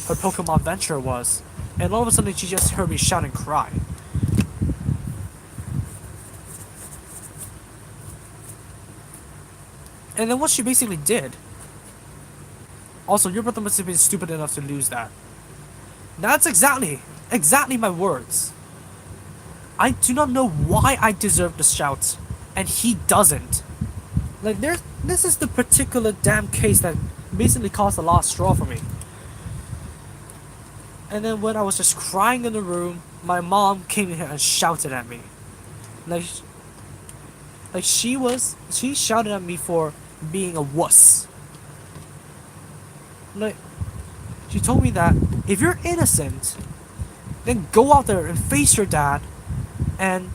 her Pokemon venture was, and all of a sudden she just heard me shout and cry. And then what she basically did. Also, your brother must have been stupid enough to lose that. That's exactly my words. I do not know why I deserve the shout, and he doesn't. Like, this is the particular damn case that basically caused the last straw for me. And then when I was just crying in the room, my mom came in here and shouted at me. Like, Like she shouted at me for being a wuss. Like she told me that if you're innocent, then go out there and face your dad. And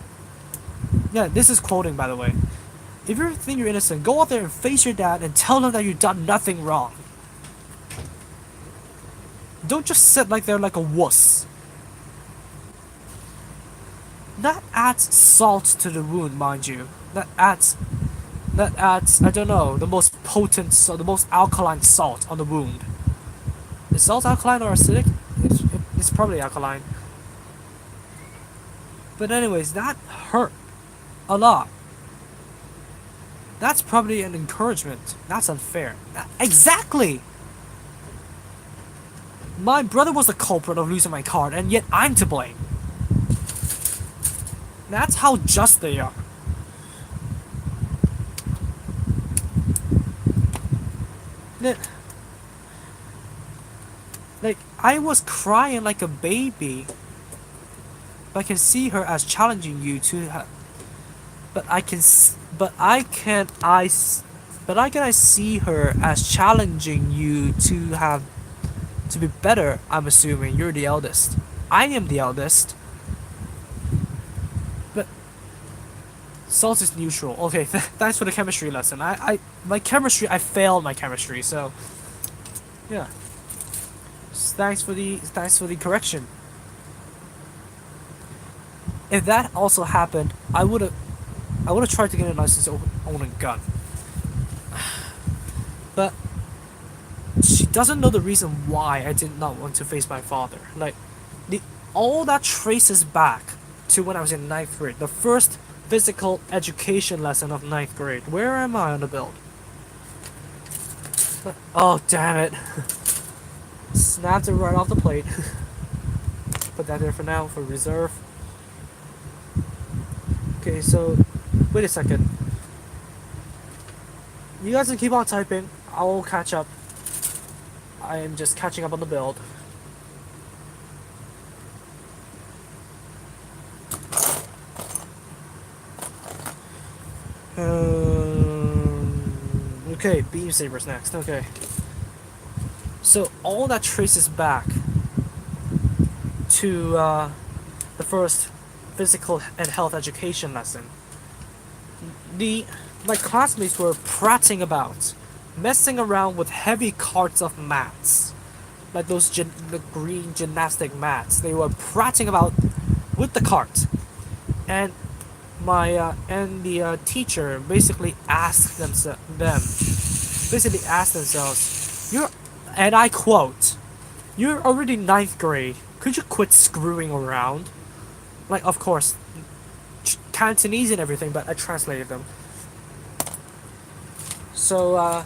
yeah, this is quoting by the way. If you think you're innocent, go out there and face your dad and tell him that you've done nothing wrong. Don't just sit like there like a wuss. That adds salt to the wound, mind you. That adds, I don't know, the most potent, the most alkaline salt on the wound. Is salt alkaline or acidic? It's probably alkaline. But anyways, that hurt a lot. That's probably an encouragement. That's unfair. Exactly! My brother was the culprit of losing my card, and yet I'm to blame. That's how just they are. Like, I was crying like a baby. But I can see her as challenging you to but I can I see her as challenging you to be better. I'm assuming you're the eldest. I am the eldest. But salt is neutral. Okay, thanks for the chemistry lesson. I failed my chemistry, so yeah. Thanks for the correction. If that also happened, I would have tried to get a license to own a gun. But she doesn't know the reason why I did not want to face my father. Like, all that traces back to when I was in 9th grade. The first physical education lesson of 9th grade. Where am I on the build? Oh, damn it. Snapped it right off the plate. Put that there for now, for reserve. Okay, so, wait a second. You guys can keep on typing. I will catch up. I am just catching up on the build. Okay, beam sabers next. Okay. So all that traces back to the first physical and health education lesson. My classmates were prattling about, messing around with heavy carts of mats, like those the green gymnastic mats. They were prattling about with the cart, and the teacher basically asked themselves, and I quote, "You're already 9th grade. Could you quit screwing around?" Like, of course, Cantonese and everything, but I translated them. So,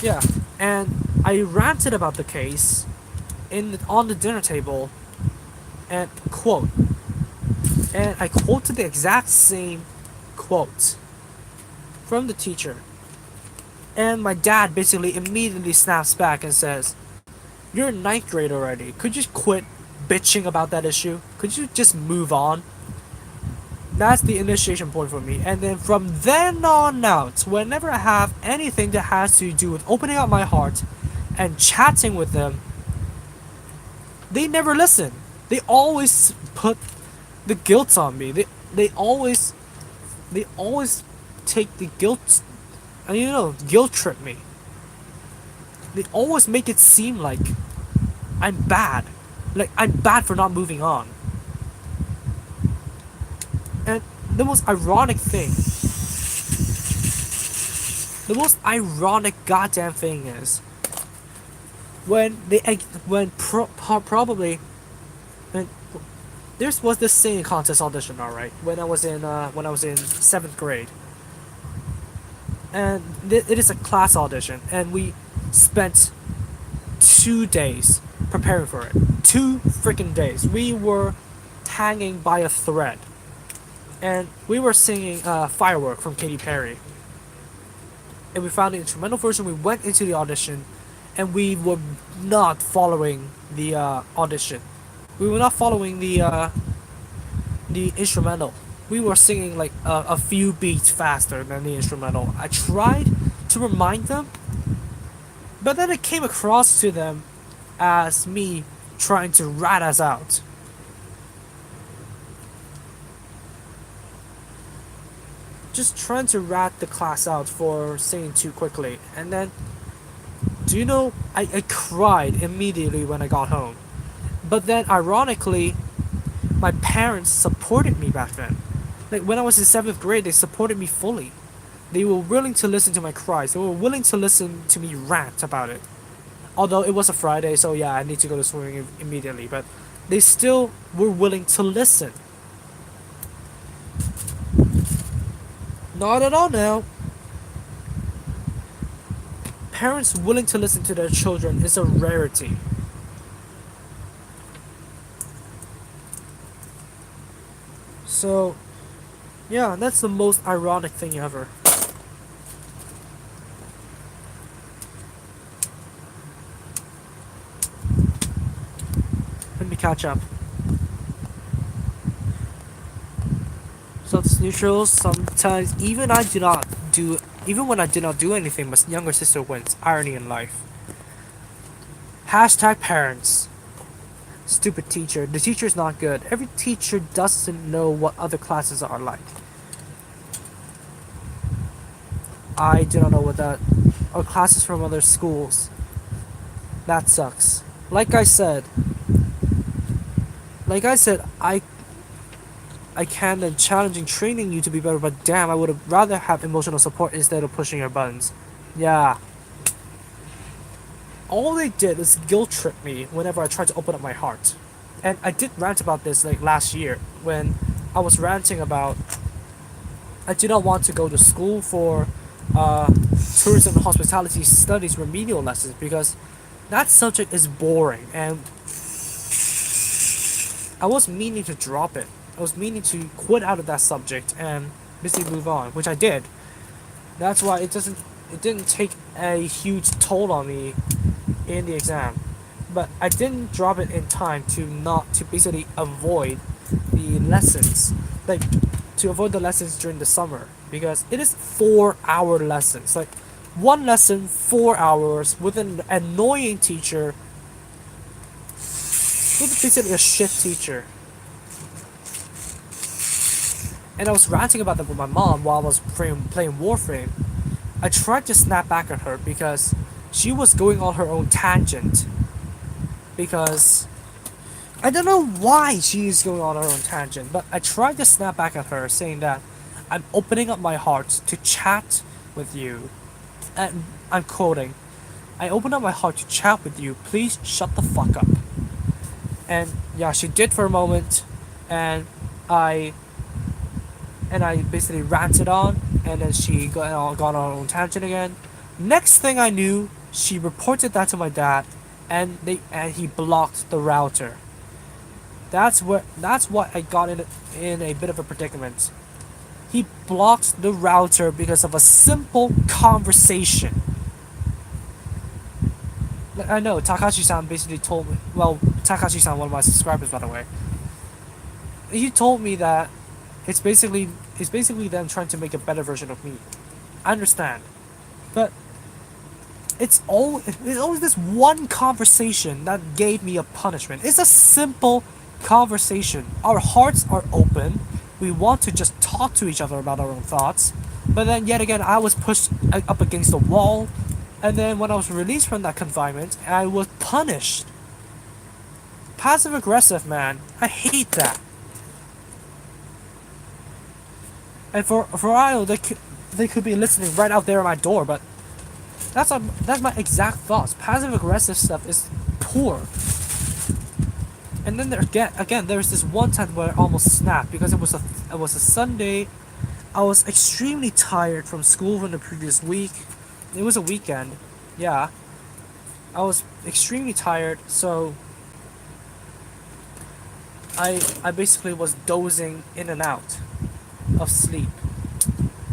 yeah, and I ranted about the case on the dinner table, and I quoted the exact same quote from the teacher. And my dad basically immediately snaps back and says, "You're in 9th grade already. Could you quit bitching about that issue? Could you just move on?" That's the initiation point for me. And then from then on out, whenever I have anything that has to do with opening up my heart and chatting with them, they never listen. They always put the guilt on me. They always take the guilt, and guilt trip me. They always make it seem like I'm bad. Like I'm bad for not moving on. And the most ironic goddamn thing is there was this singing contest audition, alright, when I was in 7th grade, and it is a class audition, and we spent 2 days preparing for it. 2 freaking days. We were hanging by a thread, and we were singing "Firework" from Katy Perry, and we found the instrumental version. We went into the audition, and we were not following the audition. We were not following the instrumental. we were singing like a few beats faster than the instrumental. I tried to remind them, but then it came across to them as me trying to rat us out. Just trying to rat the class out for singing too quickly. And then, do you know, I cried immediately when I got home. But then, ironically, my parents supported me back then. Like, when I was in 7th grade, they supported me fully. They were willing to listen to my cries. They were willing to listen to me rant about it. Although it was a Friday, so yeah, I need to go to swimming immediately. But they still were willing to listen. Not at all now. Parents willing to listen to their children is a rarity. So, yeah, that's the most ironic thing ever. Let me catch up. So it's neutral. Sometimes even when I did not do anything, my younger sister wins. Irony in life. Hashtag parents. Stupid teacher. The teacher is not good. Every teacher doesn't know what other classes are like. I do not know what that. Or classes from other schools. That sucks. Like I said, I can and challenging training you to be better, but damn, I would have rather have emotional support instead of pushing your buttons. Yeah. All they did is guilt trip me whenever I tried to open up my heart. And I did rant about this like last year when I was ranting about I did not want to go to school for tourism and hospitality studies remedial lessons because that subject is boring and I was meaning to drop it. I was meaning to quit out of that subject and basically move on, which I did. That's why it didn't take a huge toll on me in the exam. But I didn't drop it in time to basically avoid the lessons. Like to avoid the lessons during the summer because it is 4-hour lessons. Like one lesson 4 hours with an annoying teacher with basically a shit teacher. And I was ranting about that with my mom while I was playing Warframe. I tried to snap back at her because she was going on her own tangent. Because I don't know why she's going on her own tangent, but I tried to snap back at her saying that I'm opening up my heart to chat with you. And I'm quoting, I open up my heart to chat with you, please shut the fuck up. And yeah, she did for a moment, and I basically ranted on, and then she got on her own tangent again. Next thing I knew, she reported that to my dad, and he blocked the router. That's what I got in a bit of a predicament. He blocked the router because of a simple conversation. I know Takashi-san basically told me. Well, Takashi-san, one of my subscribers, by the way. He told me that it's basically them trying to make a better version of me. I understand, but it's always this one conversation that gave me a punishment. It's a simple conversation. Our hearts are open. We want to just talk to each other about our own thoughts. But then yet again, I was pushed up against the wall. And then when I was released from that confinement, I was punished. Passive aggressive, man. I hate that. And for Io, they could be listening right out there at my door, but that's my exact thoughts. Passive aggressive stuff is poor. And then there's this one time where I almost snapped because it was a Sunday. I was extremely tired from school from the previous week. It was a weekend, yeah. I was extremely tired, so I basically was dozing in and out of sleep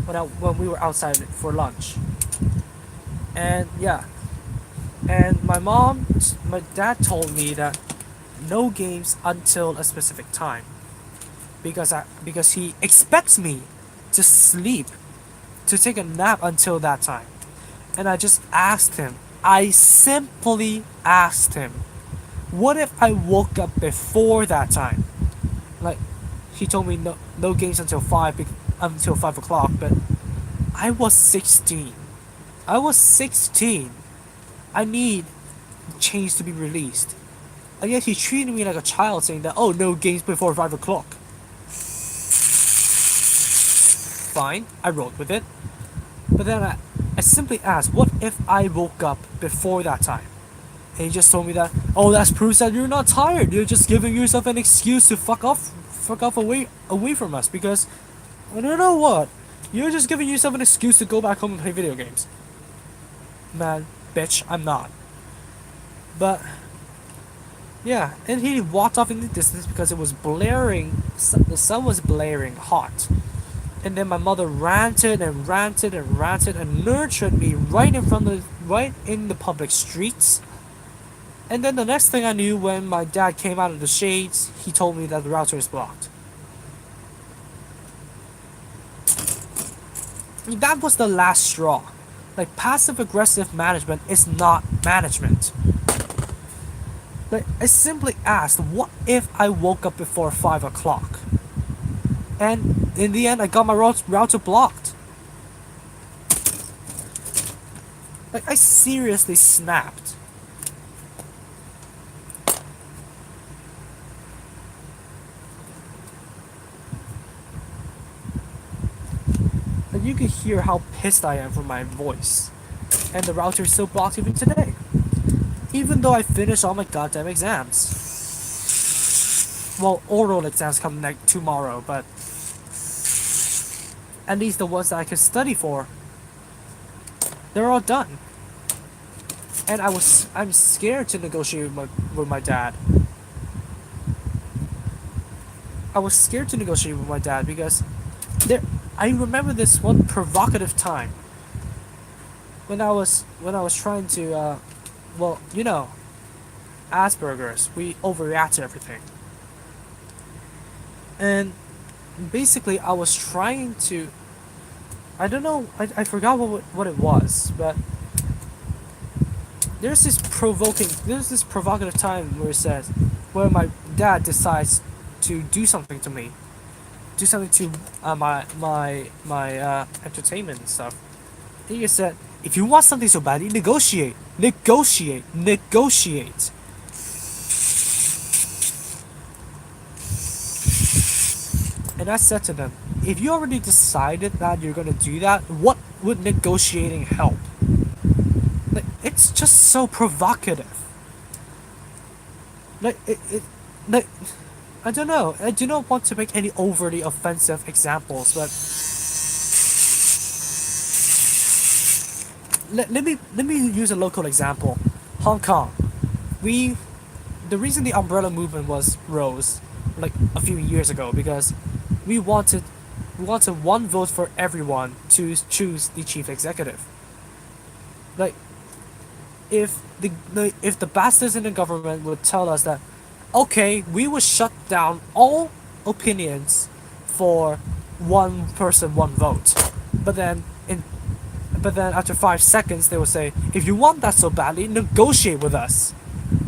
when we were outside for lunch. And yeah, and my dad told me that no games until a specific time. because he expects me to sleep, to take a nap until that time. And I just asked him. I simply asked him, what if I woke up before that time? Like, he told me no games until 5 o'clock, but I was 16. I was 16. I need change to be released. And yet he treated me like a child, saying that, oh, no games before 5 o'clock. Fine, I rolled with it. But then I simply asked, what if I woke up before that time? And he just told me that, oh, that's proof that you're not tired. You're just giving yourself an excuse to fuck off away from us, because I don't know what. You're just giving yourself an excuse to go back home and play video games. Man, bitch, I'm not. But yeah, and he walked off in the distance because it was blaring. The sun was blaring hot. And then my mother ranted and ranted and ranted and nurtured me right in the public streets. And then the next thing I knew, when my dad came out of the shades, he told me that the router is blocked. That was the last straw. Like, passive aggressive management is not management. Like, I simply asked, what if I woke up before 5 o'clock? And in the end, I got my router blocked. Like, I seriously snapped. And you can hear how pissed I am from my voice. And the router is still blocked even today. Even though I finished all my goddamn exams. Well, oral exams come tomorrow, but at least the ones that I can study for, they're all done. And I'm scared to negotiate with my dad. I was scared to negotiate with my dad because I remember this one provocative time when I was trying to well, you know, Asperger's, we overreact to everything. And basically I was trying to, I don't know, I forgot what it was, but there's this provocative time where my dad decides to do something to me, do something to my entertainment and stuff. He just said, if you want something so badly, negotiate, negotiate, negotiate. And I said to them, if you already decided that you're gonna do that, what would negotiating help? Like, it's just so provocative. Like, like, I don't know. I do not want to make any overly offensive examples, but let me use a local example. Hong Kong. We The reason the umbrella movement rose like a few years ago, because we wanted one vote for everyone to choose the chief executive. Like, if the bastards in the government would tell us that, okay, we will shut down all opinions for one person, one vote, but then after 5 seconds they will say, if you want that so badly, negotiate with us.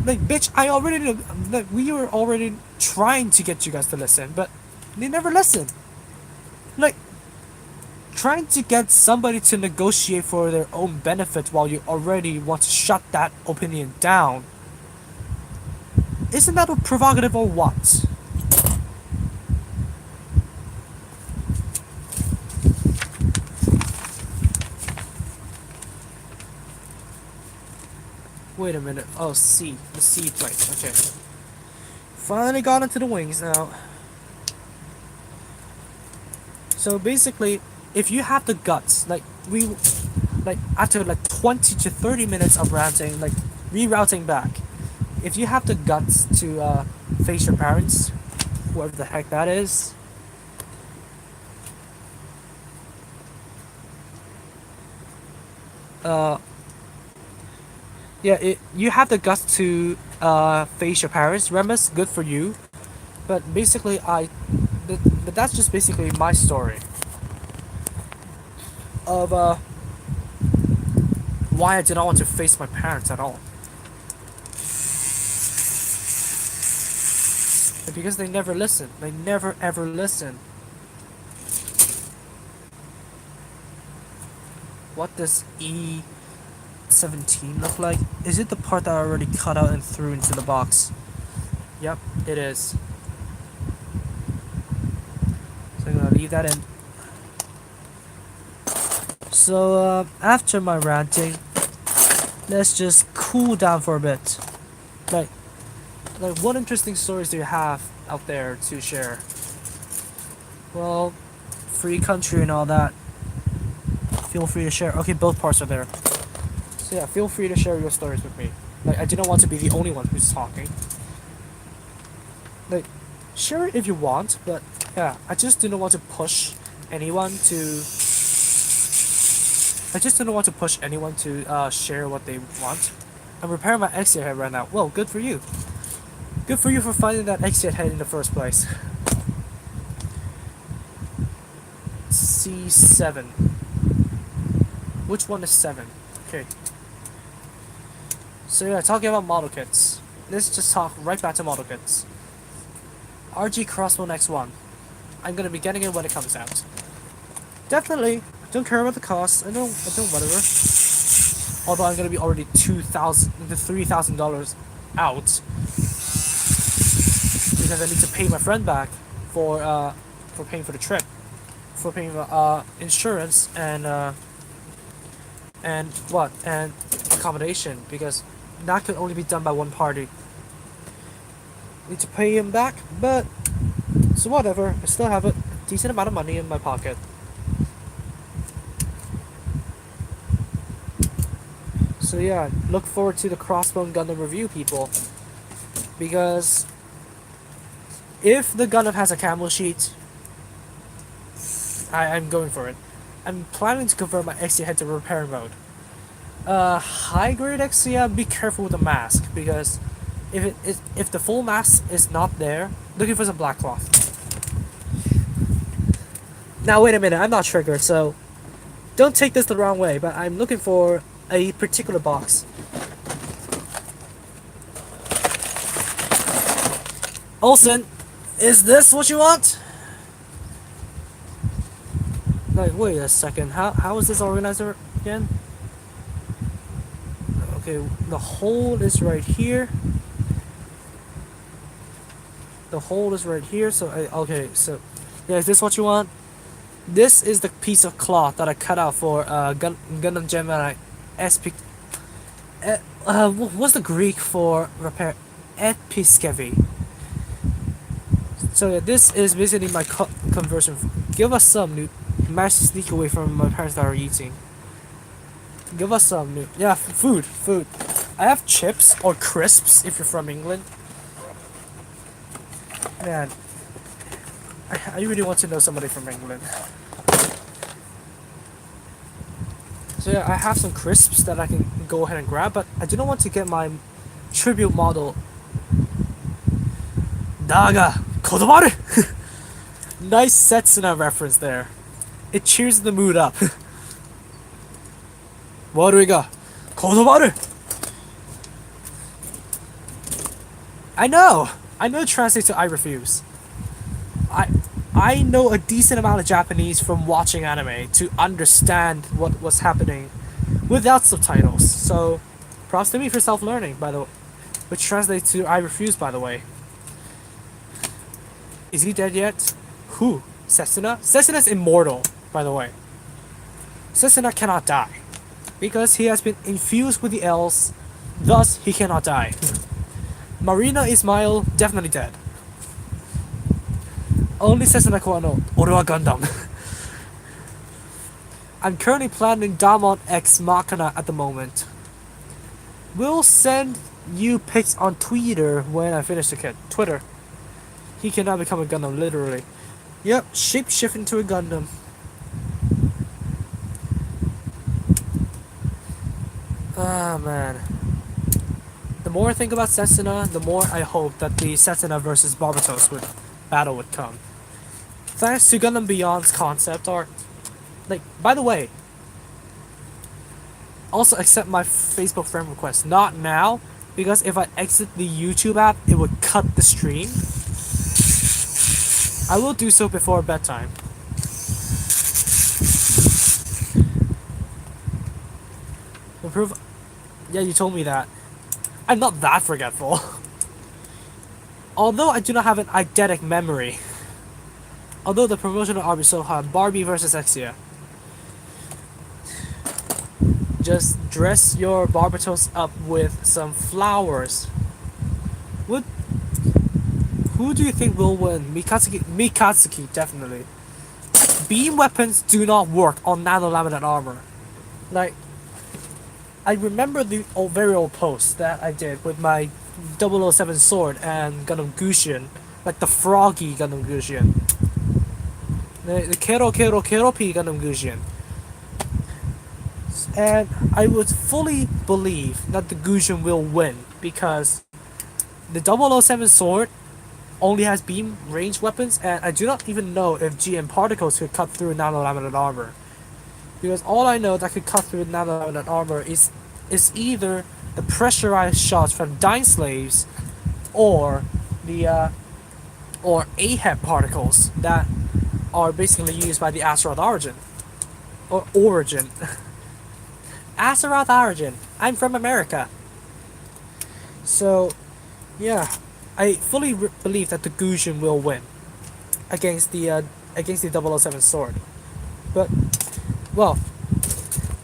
Like, bitch, we were already trying to get you guys to listen, but they never listen. Like, trying to get somebody to negotiate for their own benefit while you already want to shut that opinion down. Isn't that a provocative or what? Wait a minute. Oh, C. The C plate. Okay. Finally got into the wings now. So basically, if you have the guts, after like 20 to 30 minutes of routing, like rerouting back, if you have the guts to face your parents, whoever the heck that is, you have the guts to face your parents. Remus, good for you. But basically, but that's just basically my story of why I did not want to face my parents at all. And because they never listen. They never ever listen. What does E17 look like? Is it the part that I already cut out and threw into the box? Yep, it is. So I'm gonna leave that in. So after my ranting, let's just cool down for a bit. Like, what interesting stories do you have out there to share? Well, free country and all that. Feel free to share. Okay, both parts are there. So yeah, feel free to share your stories with me. Like, I didn't want to be the only one who's talking. Like, share it if you want, but yeah, I just didn't want to push anyone to. I just didn't want to push anyone to share what they want. I'm repairing my exit head right now. Well, good for you. Good for you for finding that exit head in the first place. C7. Which one is 7? Okay. So yeah, talking about model kits. Let's just talk right back to model kits. RG Crossbone X1. I'm gonna be getting it when it comes out. Definitely. Don't care about the cost. I don't whatever. Although I'm gonna be already $2,000 to $3,000 out because I need to pay my friend back for paying for the trip, for paying for insurance and accommodation, because that could only be done by one party. Need to pay him back, but so whatever. I still have a decent amount of money in my pocket. So yeah, look forward to the Crossbone Gundam review, people. Because if the Gundam has a camo sheet, I'm going for it. I'm planning to convert my XC head to repair mode. High grade XC, be careful with the mask, because if the full mask is not there, looking for some black cloth. Now wait a minute, I'm not triggered, so don't take this the wrong way, but I'm looking for a particular box. Olsen, is this what you want? Like, wait a second, how is this organized again? Okay, the hole is right here. The hole is right here, so okay, so yeah, is this what you want? This is the piece of cloth that I cut out for Gundam Gemini SP. What's the Greek for repair? Episkevi. So yeah, this is basically my conversion. Give us some, dude. Managed to sneak away from my parents that are eating. Give us some, dude. Yeah, food. I have chips or crisps if you're from England. Man, I really want to know somebody from England. So yeah, I have some crisps that I can go ahead and grab, but I do not want to get my tribute model. Daga Kodomaru! Nice Setsuna reference there. It cheers the mood up. Waruiga Kodomaru! I know it translates to I refuse. I know a decent amount of Japanese from watching anime to understand what was happening without subtitles. So, props to me for self-learning, by the way. Which translates to I refuse, by the way. Is he dead yet? Who? Setsuna? Setsuna's immortal, by the way. Setsuna cannot die. Because he has been infused with the L's, thus he cannot die. Marina Ismail, definitely dead. Only Setsuna Koano, Ore wa Gundam. I'm currently planning Damon X Machina at the moment. We'll send you pics on Twitter when I finish the kit. Twitter. He cannot become a Gundam, literally. Yep, shapeshift into a Gundam. Ah, man. The more I think about Setsuna, the more I hope that the Setsuna versus Barbatos battle would come. thanks to Gundam Beyond's concept art. Like, by the way, also accept my Facebook friend request. Not now, because if I exit the YouTube app, it would cut the stream. I will do so before bedtime. Improve. Yeah, you told me that. I'm not that forgetful. Although I do not have an eidetic memory. Although the promotional art is so hot, Barbie versus Exia. Just dress your Barbatos up with some flowers. What? Who do you think will win? Mikatsuki, definitely. Beam weapons do not work on nano-laminate armor. Like, I remember the very old post that I did with my 007 sword and Gundam Gushin. Like the froggy Gundam Gushin. The Kero P Gundam Gushin. And I would fully believe that the Gushin will win because the 007 sword only has beam range weapons, and I do not even know if GM particles could cut through nano-laminate armor. Because all I know that could cut through nano-laminate armor is either the pressurized shots from Dying Slaves or the or AHEP particles that are basically used by the Azeroth Origin. Or Origin. Azeroth Origin. I'm from America. So, yeah, I fully believe that the Gushin will win against the 007 sword. But, well,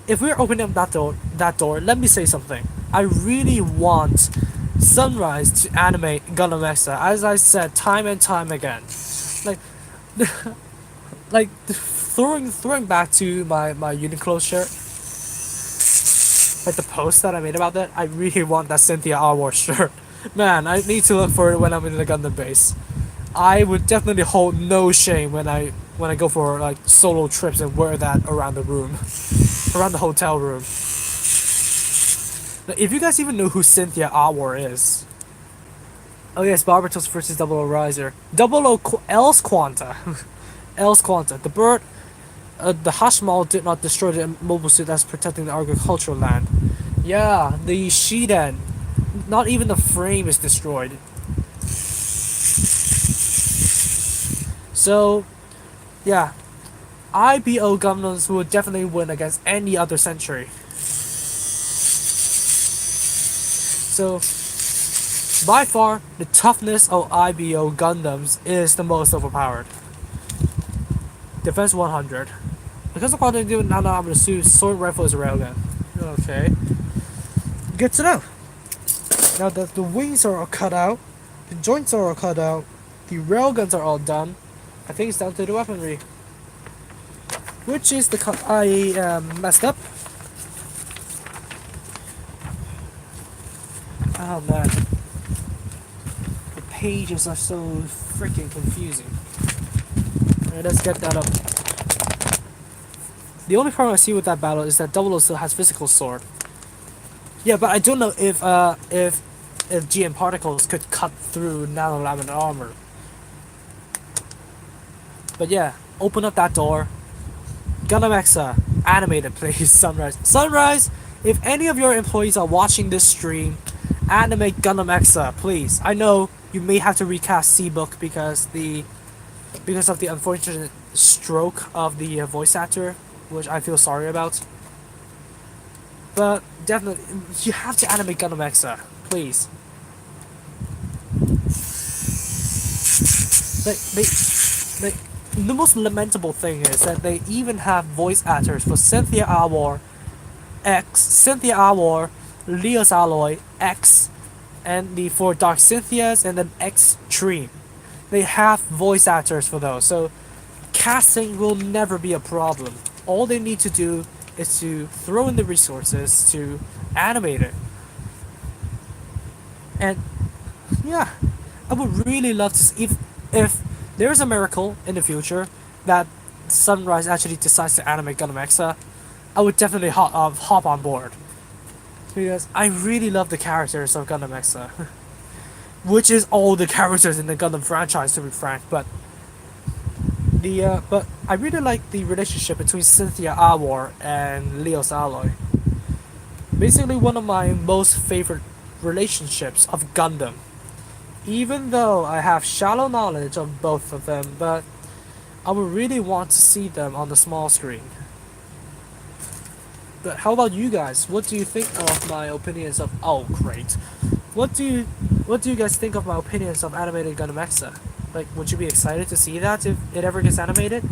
if we're opening up that door, let me say something. I really want Sunrise to animate Gundam Exa, as I said time and time again. Like, like throwing back to my Uniqlo shirt, like the post that I made about that. I really want that Cynthia Arwar shirt. Man, I need to look for it when I'm in the Gundam base. I would definitely hold no shame when I go for like solo trips and wear that around the room, around the hotel room. Now, if you guys even know who Cynthia Arwar is. Oh yes, Barbatos versus Double O Riser. Double O Else Quanta. Else Quanta. The bird, the Hashmal did not destroy the mobile suit that's protecting the agricultural land. Yeah, the Shiden. Not even the frame is destroyed. So, yeah, IBO Gundams would definitely win against any other century. So, by far, the toughness of IBO Gundams is the most overpowered. Defense 100. Because of what they do with nano-armored suits, sword rifle is a railgun. Okay. Good to know. Now that the wings are all cut out, the joints are all cut out, the railguns are all done, I think it's down to the weaponry. Which is the I messed up. Oh man. The pages are so freaking confusing. Alright, let's get that up. The only problem I see with that battle is that 00 still has physical sword. Yeah, but I don't know if GM particles could cut through nano-laminate armor. But yeah, open up that door. Gundam Exa, animate it please, Sunrise. Sunrise, if any of your employees are watching this stream, animate Gundam Exa, please. I know you may have to recast C-Book because of the unfortunate stroke of the voice actor, which I feel sorry about. But definitely, you have to animate Gundam Exa, please. The most lamentable thing is that they even have voice actors for Cynthia Arwar X, Cynthia Arwar, Leos Alloy X, and for Dark Cynthias and then Extreme. They have voice actors for those, so casting will never be a problem. All they need to do is to throw in the resources to animate it. And yeah, I would really love to see if there's a miracle in the future that Sunrise actually decides to animate Gundam Exa, I would definitely hop on board. Because I really love the characters of Gundam Exa. Which is all the characters in the Gundam franchise, to be frank, but But I really like the relationship between Cynthia Awar and Leos Alloy. Basically, one of my most favorite relationships of Gundam. Even though I have shallow knowledge of both of them, but I would really want to see them on the small screen. But how about you guys? What do you think of my opinions of? Oh, great! What do you what do you guys think of my opinions of animated Gundam Exa? Like, would you be excited to see that if it ever gets animated?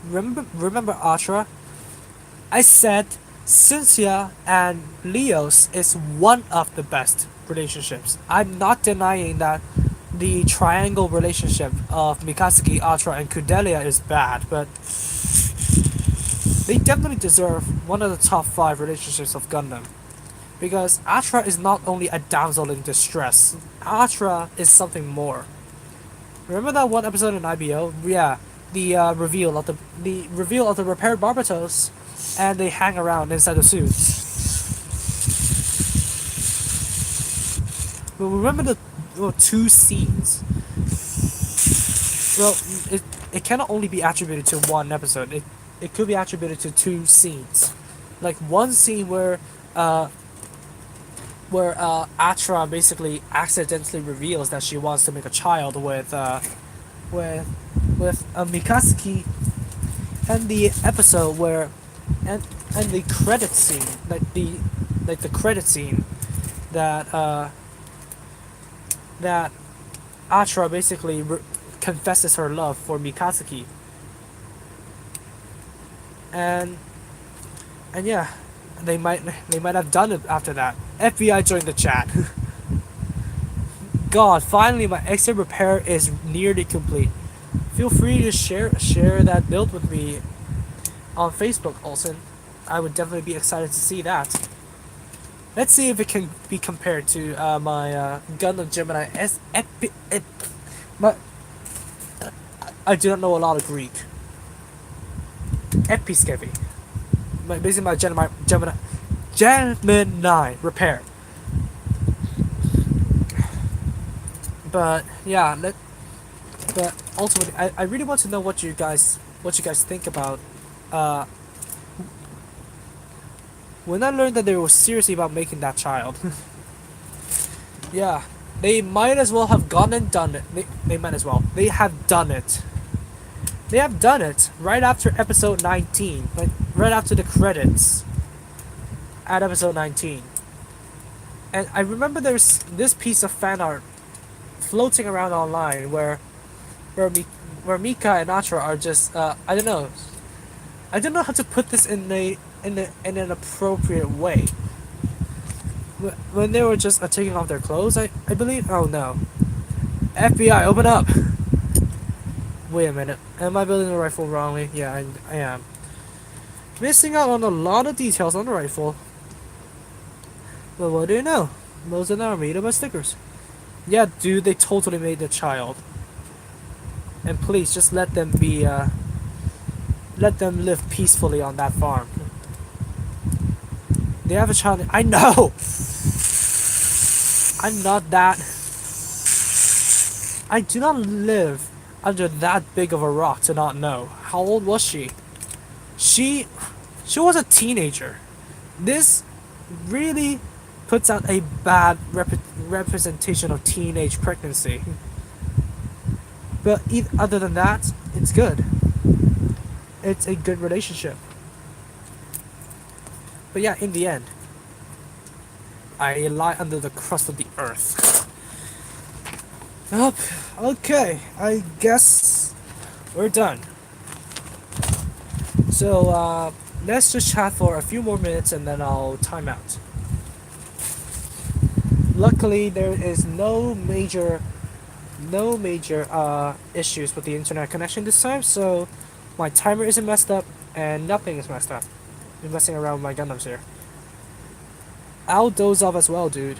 Remember Atra? I said Cynthia and Leos is one of the best relationships. I'm not denying that the triangle relationship of Mikasuki, Atra, and Kudelia is bad, but they definitely deserve one of the top 5 relationships of Gundam. Because Atra is not only a damsel in distress, Atra is something more. Remember that one episode in IBO? Yeah, the reveal of the repaired Barbatos, and they hang around inside the suits. But remember the two scenes. Well, it cannot only be attributed to one episode. It could be attributed to two scenes. Like one scene where Atra basically accidentally reveals that she wants to make a child with Mikasuki, and the episode where and the credit scene, the credit scene that that Atra basically confesses her love for Mikasuki, and yeah, they might have done it after that. FBI joined the chat. God, finally my exit repair is nearly complete. Feel free to share that build with me on Facebook, Olsen. I would definitely be excited to see that. Let's see if it can be compared to my Gundam Gemini S. But I do not know a lot of Greek. Episkevi. Basically, my Gemini repair. But yeah, but ultimately, I really want to know what you guys think about. When I learned that they were serious about making that child, yeah, they might as well have gone and done it. They might as well. They have done it. They have done it right after episode 19, like right after the credits at episode 19. And I remember there's this piece of fan art floating around online where Mika and Atra are just I don't know how to put this in an appropriate way. When they were just taking off their clothes, I believe. Oh no, FBI, open up! Wait a minute, am I building the rifle wrongly? Yeah, I am. Missing out on a lot of details on the rifle. But what do you know? Most of them are made up by stickers. Yeah, dude, they totally made the child. And please, just let them live peacefully on that farm. They have a child. I know! I'm not that. I do not live under that big of a rock to not know. How old was she? She was a teenager. This really puts out a bad representation of teenage pregnancy. But other than that, it's good. It's a good relationship. But yeah, in the end, I lie under the crust of the earth. Okay, I guess we're done. So, let's just chat for a few more minutes and then I'll time out. Luckily, there is no major issues with the internet connection this time, so my timer isn't messed up and nothing is messed up. I'm messing around with my Gundams here. I'll doze off as well, dude.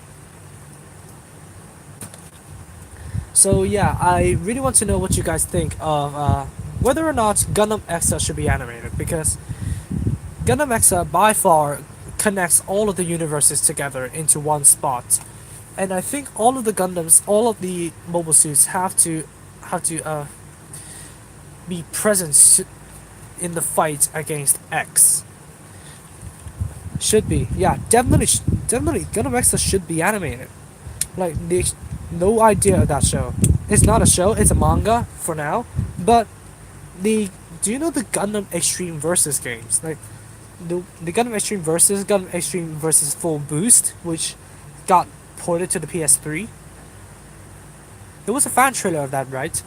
So yeah, I really want to know what you guys think of whether or not Gundam Exa should be animated, because Gundam Exa by far connects all of the universes together into one spot. and I think all of the Gundams, all of the mobile suits have to be present in the fight against X. Should be, yeah, definitely, definitely. Gundam X should be animated. Like no idea of that show. It's not a show. It's a manga for now. But the do you know the Gundam Extreme Versus games? Like the Gundam Extreme Versus, Gundam Extreme Versus Full Boost, which got ported to the PS3. There was a fan trailer of that, right?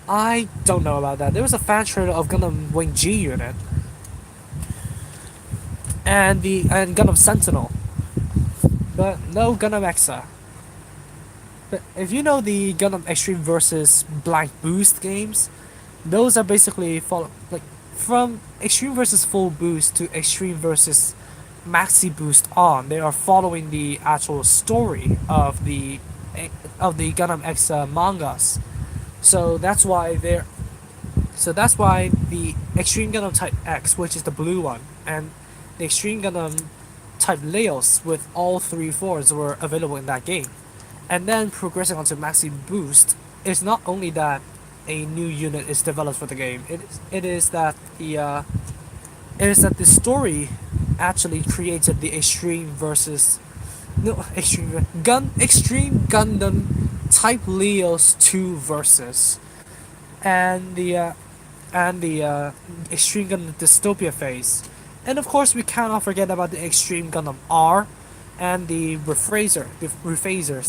I don't know about that. There was a fan trailer of Gundam Wing G Unit and Gundam Sentinel, but no Gundam Exa. But if you know the Gundam Extreme versus Blank Boost games, those are basically like from Extreme versus Full Boost to Extreme versus Maxi Boost on. They are following the actual story of the Gundam Exa mangas. So that's why they're So that's why the Extreme Gundam Type X, which is the blue one, and the Extreme Gundam Type Leos with all three forms were available in that game. And then progressing on to Maxi Boost, it's not only that a new unit is developed for the game. It is that the story actually created the Extreme versus no Extreme Gundam Type Leos 2 versus and the Extreme Gundam Dystopia phase. And of course, we cannot forget about the Extreme Gundam R and the Rephasers,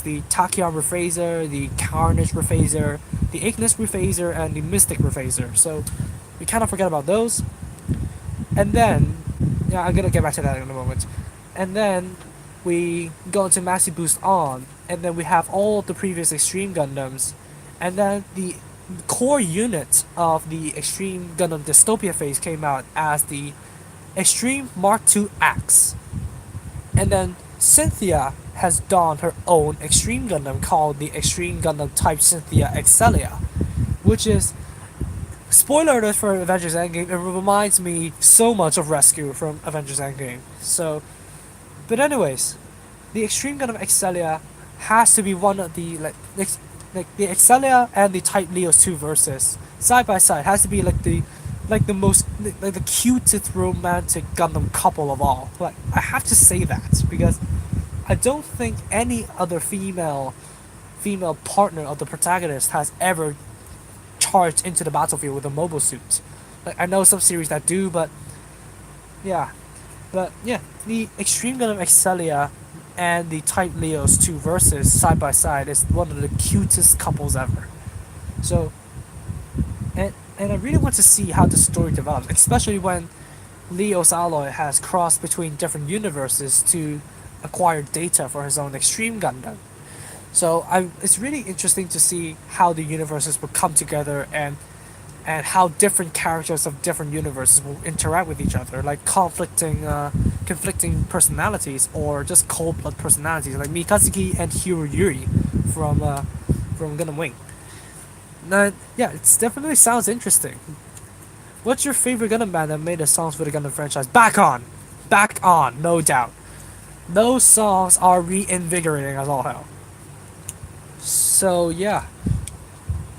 the Tachyon Rephaser, the Carnage Rephaser, the Ignis Rephaser, and the Mystic Rephaser. So we cannot forget about those. And then, yeah, I'm gonna get back to that in a moment. And then we go into Maxi Boost on, and then we have all of the previous Extreme Gundams, and then the core unit of the Extreme Gundam Dystopia phase came out as the Extreme Mark II Axe. And then Cynthia has donned her own Extreme Gundam called the Extreme Gundam Type Cynthia Excelia, which is, spoiler alert for Avengers Endgame, it reminds me so much of Rescue from Avengers Endgame. So, but anyways, the Extreme Gundam Excelia has to be one of the like the Excelia and the Type Leos 2 versus side by side has to be like the most like the cutest romantic Gundam couple of all. Like I have to say that because I don't think any other female partner of the protagonist has ever charged into the battlefield with a mobile suit. Like I know some series that do, yeah, but yeah, the Extreme Gundam Excelia and the Type Leos 2 versus side by side is one of the cutest couples ever. So, and I really want to see how the story develops, especially when Leo's alloy has crossed between different universes to acquire data for his own Extreme Gundam. So it's really interesting to see how the universes will come together and how different characters of different universes will interact with each other, like conflicting personalities or just cold-blood personalities, like Mikazuki and Hiro Yuri from Gundam Wing. Now, yeah, it definitely sounds interesting. What's your favorite Gundam band that made the songs for the Gundam franchise? Back on, no doubt. Those songs are reinvigorating as all hell. So yeah,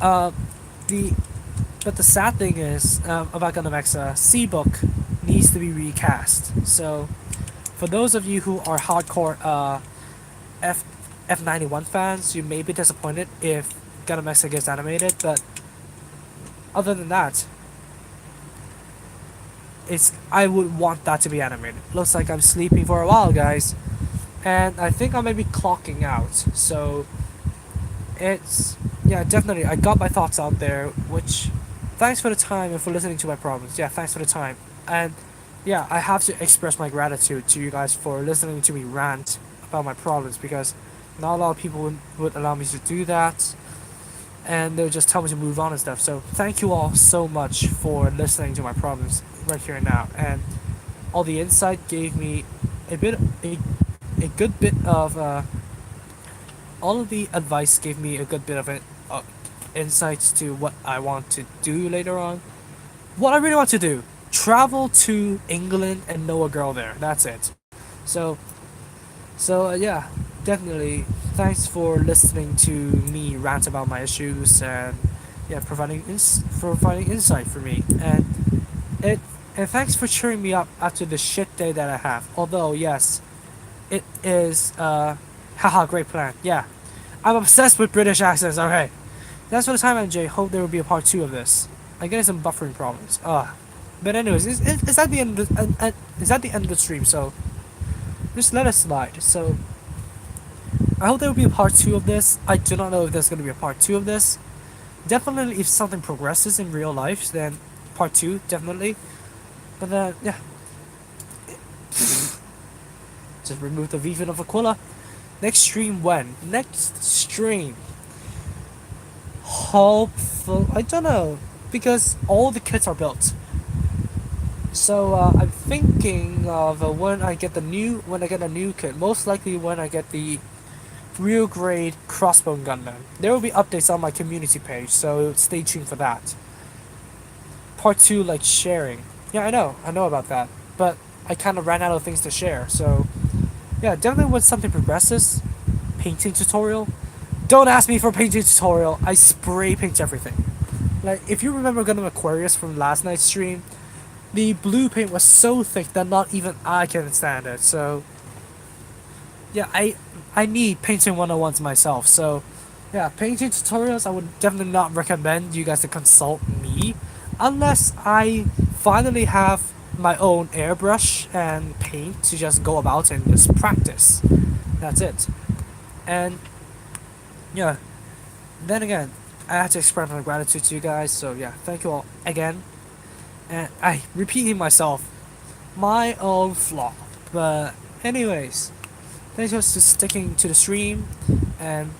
the but the sad thing is about Gundam Exa, C-Book needs to be recast. So for those of you who are hardcore F91 fans, you may be disappointed if Gundam Exa gets animated, but other than that, I would want that to be animated. Looks like I'm sleeping for a while, guys, and I think I may be clocking out. So it's, yeah, definitely I got my thoughts out there, which thanks for the time and for listening to my problems. Yeah, thanks for the time. And yeah, I have to express my gratitude to you guys for listening to me rant about my problems, because not a lot of people would allow me to do that, and they'll just tell me to move on and stuff. So thank you all so much for listening to my problems right here and now, and all the insight gave me a good bit of all of the advice gave me a good bit of insights to what I want to do later on. What I really want to do: travel to England and know a girl there. That's it. So, yeah, definitely Thanks for listening to me rant about my issues and yeah, providing insight for me. It and thanks for cheering me up after the shit day that I have. Although yes, it is haha great plan. Yeah, I'm obsessed with British accents. Okay, that's for the time, MJ. Hope there will be a part two of this. I'm getting some buffering problems. But anyways, is that the end? Is that the end of the stream? So just let it slide. So I hope there will be a part two of this. I do not know if there's going to be a part two of this. Definitely, if something progresses in real life, then part two definitely. But yeah, just remove the Vivian of Aquila. Next stream when? Next stream. Hopeful. I don't know because all the kits are built. So I'm thinking of when I get a new kit. Most likely when I get the real grade crossbow gunman. There will be updates on my community page, so stay tuned for that. Part two, like sharing. Yeah, I know about that, but I kind of ran out of things to share. So yeah, definitely when something progresses, painting tutorial. Don't ask me for painting tutorial. I spray paint everything. Like if you remember Gundam Aquarius from last night's stream, the blue paint was so thick that not even I can stand it. So yeah, I need painting 101s myself. So yeah, painting tutorials I would definitely not recommend you guys to consult me unless I finally have my own airbrush and paint to just go about and just practice. That's it. And yeah, then again, I have to express my gratitude to you guys. So yeah, thank you all again. And I repeating myself, my own flaw. But anyways, thanks for sticking to the stream. And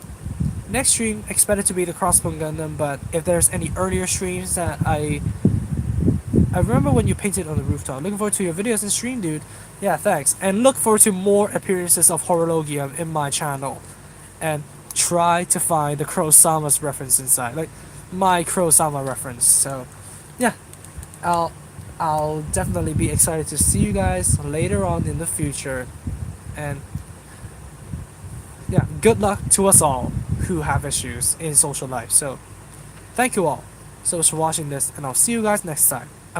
next stream expected to be the Crossbone Gundam. But if there's any earlier streams that I remember when you painted on the rooftop. Looking forward to your videos and stream, dude. Yeah, thanks. And look forward to more appearances of Horologium in my channel. And try to find the Kurosama's reference inside, like my Kurosama reference. So, yeah, I'll I'll definitely be excited to see you guys later on in the future. And yeah, good luck to us all who have issues in social life. So, thank you all so much for watching this, and I'll see you guys next time.